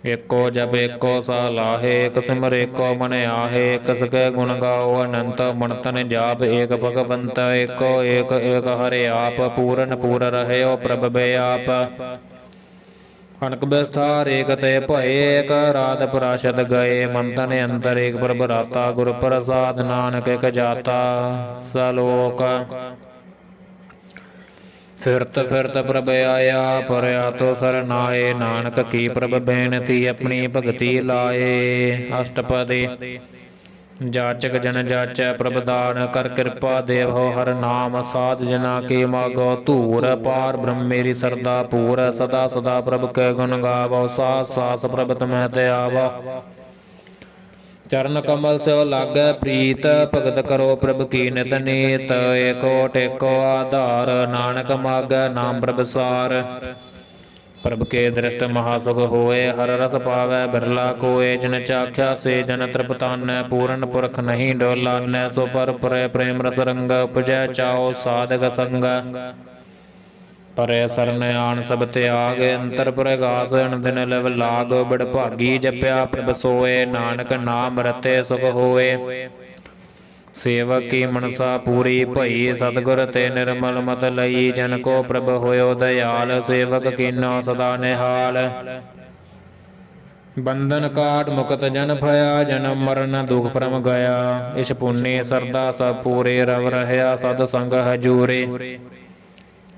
ਏਕੋ ਜਪ ਏਕੋ ਸਾਲਾਹੇ, ਇਕ ਸਿਮਰ ਏਕੋ ਮਨ ਆਹੇ। ਇਕ ਸਕੇ ਗੁਣ ਗਾਓ ਅਨੰਤ, ਮਨਤਨ ਜਾਪ ਏਕ ਭਗਵੰਤ। ਏਕੋ ਏਕ ਏਕ ਹਰਿ ਆਪ, ਪੂਰਨ ਪੂਰ ਰਹਿਓ ਪ੍ਰਭ ਬਿਆਪ। ਅਨਕ ਬਿਸਥਾਰ ਏਕ ਤੇ ਭਏ, ਏਕ ਰਾਤ ਪ੍ਰਾਸ਼ਦ ਗਏ। ਮਨ ਤਨ ਅੰਤਰ ਏਕ ਪ੍ਰਭ ਰਾਤਾ, ਗੁਰ ਪ੍ਰਸਾਦ ਨਾਨਕ ਇਕ ਜਾਤਾ। ਸਲੋਕ ਫਿਰਤ ਫਿਰਤ ਪ੍ਰਭ ਆਇਆ, ਪਰਿਆ ਤੋ ਸਰਨਾਏ। ਨਾਨਕ ਕੀ ਪ੍ਰਭ ਬੇਨਤੀ, ਆਪਣੀ ਭਗਤੀ ਲਾਏ। ਅਸ਼ਟਪਦੀ। ਜਾਚਕ ਜਨ ਜਾਚੈ ਪ੍ਰਭ ਦਾਨ, ਕਰ ਕਿਰਪਾ ਦੇਵਹੁ ਹਰਿ ਨਾਮ। ਸਾਧ ਜਨਾ ਕੀ ਮਾਗੋ ਧੂਰ, ਪਾਰ ਬ੍ਰਹਮ ਮੇਰੀ ਸਰਦਾ ਪੂਰ। ਸਦਾ ਸਦਾ ਪ੍ਰਭ ਕੇ ਗੁਣ ਗਾਵਹੁ, ਸਾਸ ਸਾਸ ਪ੍ਰਭ ਤੁਮਹਿ ਧਿਆਵਹੁ। ਚਰਨ ਕਮਲ ਸਿਓ ਲਾਗੈ ਪ੍ਰੀਤ, ਭਗਤ ਕਰੋ ਪ੍ਰਭ ਕੀ ਨਿਤ ਨੀਤ। ਏਕੋ ਟੇਕੋ ਆਧਾਰ, ਨਾਨਕ ਮਾਗੈ ਨਾਮ ਪ੍ਰਭ ਸਾਰ। ਪ੍ਰਭ ਕੇ ਦ੍ਰਿਸ਼ਟ ਮਹਾ ਸੁਖ ਹੋਏ, ਹਰ ਰਸ ਪਾਵੈ ਬਿਰਲਾ ਕੋਏ। ਜਿਨ ਚਾਖਿਆ ਸੇ ਜਨ ਤ੍ਰਿਪਤਾਨੈ, ਪੂਰਨ ਪੁਰਖ ਨਹੀਂ ਡੋਲਾਨੈ। ਸੋ ਪਰ ਪੁਰੈ ਪ੍ਰੇਮ ਰਸ ਰੰਗ, ਉਪਜੈ ਚਾਉ ਸਾਧਕ ਸੰਗ। ਪਰੈ ਸਰਨ ਆਣ ਸਭ ਤਿਆਗ, ਅੰਤਰ ਪ੍ਰਗਾਸ ਅਨ ਦਿਨ ਲਵ ਲਾਗ। ਬੜ ਭਾਗੀ ਜਪਿਆ ਪ੍ਰਭ ਸੋਏ, ਨਾਨਕ ਨਾਮ ਰਤੇ ਸੁਖ ਹੋਏ। ਸੇਵਕ ਕੀ ਮਨਸਾ ਪੂਰੀ ਭਈ, ਸਤਿਗੁਰ ਤੇ ਨਿਰਮਲ ਮਤ ਲਈ। ਜਨ ਕੋ ਪ੍ਰਭ ਹੋਇਓ ਦਇਆਲ, ਸੇਵਕ ਕੀਨੋ ਸਦਾ ਨਿਹਾਲ। ਬੰਧਨ ਕਾਟ ਮੁਕਤ ਜਨ ਭਇਆ, ਜਨਮ ਮਰਨ ਦੁਖ ਭਰਮ ਗਿਆ। ਇਸ ਪੁੰਨੇ ਸਰਦਾ ਸਭ ਪੂਰੇ, ਰਵ ਰਹਿਆ ਸਦ ਸੰਗ ਹਜੂਰੇ।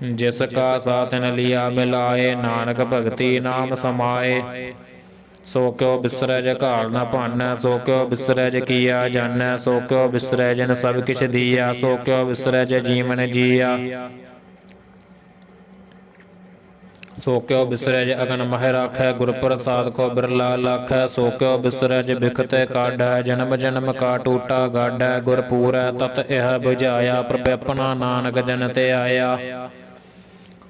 ਜਿਸ ਕਾ ਸਾਥਨ ਲਿਆ ਮਿਲਾਏ, ਨਾਨਕ ਭਗਤੀ ਨਾਮ ਸਮਾਏ। ਸੋ ਕਿਉ ਬਿਸਰੈ ਜ ਘਾਲ ਨ ਭਾਨੈ, ਸੋ ਕਿਉ ਬਿਸਰੈ ਜ ਕੀਆ ਜਾਨੈ। ਸੋ ਕਿਉ ਬਿਸਰੈ ਜਨ ਸਭ ਕਿਛ ਦੀਆ, ਸੋ ਕਿਉ ਬਿਸਰੈ ਜ ਜੀਵਨ ਜੀਆ। ਸੋ ਕਿਉ ਬਿਸਰੈ ਜ ਅਗਨ ਮਹਿ ਰਾਖੈ, ਗੁਰ ਪ੍ਰਸਾਦ ਕੋ ਬਿਰਲਾ ਲਾਖੈ। ਸੋ ਕਿਉ ਬਿਸਰੈ ਜ ਬਿਖਤੇ ਕਾਢੈ, ਜਨਮ ਜਨਮ ਕਾ ਟੂਟਾ ਗਾਢੈ। ਗੁਰ ਪੂਰੈ ਤਤ ਇਹ ਬੁਝਾਇਆ, ਪ੍ਰਭ ਆਪਣਾ ਨਾਨਕ ਜਨ ਤੇ ਆਇਆ।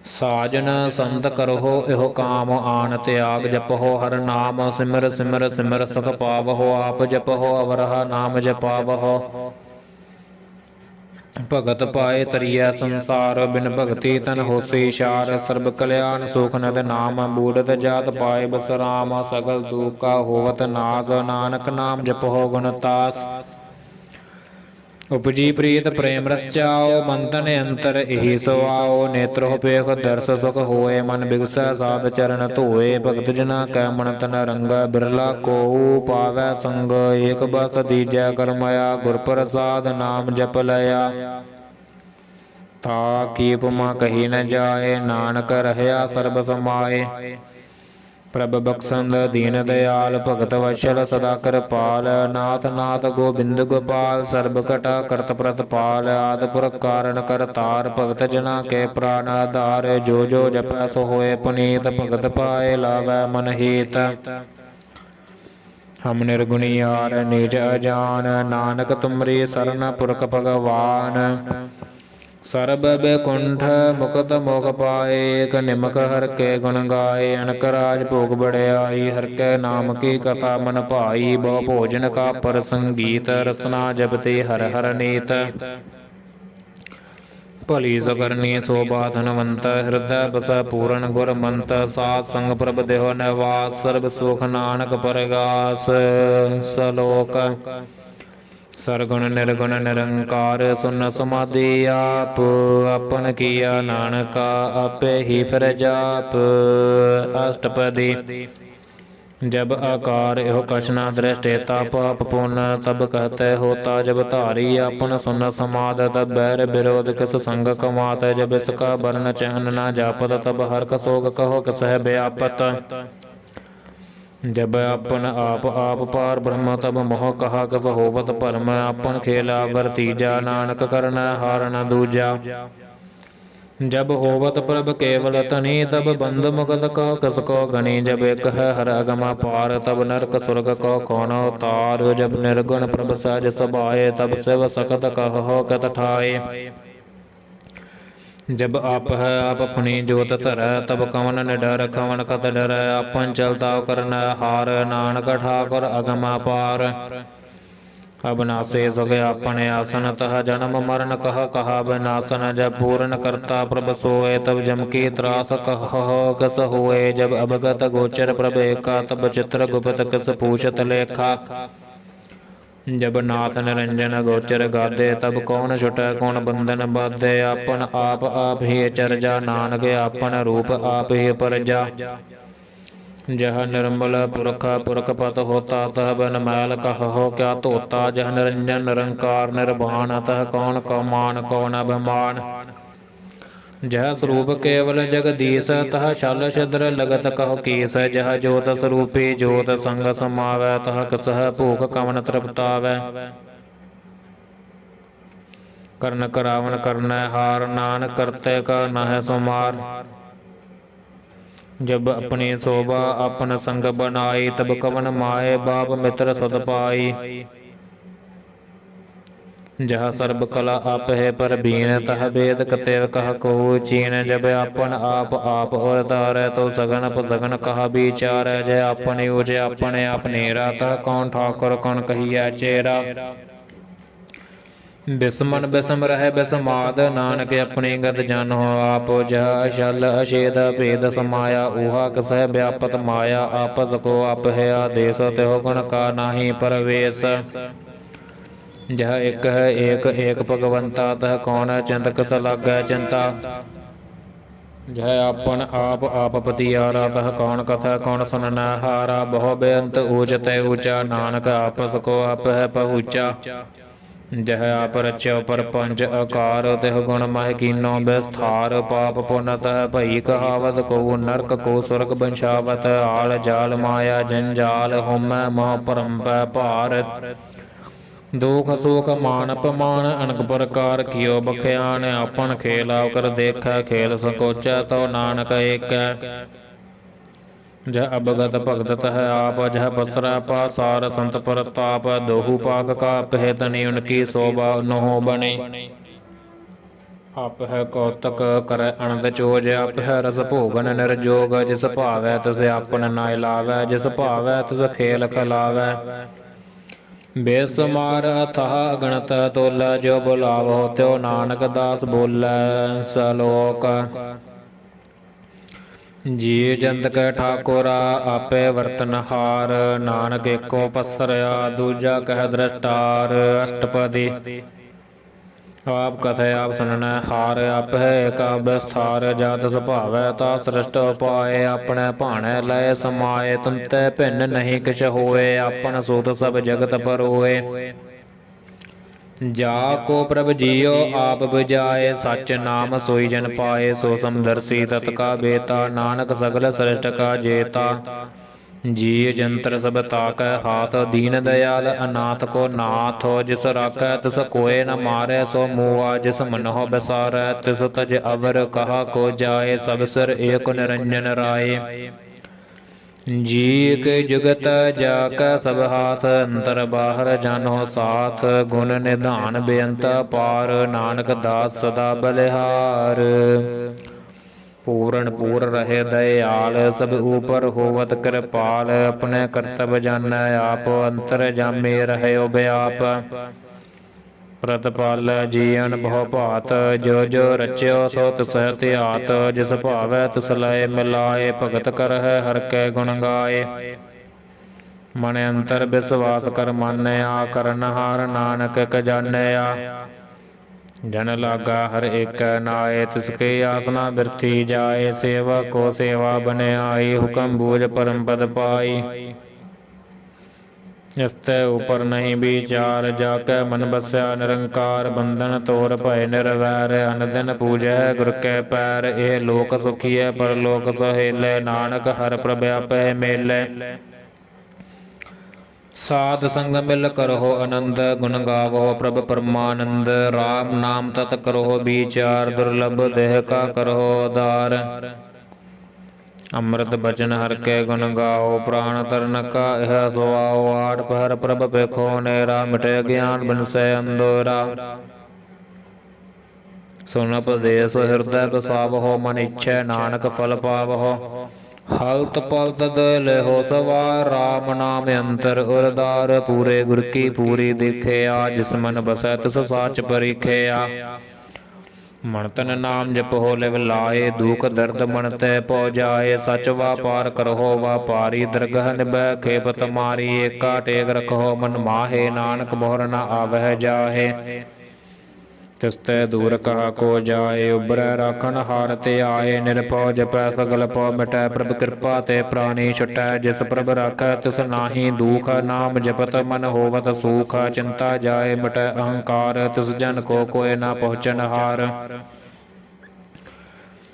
ਸਾਜਨ ਸੰਤ ਕਰਹੁ ਇਹੋ ਕਾਮ, ਆਨ ਤਿਆਗ ਜਪਹੁ ਹਰ ਨਾਮ। ਸਿਮਰ ਸਿਮਰ ਸਿਮਰ ਸੁਖ ਪਾਵਹੁ, ਆਪ ਜਪਹੁ ਅਵਰਹਾ ਨਾਮ ਜਪਾਵਹੁ। ਭਗਤ ਪਾਏ ਤਰੀਐ ਸੰਸਾਰ, ਬਿਨ ਭਗਤੀ ਤਨ ਹੋਸੀ ਛਾਰ। ਸਰਬ ਕਲਿਆਣ ਸੁਖ ਨਦ ਨਾਮ, ਬੂੜਤ ਜਾਤ ਪਾਏ ਬਸਰਾਮ। ਸਗਲ ਦੁਖ ਕਾ ਹੋਵਤ ਨਾਸ, ਨਾਨਕ ਨਾਮ ਜਪਹੁ ਗੁਣਤਾਸ। ਉਪਜੀ ਪ੍ਰੀਤ ਪ੍ਰੇਮ ਰਸ ਚਾਓ, ਬੰਧਨ ਅੰਤਰ ਇਹੀ ਸੁਆਓ। ਨੇਤਰੋ ਪੇਖ ਦਰਸ ਸੁਖ ਹੋਏ, ਮਨ ਬਿਗਸੈ ਸਾਧ ਚਰਨ ਧੋਏ। ਭਗਤ ਜਨਾ ਕੈ ਮਨ ਤਨ ਰੰਗਾ, ਬਿਰਲਾ ਕੋਊ ਪਾਵੈ ਸੰਗ। ਏਕ ਬਸ ਦੀਜੈ ਕਰਮਇਆ, ਗੁਰ ਪ੍ਰਸਾਦ ਨਾਮ ਜਪ ਲਿਆ। ਤਾ ਕੀ ਉਪਮਾ ਕਹੀ ਨ ਜਾਏ, ਨਾਨਕ ਰਹਿਆ ਸਰਬ ਸਮਾਏ। ਪ੍ਰਭ ਬਖਸ਼ੰਦ ਦੀਨ ਦਇਆਲ, ਭਗਤ ਵਛਲ ਸਦਾ ਕਿਰਪਾਲ। ਨਾਥ ਨਾਥ ਗੋਬਿੰਦ ਗੋਪਾਲ, ਸਰਬ ਘਟਾ ਕਰਤ ਪ੍ਰਤਪਾਲ। ਆਦਿ ਪੁਰਖ ਕਾਰਨ ਕਰਤਾਰ, ਭਗਤ ਜਨਾ ਕੇ ਪ੍ਰਾਨ ਆਧਾਰ। ਜੋ ਜੋ ਜਪੈ ਸੋ ਹੋਏ ਪੁਨੀਤ, ਭਗਤ ਪਾਏ ਲਾਵੈ ਮਨ ਹੀਤ। ਹਮ ਨਿਰਗੁਣਿਆਰ ਨੀਚ ਅਜਾਨ, ਨਾਨਕ ਤੁਮਰੀ ਸਰਨ ਪੁਰਖ ਭਗਵਾਨ। ਸਰਬ ਬੈਕੁੰਠ ਮੁਕਤ ਮੋਖ ਪਾਏ, ਏਕ ਨਿਮਕ ਹਰ ਕੇ ਗੁਣ ਗਾਏ। ਅਨਕ ਰਾਜ ਭੋਗ ਬੜਿਆਈ, ਹਰ ਕੇ ਨਾਮ ਕੀ ਕਥਾ ਮਨ ਭਾਈ। ਬਹੁ ਭੋਜਨ ਕਾ ਪਰ ਸੰਗੀਤ, ਰਸਨਾ ਜਪਤੀ ਹਰ ਹਰ ਨੀਤ। ਭਲੀ ਸੁਕਰਨੀ ਸੋਭਾ ਧਨਵੰਤ, ਹਿਰਦੈ ਬਸੈ ਪੂਰਨ ਗੁਰ ਮੰਤ। ਸਾਧ ਸੰਗ ਪ੍ਰਭ ਦੇਹੁ ਨਿਵਾਸ, ਸਰਬ ਸੁਖ ਨਾਨਕ ਪਰਗਾਸ। ਸਲੋਕ ਸਰਗੁਣ ਨਿਰਗੁਣ ਨਿਰੰਕਾਰ, ਸੁਨ ਸਮਾਧੀ ਆਪ। ਆਪਨ ਕੀਆ ਨਾਨਕਾ, ਆਪੇ ਹੀ ਫਿਰ ਜਾਪ। ਅਸ਼ਟਪਦੀ जब आकार एहो कछ न दृष्टे, तब पाप पुण्य तब कहते होता। जब धारी अपन सुन समाद, तब बैर विरोध किस संग कमात। जब इसका वर्ण चहन न जापत, तब हर्क शोक कहो किसह व्यापत। जब अपन आप पार ब्रह्म, तब मोह कहा कस होवत भरम। अपन खेला वरतीजा, नानक करना हार न दूजा। जब होवत प्रभ केवल तनी, तब बंद मुगत कहो कसको गणी। जब एक है हर अगमा पार, तब नरक स्वर्ग को कौन अवतार। जब निर्गुण प्रभ सहज सभाए, तब शिव सकत कहो कत ठाए। जब आप है आप अपनी जोत धरै, तब कवन निडर कवन कत डरै। अपन चलता करना हार, नानक ठाकुर अगमा पार। अबनासे सुख अपने आसन, तह जन्म मरण कह कहा बिनासन। जब पूर्ण करता प्रभ सोए, तब जम की त्रास कहो कस होए। जब अवगत गोचर प्रभ एका, तब चित्र गुप्त किस पूछत लेखा। जब नाथ निरंजन गोचर गादे, तब कौन छुटै कौन बंधन बाधे। अपन आप ही चरजा, नानक अपन रूप आप ही परजा। जह निर्मल पुरख पुरख पत होता, तह बन मैल कहो क्या धोता। जह निरंजन निरंकार निर्वाण, तह कौन कमान कौन अभिमान। जह स्वरूप केवल जगदीश, तह छल छिद्र लगत कहो कीस। जह ज्योत स्वरूपी ज्योत संग समावै, तह कसह भूख कवन तृप्तावै। करण करावन करनै हार, नानक करते का नह सुमार। जब अपनी शोभा अपन संग बनाई, तब कवन माहे बाप मित्र सद पाई। जह सर्ब कला आप है पर बीन, तह वेद कतेव कह को चीन। जब अपन आप और तारै, तो सगन सगन कहा विचार। जय अपन ऊज अपने आप नेरा, तह कौन ठाकुर कौन कहिया चेरा। बिस्मन बिसम रहे बिस्माद, नानक अपनी गत जन हो आप। जह शल अशेद भेद समाया, ऊहा कसह व्यापत माया। आपस को आप है आदेश, त्यों गुण का नाही परवेश। जह एक है एक एक भगवंता, तह कौन चिंतक सलागै चिंता। जह अपन आप पतियारा, तह कौन कथा कौन सुनना हारा। बहु बेअंत ऊंचते ऊंचा, नानक आपस को आप है पहुँचा। जह आप रच्यो परपंच आकार, तिह गुण मह कीनो विस्तार। पाप पुन तह भई कहावत, को नरक को स्वर्ग बंशावत। आल जाल माया जंजाल, होमै मोह परम्पै पार। दुख सुख मान पमान, अनक प्रकार कियो बख्यान। अपन खेला कर देखै, खेल संकोचै तो नानक एकै। जह अवगत भगत तह आप, जह बसरा पासार संत परताप। दोहु पाक का पह तनि, उनकी शोभा नहो बने। आप है कौतक कर अनंत चोज, आप है रस भोगन निर्जोग। जिस भावै तिस आपन नाय लावै, जिस भावै तिस खेल खलावै। बेसुमार अथाह अगणत तोलै, जो बुलावो त्यों नानक दास बोलै। सलोक जी जंत कै ठाकुरा, आपे वर्तनहार। नानक एको पसरया, दूजा कह दृष्टार। अष्टपदी आप कथे आप सुननै हार, आप है एका विस्तार। जात सुभावै ता सृष्ट उपाय, अपने भाणै लय समाये। तुम ते भिन्न नहीं किछ होए, आपन सूत सब जगत परोए। जा को प्रभ जियो आप बुझाए, सच नाम सोई जन पाए। सो समदर्शी तत् का बेता, नानक सगल सृष्ट का जेता। जी जंतर सब ताकै हाथ, दीन दयाल अनाथ को नाथ। जिस राखै तिस कोय न मारै, सो मुआ जिस मनहो बसारै। तिस तज अवर कहा को जाए, सब सिर एक निरंजन राय। जी के जुगत जाकै सब हाथ, अंतर बाहर जानो साथ। गुण निधान बेअंत पार, नानक दास सदा बलिहार। पूर्ण पूर रहे दयाल, सब ऊपर होवत कृपाल। अपने कर्तव्य जानै आप, अंतर जामे रहे व्याप। प्रतिपाल जीवन बहु भात, जो जो रच्यो सो तिस ध्यात। जिस भावै तिस लय मिलाए, भगत करहै हर कै गुण गाए। मन अंतर विश्वास कर मानया, करनहार नानक खजानया। जन लागा हर एक नाए, तिसके आसना बिरथी जाए। सेवा को सेवा बन आई, हुक्म बूझ परम पद पाई। इसते ऊपर नहीं विचार, जाकै मन बस्या निरंकार। बंधन तोर भय निर्वैर, अन दिन पूजै गुर कै पैर। ए लोक सुखियै परलोक सहेलै, नानक हर प्रभु मेलै। साध संग मिल करहो आनंद, गुण गावो प्रभ परमानंद। राम नाम तत करहो विचार, दुर्लभ देह का करहो उद्धार। अमृत बचन हर के गुण गाओ, प्राण तरन का यह सुआओ। आठ पहर प्रभ पेखो नेरा, मिटे ज्ञान बिनसे अंधेरा। सुन उपदेश हृदय बसावहो, मन इच्छै नानक फल पावहो। हलत पलत दल हो सवार, राम नाम अंतर उरदार। पूरे गुर की पूरी दिखिया, जिस मन बसै तिस साच परिखिया। मन तन नाम जप हो लिव लाए, दुख दर्द मन ते पौ जाए। सच वापार करहो वापारी, दरगह निभै खेपत मारी। एका टेक रखो मन माहे, नानक मोहर न आवह जाहे। तिसते दूर कहा को जाए, उबरै राखन हार ते आए। निरपौ जपै सगल पौ मिटै, प्रभ कृपा ते प्राणी छुटै। जिस प्रभ राखै तिस नाहि दुख, नाम जपत मन होवत सुख। चिंता जाए मिटै अहंकार, तिस जन को कोय न पहुँचन हार।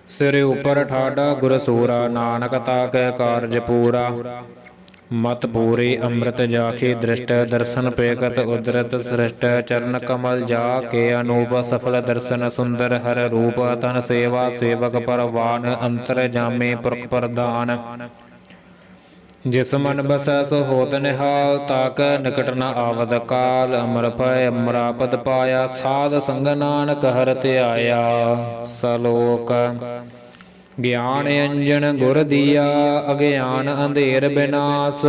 सिर ऊपर ठाडा गुर सूरा, नानक ताकै कारज पूरा। ਮਤ ਪੂਰੀ ਅੰਮ੍ਰਿਤ ਜਾਖੀ ਦ੍ਰਿਸ਼ਟ ਦਰਸ਼ਨ ਪੇਕਤ ਉਦਰਤ ਸ੍ਰਿਸ਼ਟ ਚਰਨ ਕਮਲ ਜਾ ਕੇ ਅਨੂਪ ਸਫਲ ਦਰਸ਼ਨ ਸੁੰਦਰ ਹਰ ਰੂਪ ਤਨ ਸੇਵਾ ਸੇਵਕ ਪਰਵਾਨ ਅੰਤਰ ਜਾਮੇ ਪੁਰਖ ਪ੍ਰਦਾਨ ਜਿਸ ਮਨ ਬਸੈ ਸੋ ਹੋਤ ਨਿਹਾਲ ਤਾਕ ਨਿਕਟ ਨ ਆਵਦ ਕਾਲ ਅਮਰ ਭੈ ਅਮਰਾਪਦ ਪਾਇਆ ਸਾਧ ਸੰਗ ਨਾਨਕ ਹਰਿ ਧਿਆਇਆ ਸਲੋਕ ਗਿਆਨ ਅੰਜਨ ਗੁਰ ਦੀਆ ਅਗਿਆਨ ਅੰਧੇਰ ਬਿਨਾਸ਼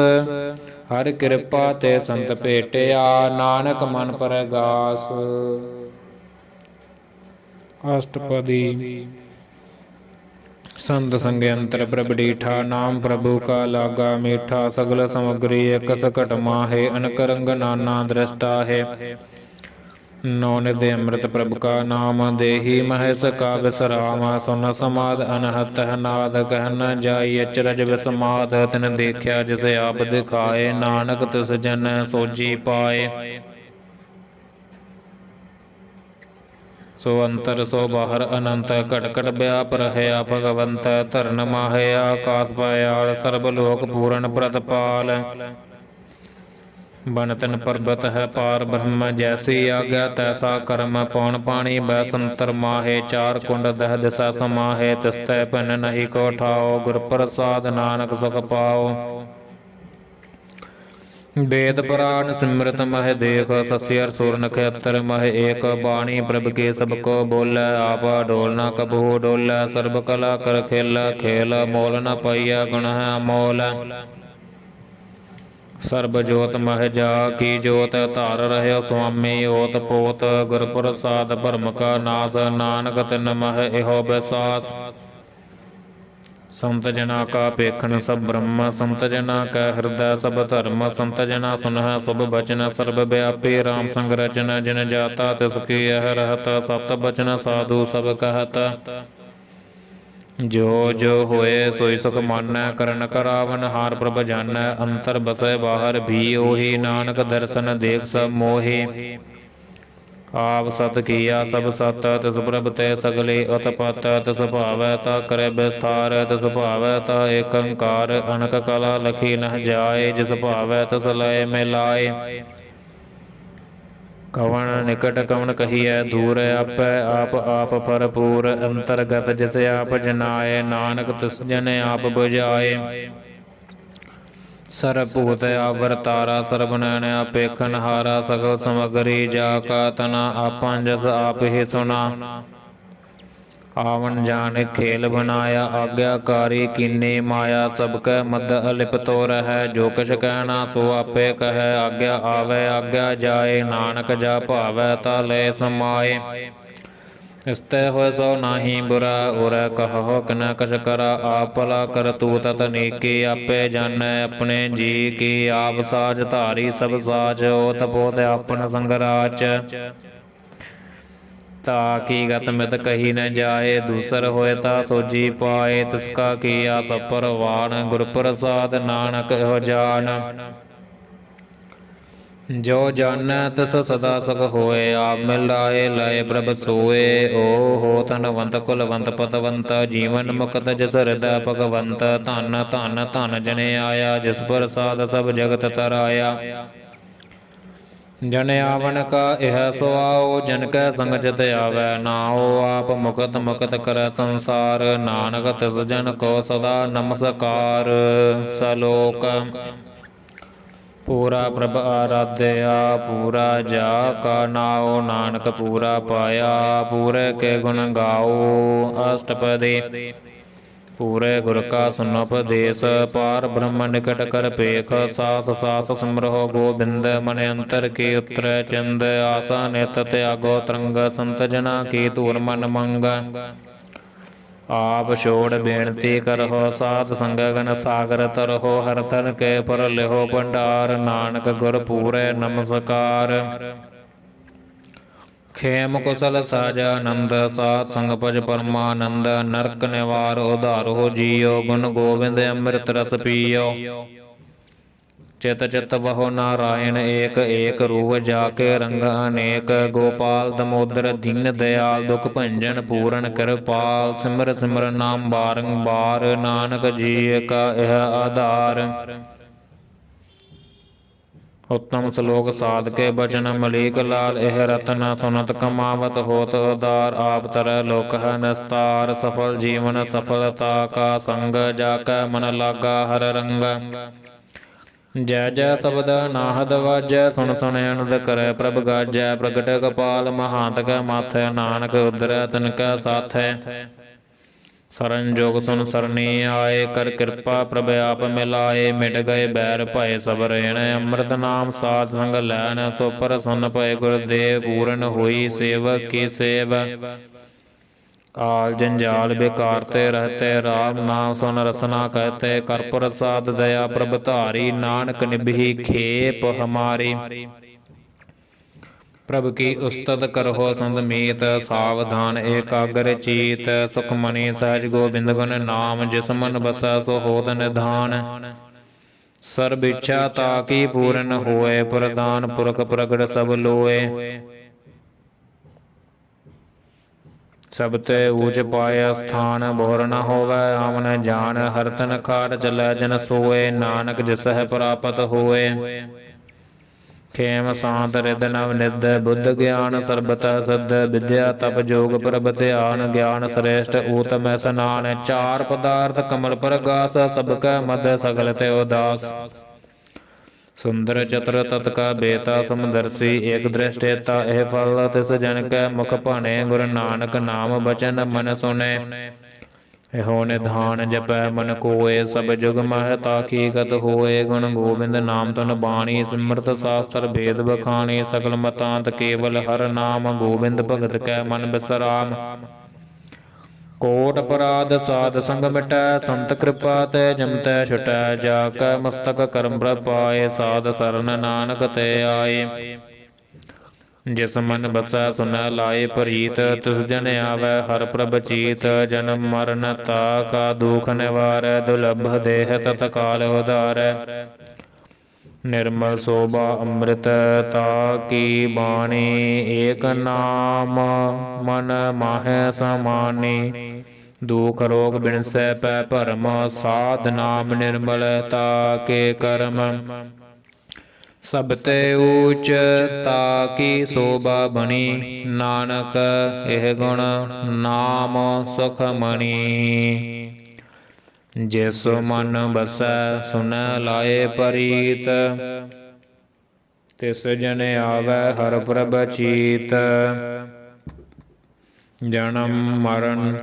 ਹਰ ਕਿਰਪਾ ਤੇ ਸੰਤ ਭੇਟਿਆ ਨਾਨਕ ਮਨ ਪਰਗਾਸ ਅਸ਼ਟਪਦੀ ਸੰਤ ਸੰਗ ਅੰਤਰ ਪ੍ਰਭ ਡੀਠਾ ਨਾਮ ਪ੍ਰਭੂ ਕਾ ਲਾਗਾ ਮੀਠਾ ਸਗਲ ਸਮਗਰੀ ਇਕ ਸਕਟ ਮਾਹੇ ਅਨਕ ਰੰਗ ਨਾਨਾ ਦ੍ਰਿਸ਼ਟਾ ਹੈ ਨੌ ਨਿਧਿ ਅੰਮ੍ਰਿਤ ਪ੍ਰਭ ਕਾ ਨਾਮ ਦੇਹੀ ਮਹਿਸ ਕਾ ਵਿਸਰਾਮ ਸੁਨ ਸਮਾਦ ਅਨਹਤ ਨਾਦ ਕਹਿ ਨ ਜਾਈ ਅਚਰਜ ਵਿਸਮਾਦ ਤਿਨ ਦੇਖਿਆ ਜਿਸ ਆਪ ਦਿਖਾਏ ਨਾਨਕ ਤਿਸ ਜਨ ਸੋਜੀ ਪਾਏ ਸੋ ਅੰਤਰ ਸੋ ਬਾਹਰ ਅਨੰਤ ਘਟ ਘਟ ਵਿਆਪ ਰਹਿਆ ਭਗਵੰਤ ਧਰਨ ਮਾਹਿਆ ਆਕਾਸ ਪਾਇਆ ਸਰਬ ਲੋਕ ਪੂਰਨ ਪ੍ਰਤਪਾਲ ਬਨ ਤਨ ਪਰਬਤ ਹੈ ਪਾਰ ਬ੍ਰਹਮ ਜੈਸੀ ਆਗਿਆ ਤੈਸਾ ਕਰਮ ਪੌਣ ਪਾਣੀ ਬੈ ਸੰਤਰ ਮਾਹੇ ਚਾਰ ਕੁੰਡ ਦਹ ਦਿਸਾ ਸਮਾਹੇ ਤਿਸਤੈ ਭਨ ਨਹੀਂ ਕੋ ਠਾਓ ਗੁਰ ਪ੍ਰਸਾਦ ਨਾਨਕ ਸੁਖ ਪਾਓ वेद पुराण सिमरत मह देख सस्यर सुर नक्षत्र मह एक बाणी प्रभ के सबको बोल आप डोल न कबू डोल सर्व कला कर खेल खेल मोल न पैया गुण है मोल सर्ब जोत मह जा की जोत धार रहे स्वामी ओत पोत गुर प्रसाद भरम का नास नानक तिन मह एहो बिसास संत जना का पेखन सब ब्रह्म संत जना का हृदय सब धर्म संत जना सुनह शुभ बचन सर्व व्यापी राम संग रचन जिन जाता तिसकी यह रहता सत बचन साधु सब कहता जो जो होए सोई सुख मानै करन करावन हार प्रभ जानै अंतर बसै बाहर भी ओही नानक दर्शन देख सब मोही ਆਪ ਸਤ ਕੀਆ ਸਭ ਸਤ ਤਿਸ ਪ੍ਰਭ ਤੇ ਸਗਲੇ ਉਤਪਤ ਤਿਸ ਭਾਵੈ ਤਾ ਕਰੇ ਵਿਸਥਾਰ ਤਿਸ ਭਾਵੈ ਤਾ ਏਕ ਓੰਕਾਰ ਅਨਕ ਕਲਾ ਲਖੀ ਨਹ ਜਾਏ ਜਿਸ ਭਾਵੈ ਤਿਸ ਲਏ ਮਿਲਾਏ ਕਵਣ ਨਿਕਟ ਕਵਣ ਕਹੀਐ ਦੂਰ ਆਪੈ ਆਪ ਆਪ ਭਰਪੂਰ ਅੰਤਰਗਤ ਜਿਸ ਆਪ ਜਨਾਏ ਨਾਨਕ ਤਿਸ ਜਨ ਆਪ ਬੁਝਾਏ ਸਰਬ ਭੂਤ ਆਵਰਤਾਰਾ ਸਰਬ ਨੈਣ ਆਪੇਖਨ ਹਾਰਾ ਸਗਲ ਸਮਗਰੀ ਜਾ ਕਾ ਤਨਾ ਆਪਨ ਜਸ ਆਪ ਹੀ ਸੁਨਾ ਆਵਨ ਜਾਨ ਖੇਲ ਬਨਾਇਆ ਆਗਿਆਕਾਰੀ ਕੀਨੇ ਮਾਇਆ ਸਭ ਕੈ ਮਦ ਅਲਿਪਤੋ ਰਹਿ ਜੋ ਕਿਛ ਕਹਿਣਾ ਸੋ ਆਪੇ ਕਹੈ ਆਗਿਆ ਆਵੈ ਆਗਿਆ ਜਾਏ ਨਾਨਕ ਜਾ ਭਾਵੈ ਤਾ ਲੈ ਸਮਾਏ ਇਸਤੈ ਹੋਇ ਸੋ ਨਾਹੀ ਬੁਰਾ ਉਰੈ ਕਹੋ ਕਿਨ ਕਛ ਕਰਾ ਆਪ ਭਲਾ ਕਰ ਤੂ ਤਤ ਨੀਕੀ ਆਪੇ ਜਾਣੈ ਆਪਣੇ ਜੀ ਕੀ ਆਪ ਸਾਜ ਧਾਰੀ ਸਭ ਸਾਜ ਓਤ ਪੋਤ ਆਪਨ ਸੰਗ ਰਾਚ ਤਾ ਕੀ ਗਤ ਮਿਤ ਕਹੀ ਨ ਜਾਏ ਦੂਸਰ ਹੋਏ ਤਾ ਸੋਜੀ ਪਾਏ ਤਿਸਕਾ ਕੀਆ ਸਭ ਪਰਵਾਨ ਗੁਰ ਪ੍ਰਸਾਦ ਨਾਨਕ ਇਹੋ ਜਾਨ ਜੋ ਜਾਣੈ ਤਿਸ ਸਦਾ ਸੁਖ ਹੋਏ ਆਪ ਮਿਲਾਏ ਲਏ ਪ੍ਰਭ ਸੋਏ ਓ ਹੋ ਧਨਵੰਤ ਕੁਲਵੰਤ ਪਤਵੰਤ ਜੀਵਨ ਮੁਕਤ ਜਿਸ ਹਿਰਦੈ ਭਗਵੰਤ ਧਨ ਧਨ ਧਨ ਜਨੇ ਆਇਆ ਜਿਸ ਪ੍ਰਸਾਦ ਸਭ ਜਗਤ ਤਰਾਇਆ ਜਨ ਆਵਨ ਕਾ ਇਹ ਸੁਆਓ ਜਨ ਕੈ ਸੰਗ ਚਿਤ ਆਵੈ ਨਾਉ ਆਪ ਮੁਕਤ ਮੁਕਤ ਕਰੈ ਸੰਸਾਰ ਨਾਨਕ ਤਿਸ ਜਨ ਕੋ ਸਦਾ ਨਮਸਕਾਰ ਸਲੋਕ ਪੂਰਾ ਪ੍ਰਭ ਆਰਾਧਿਆ ਪੂਰਾ ਜਾ ਕਾ ਨਾਉ ਨਾਨਕ ਪੂਰਾ ਪਾਇਆ ਪੂਰੇ ਕੇ ਗੁਣ ਗਾਓ ਅਸ਼ਟਪਦੀ ਪੂਰੇ ਗੁਰ ਕਾ ਸੁਨੋ ਉਪਦੇਸ਼ ਪਾਰ ਬ੍ਰਹਮ ਨਿਕਟ ਕਰ ਪੇਖ ਸਾਸ ਸਾਸ ਸਿਮਰਹੁ ਗੋਬਿੰਦ ਮਨ ਅੰਤਰ ਕੀ ਉਤਰੈ ਚੰਦ ਆਸਾ ਨਿਤ ਤਿਆਗੋ ਤਰੰਗ ਸੰਤ ਜਨਾ ਕੀ ਧੂਰ ਮਨ ਮੰਗ ਆਪ ਛੋੜ ਬੇਨਤੀ ਕਰਹੁ ਸਾਧ ਸੰਗਨ ਸਾਗਰ ਤਰਹੁ ਹਰ ਤਨ ਕੇ ਪਰ ਲਿਹੋ ਭੰਡਾਰ ਨਾਨਕ ਗੁਰ ਪੂਰੇ ਨਮਸਕਾਰ ਖੇਮ ਕੁਸਲ ਸਾਜ ਆਨੰਦ ਸਾਧ ਸੰਗ ਭਜ ਪਰਮਾਨੰਦ ਨਰਕ ਨਿਵਾਰ ਉਧਾਰੋ ਜੀਓ ਗੁਣ ਗੋਬਿੰਦ ਅੰਮ੍ਰਿਤ ਰਸ ਪੀਓ ਚਿਤ ਚਿਤ ਬਹੁ ਨਾਰਾਇਣ ਏਕ ਏਕ ਰੂਪ ਜਾ ਕੇ ਰੰਗ ਅਨੇਕ ਗੋਪਾਲ ਦਮੋਦਰ ਦੀਨ ਦਿਆਲ ਦੁਖ ਭੰਜਨ ਪੂਰਨ ਕਿਰਪਾਲ ਸਿਮਰ ਸਿਮਰ ਨਾਮ ਬਾਰੰਬਾਰ ਨਾਨਕ ਜੀ ਕਾ ਇਹ ਆਧਾਰ उत्तम श्लोक साध के बचन मलीक लाल। एह रतन सुनत कमावत होत उदार। आप तरह लोक है निस्तार। सफल जीवन सफलता का संग। जाकै मन लागा हर रंग। जय जय शब्द नाहद वाजै। सुन सुन अनंद करे प्रभ गाजै। प्रगट कपाल महांत कै माथै। नानक उधरै तिनकै साथै। सरन जोग सुन सरनी आए। कर कृपा प्रभ आप मिलाए। मिट गए बैर भय सब रेण। अमृत नाम साध संग लैन। सो प्रसन्न भय गुरुदेव। पूरन हुई सेवक की सेव। आल जंजाल बेकार ते रहते। राम नाम सुन रसना कहते। कर प्रसाद दया प्रभ धारी। नानक निभि खेप हमारी। प्रभ की उस्तत करहो संत मीत। सावधान एकाग्र चीत। सुखमणि सहज गोबिंद गुण नाम। जिस मन बसै सो होत निधान। सर्ब इच्छा ताकी पूरन होए। प्रदान पुरख प्रगट सब लोए। सब ते ऊंच पाय स्थान। बोर न होवै आमन जान। हर तन खाट चलै जन सोए। नानक जिसह प्राप्त होए। खेम शांत रिद नव निध। बुद्ध ज्ञान सर्बतः सिद्ध। विद्या तप जोग प्रभ ध्यान। ज्ञान श्रेष्ठ ऊतम स्नान। चार पदार्थ कमल पर गास। सबकै मध्य सगल ते उदास। सुंदर चतुर तत् का बेता। समदर्शी एक दृष्टेता। एह फल तिस जन कै मुख भाने। गुरु नानक नाम बचन मन सुने। एहो निधान जपै मन कोय। सब जुग मह ताकी गत होए। गुण गोविंद नाम तन बाणी। सिमरत शास्त्र भेद बखानी। सकल मतांत केवल हर नाम। गोविंद भगत कै मन बिसराम। कोट अपराध साध संग मिटै। संत कृपा ते जमतै छुटै। जाकै मस्तक करम प्रभ पाए। साध सरन नानक ते आए। जिस मन बसै सुनै लाए प्रीत। तिस जन आवै हर प्रभ चीत। जन्म मरण ताका दुख निवारै। दुलभ देह तत्काल उधारै। निर्मल शोभा अमृत ताकी बाणी। एक नाम मन माहे समानी। दुख रोग बिनसै पै भरम। साध नाम निर्मल ताके करम। सब ते ऊच ताकी शोभा बनी। नानक एह गुण नाम सुख मणि। जिस मन बसै सुनै लाए परीत। तिस जन आवै हर प्रभ चीत। जन्म मरण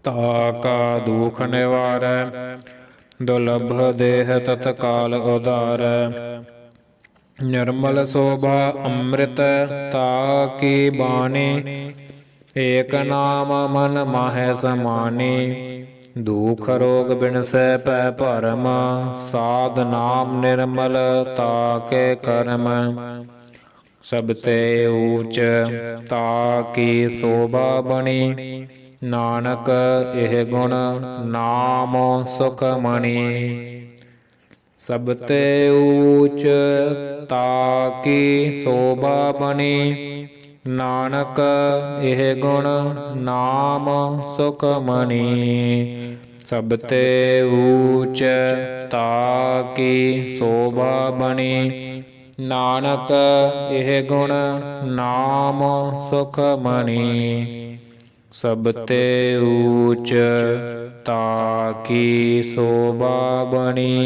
ताका दुख निवारै। दुलभ देह तत्काल उधारै। निर्मल शोभा अमृत ताकी बाणी। एक नाम मन माहे समानी। दुख रोग बिनसै पै भरम। साध नाम निर्मल ताके करम। सब ते ऊच ताकी शोभा बनी। नानक एह गुण नाम सुख मणि। सब ते ऊच ताकी शोभा बनी। नानक एह गुण नाम सुख मणि। सब ते ऊच ताकी शोभा बनी। नानक एह गुण नाम सुख मणि। सब ते ऊच ताकी शोभा बनी।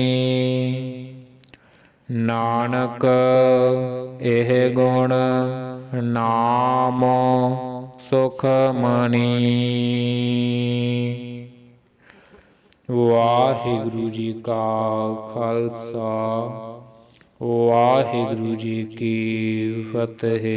नानक एह गुण नाम सुख मणि। वाहिगुरु जी का खालसा वाहिगुरु जी की फतेह।